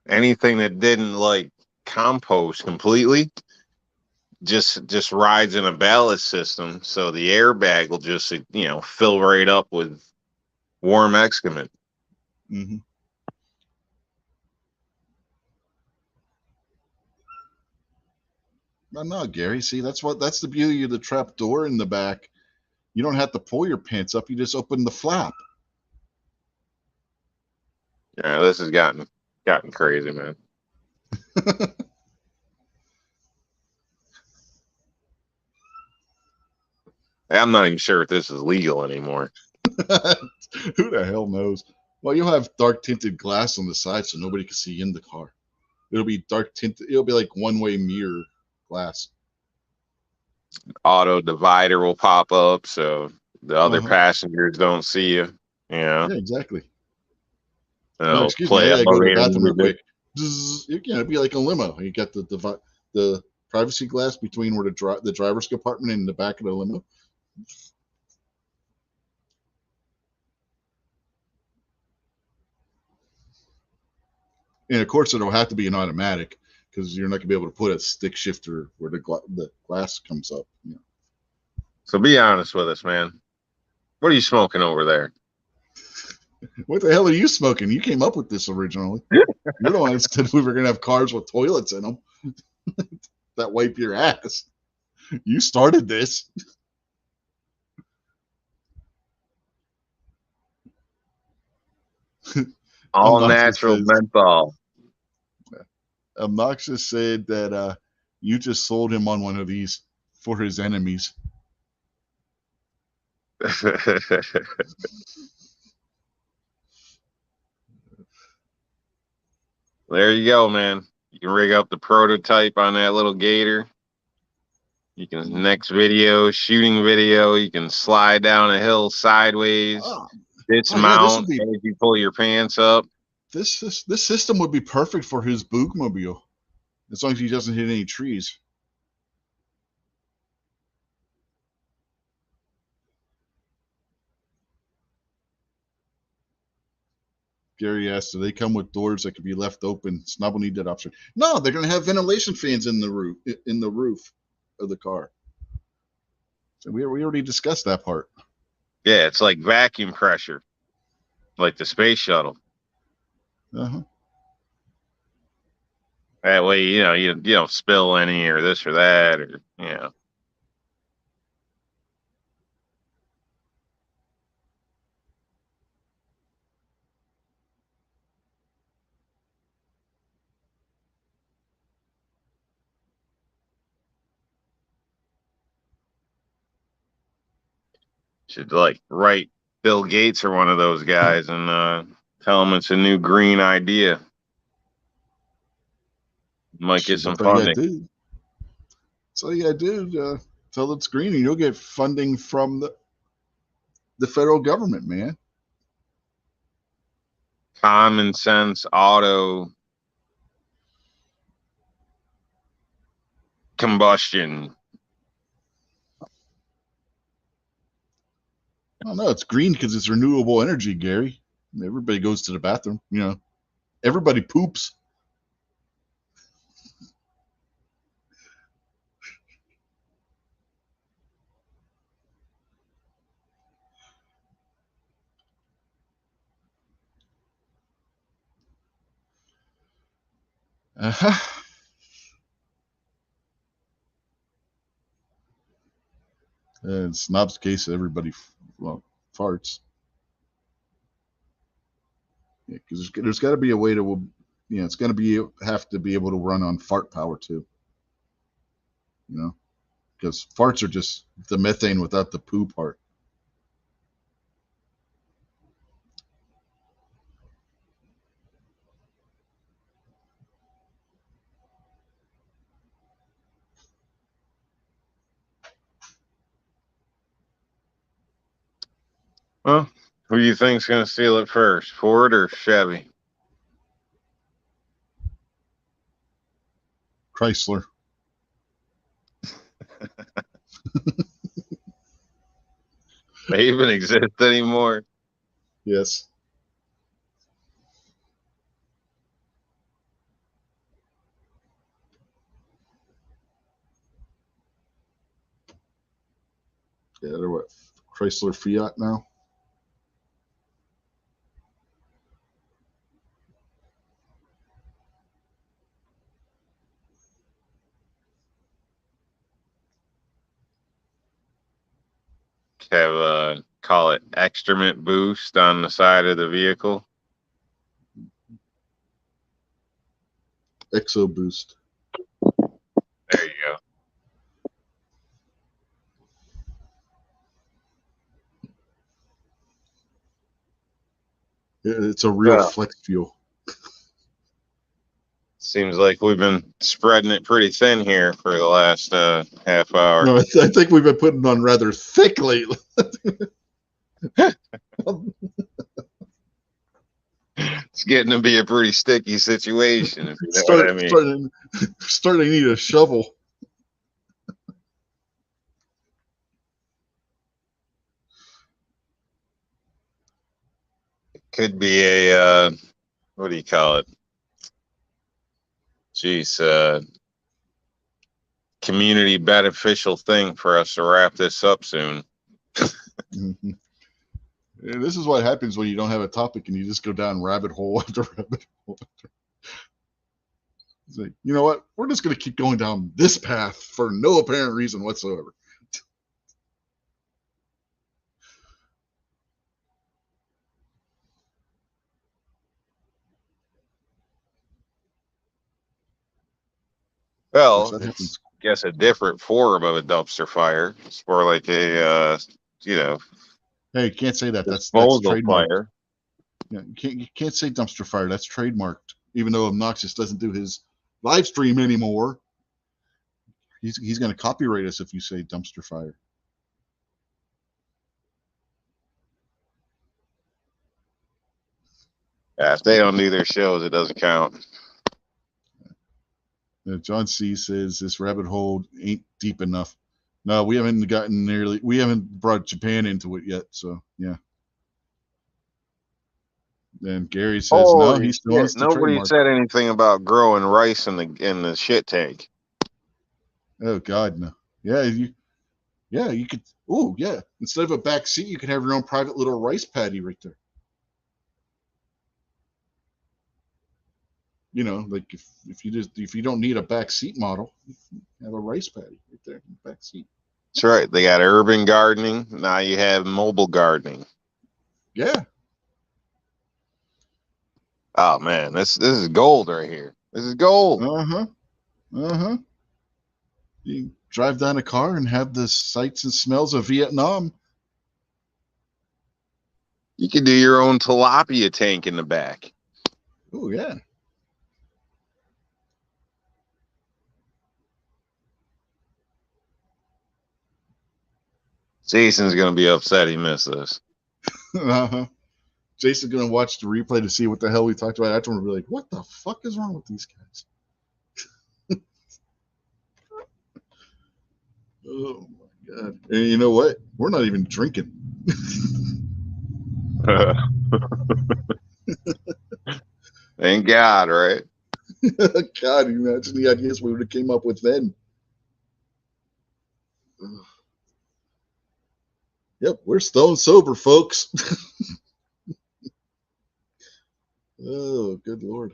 Anything that didn't like compost completely just rides in a ballast system, so the airbag will just, you know, fill right up with warm excrement. No, Gary. See, that's the beauty of the trap door in the back. You don't have to pull your pants up. You just open the flap. Yeah, this has gotten crazy, man. I'm not even sure if this is legal anymore. Who the hell knows? Well, you'll have dark tinted glass on the side so nobody can see in the car. It'll be dark tinted. It'll be like one-way mirror glass. Auto divider will pop up so the other Uh-huh. passengers don't see you. Yeah. Yeah, exactly. It'll Excuse me, I play gotta go to the elevator bathroom real music. quick. It'd be like a limo. You got the privacy glass between where the driver's compartment and the back of the limo. And of course, it'll have to be an automatic because you're not gonna be able to put a stick shifter where the glass comes up. You know. So be honest with us, man. What are you smoking over there? What the hell are you smoking? You came up with this originally. You're the one that said we were gonna have cars with toilets in them that wipe your ass. You started this. All Obnoxious natural says, menthol. Obnoxious said that you just sold him on one of these for his enemies. There you go, man. You can rig up the prototype on that little gator. You can shooting video. You can slide down a hill sideways, Oh, yeah, this would dismount be as you pull your pants up. this system would be perfect for his boogmobile, as long as he doesn't hit any trees. Gary asked, "Do they come with doors that can be left open?" Snob will need that option. No, they're going to have ventilation fans in the roof of the car. So we already discussed that part. Yeah, it's like vacuum pressure, like the space shuttle. Uh-huh. That way, you don't spill any or this or that or should like write Bill Gates or one of those guys and tell him it's a new green idea. Might get some That's all you gotta funding. do. That's all you gotta do. Tell it's green, and you'll get funding from the federal government, man. Common sense auto combustion. I don't know. It's green because it's renewable energy, Gary. Everybody goes to the bathroom. Everybody poops. Uh-huh. In Snob's case, everybody farts. Because there's got to be a way to, it's going to have to be able to run on fart power too. Because farts are just the methane without the poo part. Well, who do you think's going to steal it first, Ford or Chevy? Chrysler. They even exist anymore? Yes. Yeah, they're what? Chrysler Fiat now? have call it excrement boost on the side of the vehicle. Exo Boost. There you go. It's a real flex fuel. Seems like we've been spreading it pretty thin here for the last half hour. No, I think we've been putting it on rather thick lately. It's getting to be a pretty sticky situation, if you know what I mean. Starting to need a shovel. Could be a what do you call it? Jeez, community beneficial thing for us to wrap this up soon. Mm-hmm. Yeah, this is what happens when you don't have a topic and you just go down rabbit hole after rabbit hole. It's like, you know what? We're just going to keep going down this path for no apparent reason whatsoever. Well, That it's, happens. I guess, a different form of a dumpster fire. It's more like a, you know, Hey, you can't say that. That's disposal trademarked. fire. Yeah, you can't say dumpster fire. That's trademarked. Even though Obnoxious doesn't do his live stream anymore, he's going to copyright us if you say dumpster fire. Yeah, if they don't do their shows, it doesn't count. John C says this rabbit hole ain't deep enough. No, we haven't brought Japan into it yet. So yeah. And Gary says no, he still wants the nobody trademark. said anything about growing rice in the shit tank. Oh God, no. Yeah, you could. Oh yeah, instead of a back seat, you could have your own private little rice paddy right there. You know, like if you don't need a back seat model, have a rice paddy right there in the back seat. That's right. They got urban gardening. Now you have mobile gardening. Yeah. Oh man, this is gold right here. This is gold. You drive down a car and have the sights and smells of Vietnam. You can do your own tilapia tank in the back. Oh yeah. Jason's gonna be upset he missed this. Jason's gonna watch the replay to see what the hell we talked about. After we'll be like, "What the fuck is wrong with these guys?" Oh my God! And you know what? We're not even drinking. Thank God, right? God, imagine the ideas we would have came up with then. Ugh. Yep, we're stone sober, folks. Oh, good Lord.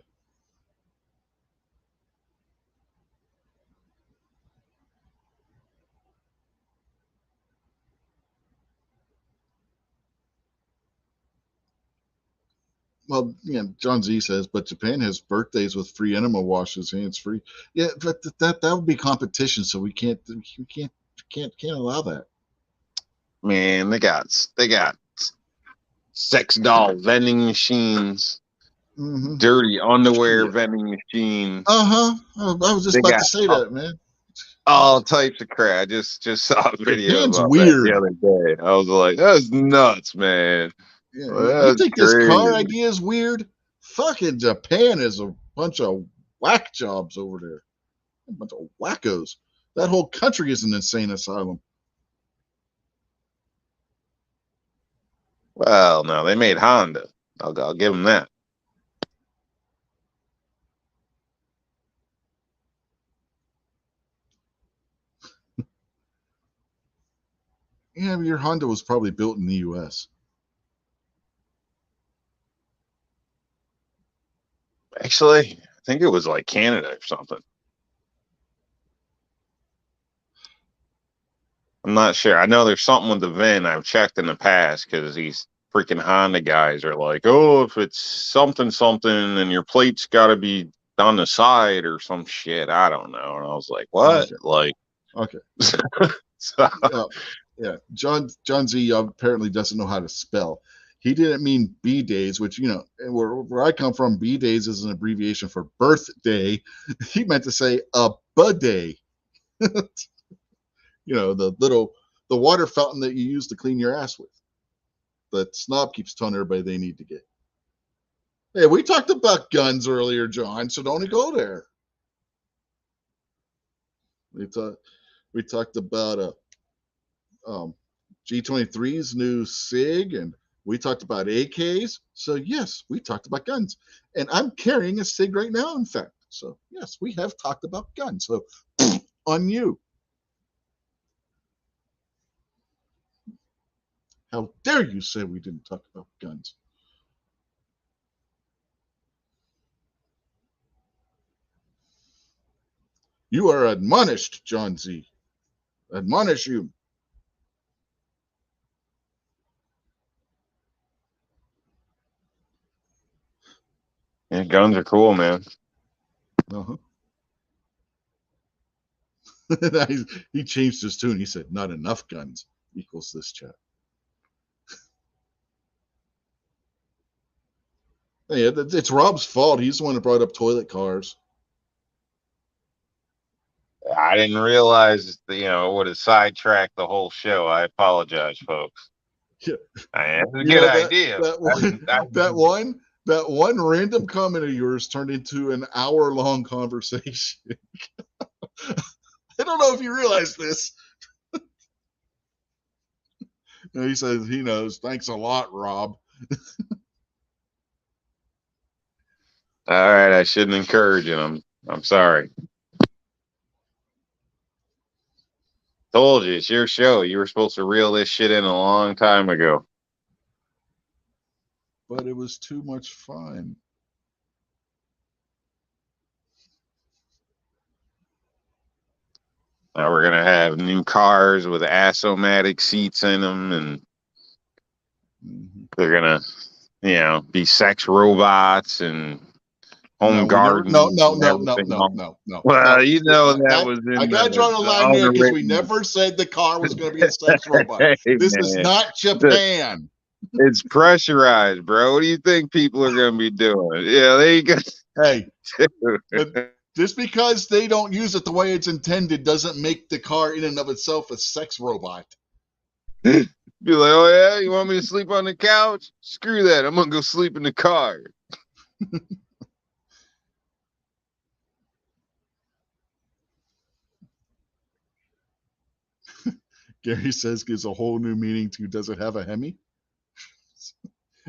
Well, yeah, John Z says, but Japan has birthdays with free enema washes, hands free. Yeah, but that would be competition, so we can't allow that. Man, they got sex doll vending machines, dirty underwear vending machines. I was just about to say that, man. All types of crap. I just saw a video Japan's about weird. that the other day. I was like, that's nuts, man. Yeah, Well, you think this car idea is weird? Fucking Japan is a bunch of whack jobs over there. A bunch of wackos. That whole country is an insane asylum. Well, no, they made Honda. I'll give them that. Yeah, but your Honda was probably built in the U.S. Actually, I think it was like Canada or something. I'm not sure. I know there's something with the VIN. I've checked in the past because these freaking Honda guys are like, oh, if it's something something, and your plate's got to be on the side or some shit. I don't know. And I was like, what? Okay. Like, Okay. so, Yeah. John Z apparently doesn't know how to spell. He didn't mean B days, which, you know, where I come from, B days is an abbreviation for birthday. He meant to say a bidet. You know, the water fountain that you use to clean your ass with. That Snob keeps telling everybody they need to get. Hey, we talked about guns earlier, John, so don't go there. We talked about G23's new SIG, and we talked about AKs. So yes, we talked about guns, and I'm carrying a SIG right now. In fact, so yes, we have talked about guns. So on you. How dare you say we didn't talk about guns? You are admonished, John Z. Admonish you. yeah, guns are cool, man. Uh-huh. He changed his tune. He said, not enough guns equals this chat. Yeah, it's Rob's fault. He's the one that brought up toilet cars. I didn't realize, you know, it would have sidetracked the whole show. I apologize, folks. Yeah. It's a good idea. That one random comment of yours turned into an hour-long conversation. I don't know if you realize this. He says he knows. Thanks a lot, Rob. All right, I shouldn't encourage him. I'm sorry. Told you, it's your show. You were supposed to reel this shit in a long time ago. But it was too much fun. Now we're gonna have new cars with Ass-O-Matic seats in them, and they're gonna, you know, be sex robots and home gardens. No. Well, you know that was. I got to draw the line there because we never said the car was going to be a sex robot. Hey, this is not Japan. It's pressurized, bro. What do you think people are going to be doing? Yeah, there you go. Hey, just because they don't use it the way it's intended doesn't make the car in and of itself a sex robot. Be like, oh yeah, you want me to sleep on the couch? Screw that. I'm going to go sleep in the car. Gary says gives a whole new meaning to does it have a Hemi?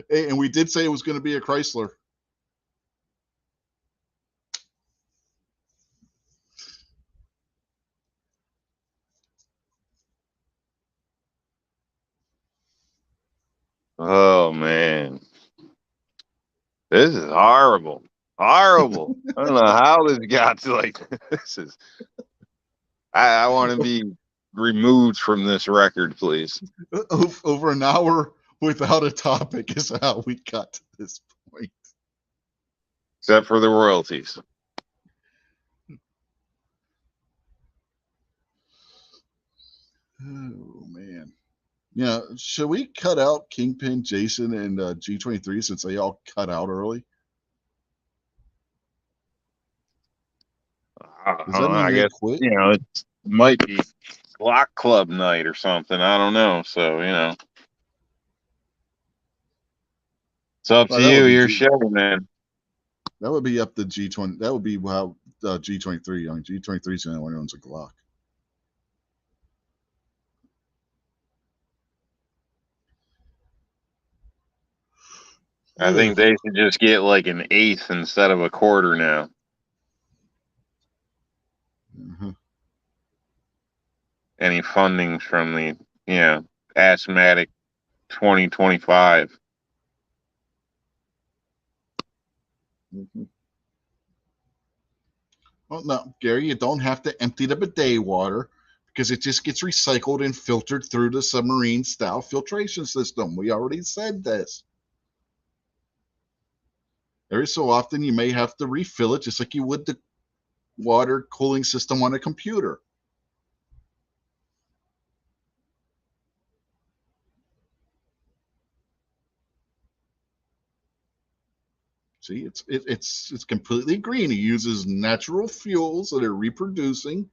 Hey, and we did say it was going to be a Chrysler. Oh man, this is horrible. Horrible. I don't know how this got to like this is. I want to be removed from this record, please. Over an hour without a topic is how we got to this point. Except for the royalties. Oh man. Yeah, should we cut out Kingpin, Jason, and G23 since they all cut out early? I guess quit? You know, it might be Block Club night or something. I don't know. So, you know, it's up to you. Your show, man. That would be up to G20. That would be how G23. I mean, G23 is the only one who owns a Glock. I think they should just get like an eighth instead of a quarter now. Mm-hmm. Any funding from the, you know, Ass-O-Matic 2025. Mm-hmm. Well, no, Gary, you don't have to empty the bidet water because it just gets recycled and filtered through the submarine style filtration system. We already said this. Every so often, you may have to refill it just like you would the water cooling system on a computer. See, it's completely green. It uses natural fuels that are reproducing,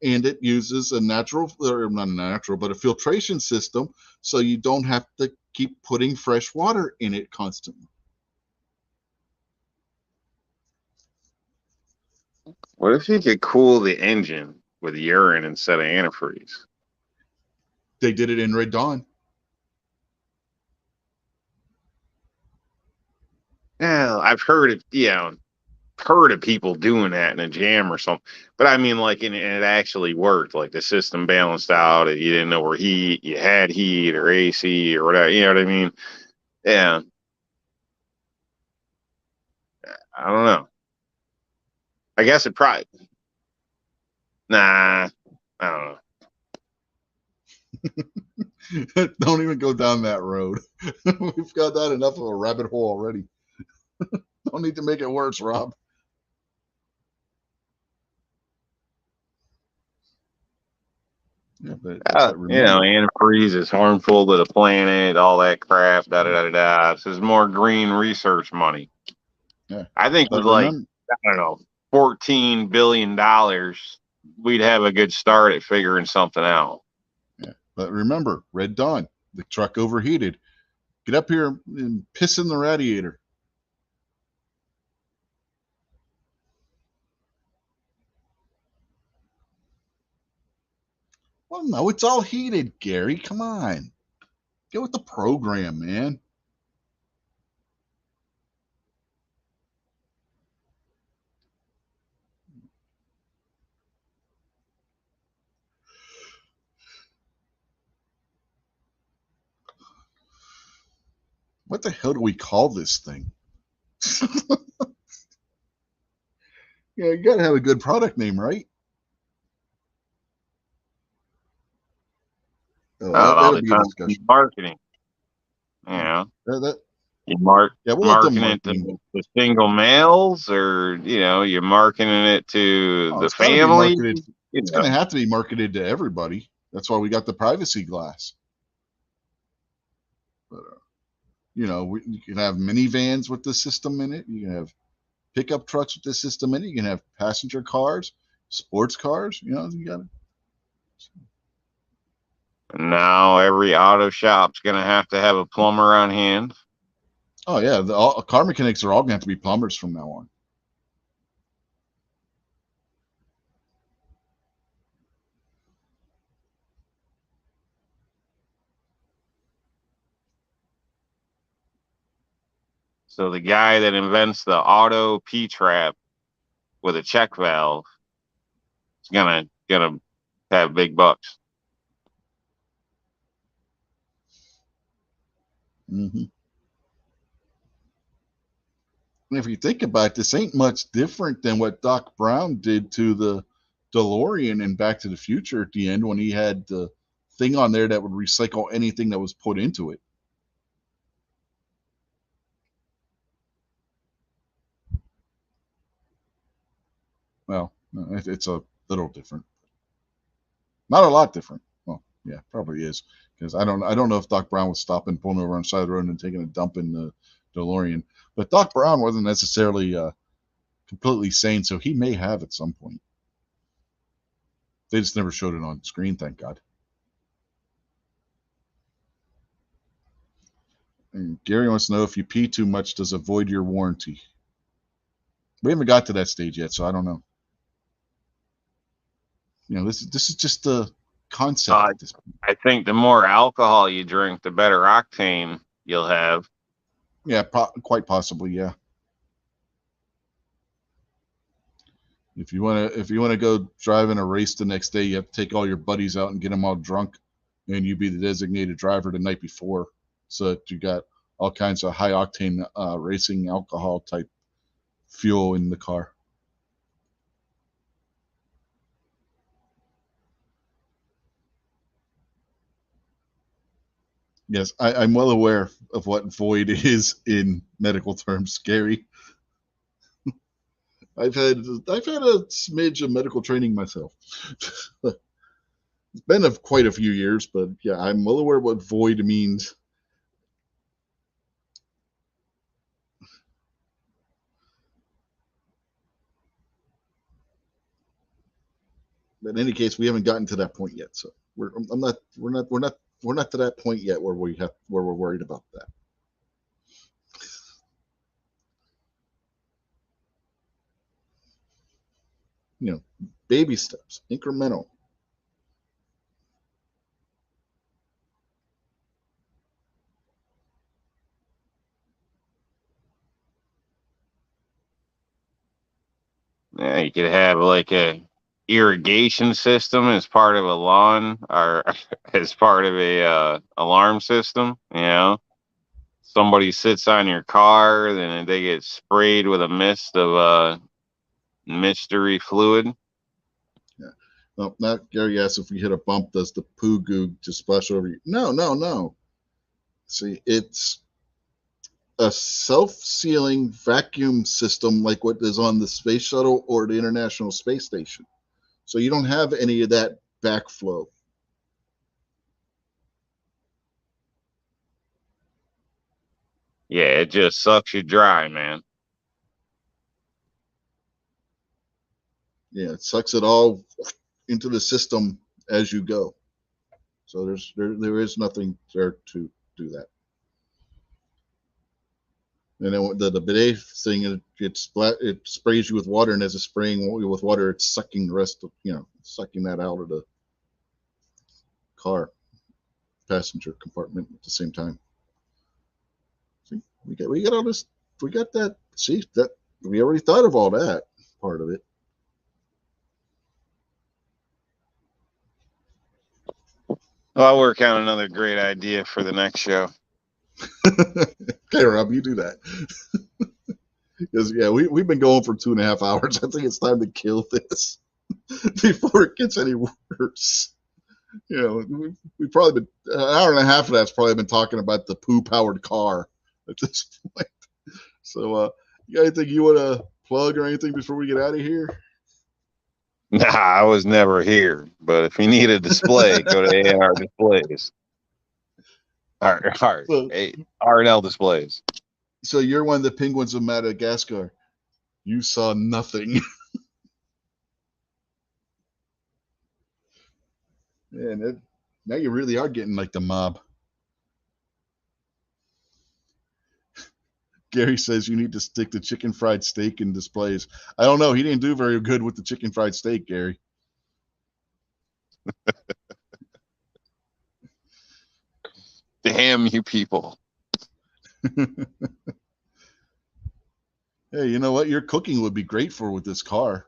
and it uses a natural, or not natural, but a filtration system, so you don't have to keep putting fresh water in it constantly. What if you could cool the engine with urine instead of antifreeze? They did it in Red Dawn. Yeah, I've heard of people doing that in a jam or something. But I mean, like, and it actually worked. Like the system balanced out. You didn't know where you had heat or AC or whatever. You know what I mean? Yeah. I don't know. I guess it probably. Nah, I don't know. Don't even go down that road. We've got that enough of a rabbit hole already. Don't need to make it worse, Rob. Yeah, but antifreeze is harmful to the planet, all that crap, da da da da. This is more green research money. Yeah, I think with I don't know, $14 billion, we'd have a good start at figuring something out. Yeah, but remember, Red Dawn, the truck overheated. Get up here and piss in the radiator. Well, no, it's all heated, Gary. Come on. Get with the program, man. What the hell do we call this thing? Yeah, you got to have a good product name, right? That'll be a discussion. Marketing. Yeah. You marketing it to single males, or you're marketing it to the family. It's going to have to be marketed to everybody. That's why we got the privacy glass. But you can have minivans with the system in it. You can have pickup trucks with the system in it. You can have passenger cars, sports cars. You got it. Now every auto shop's going to have a plumber on hand. Oh, yeah. The car mechanics are all going to have to be plumbers from now on. So the guy that invents the auto P-trap with a check valve is gonna have big bucks. Mm-hmm. And if you think about it, this ain't much different than what Doc Brown did to the DeLorean in Back to the Future at the end, when he had the thing on there that would recycle anything that was put into it. Well, it's a little different. Not a lot different. Well, yeah, probably is, because I don't know if Doc Brown was stopping, pulling over on the side of the road and taking a dump in the DeLorean. But Doc Brown wasn't necessarily completely sane, so he may have at some point. They just never showed it on screen, thank God. And Gary wants to know, if you pee too much, does it void your warranty? We haven't got to that stage yet, so I don't know. This is just the concept. I think the more alcohol you drink, the better octane you'll have. Yeah, quite possibly, yeah. If you want to go drive in a race the next day, you have to take all your buddies out and get them all drunk, and you be the designated driver the night before, so that you got all kinds of high octane racing alcohol type fuel in the car. Yes, I'm well aware of what void is in medical terms, Gary. I've had a smidge of medical training myself. It's been quite a few years, but yeah, I'm well aware what void means. But in any case, we haven't gotten to that point yet, so we're not to that point yet where we're worried about that. You know, baby steps, incremental. Yeah, you could have like a irrigation system as part of a lawn or as part of a alarm system. You know, somebody sits on your car, then they get sprayed with a mist of mystery fluid. Yeah. No, not Gary asked if we hit a bump, does the poo goo just splash over you? No. See, it's a self-sealing vacuum system like what is on the space shuttle or the International Space Station. So you don't have any of that backflow. Yeah, it just sucks you dry, man. Yeah, it sucks it all into the system as you go. So there is nothing there to do that. And then the bidet thing, it sprays you with water, and as it's spraying you with water, it's sucking the rest of, sucking that out of the car passenger compartment at the same time. See, we got all this, we got that. See, that we already thought of all that part of it. I'll work on another great idea for the next show. Okay, Rob, you do that. Because yeah, we've been going for 2.5 hours. I think it's time to kill this before it gets any worse. We've probably been an hour and a half of that's probably been talking about the poo powered car at this point. So, you got anything you want to plug or anything before we get out of here? Nah, I was never here. But if you need a display, go to AR Displays. R&L Displays. So you're one of the penguins of Madagascar. You saw nothing. Man, now you really are getting like the mob. Gary says you need to stick to chicken fried steak in displays. I don't know. He didn't do very good with the chicken fried steak, Gary. Damn you people. Hey, you know what? Your cooking would be great for with this car.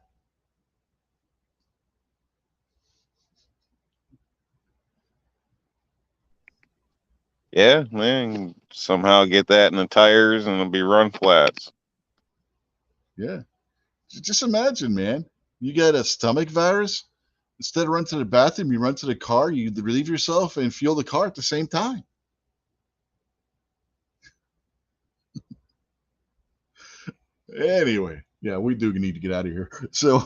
Yeah, man. Somehow get that in the tires and it'll be run flats. Yeah. Just imagine, man. You got a stomach virus. Instead of run to the bathroom, you run to the car, you relieve yourself and fuel the car at the same time. Anyway, yeah, we do need to get out of here. So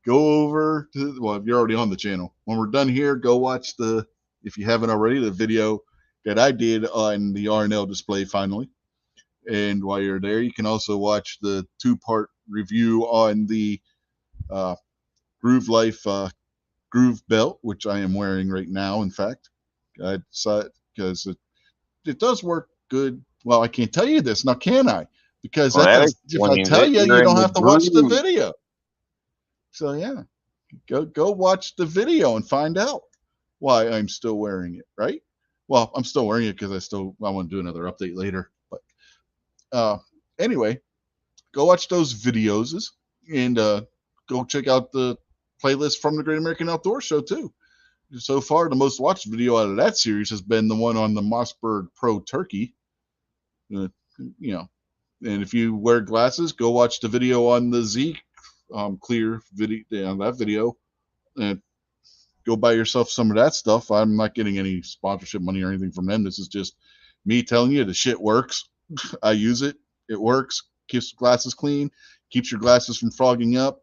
go over to, well, you're already on the channel. When we're done here, go watch if you haven't already, the video that I did on the R&L display finally. And while you're there, you can also watch the 2-part review on the Groove Life Groove Belt, which I am wearing right now. In fact, I saw it because it does work good. Well, I can't tell you this now, can I? Because if I tell you, you don't have to watch the video. So yeah, go watch the video and find out why I'm still wearing it. Right? Well, I'm still wearing it because I want to do another update later. But anyway, go watch those videos and go check out the playlist from the Great American Outdoor Show too. So far, the most watched video out of that series has been the one on the Mossberg Pro Turkey. And if you wear glasses, go watch the video on the Z Clear video. On that video, and go buy yourself some of that stuff. I'm not getting any sponsorship money or anything from them. This is just me telling you the shit works. I use it. It works. Keeps glasses clean. Keeps your glasses from fogging up.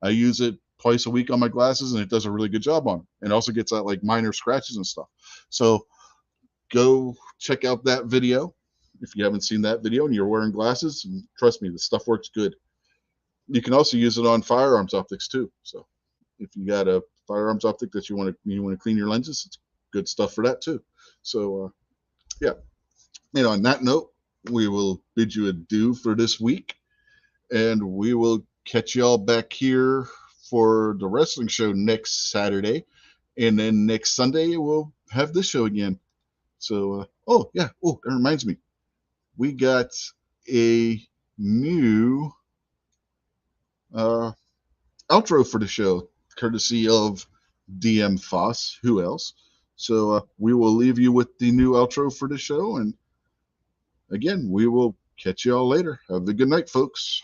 I use it twice a week on my glasses, and it does a really good job on them. And also gets out like minor scratches and stuff. So go check out that video if you haven't seen that video and you're wearing glasses. And trust me, the stuff works good. You can also use it on firearms optics too. So if you got a firearms optic that you want to clean your lenses, it's good stuff for that too. So yeah. And on that note, we will bid you adieu for this week, and we will catch y'all back here for the wrestling show next Saturday, and then next Sunday we'll have this show again. So oh yeah, oh, that reminds me, we got a new outro for the show, courtesy of DM Foss. Who else? So we will leave you with the new outro for the show, and again, we will catch you all later. Have a good night, folks.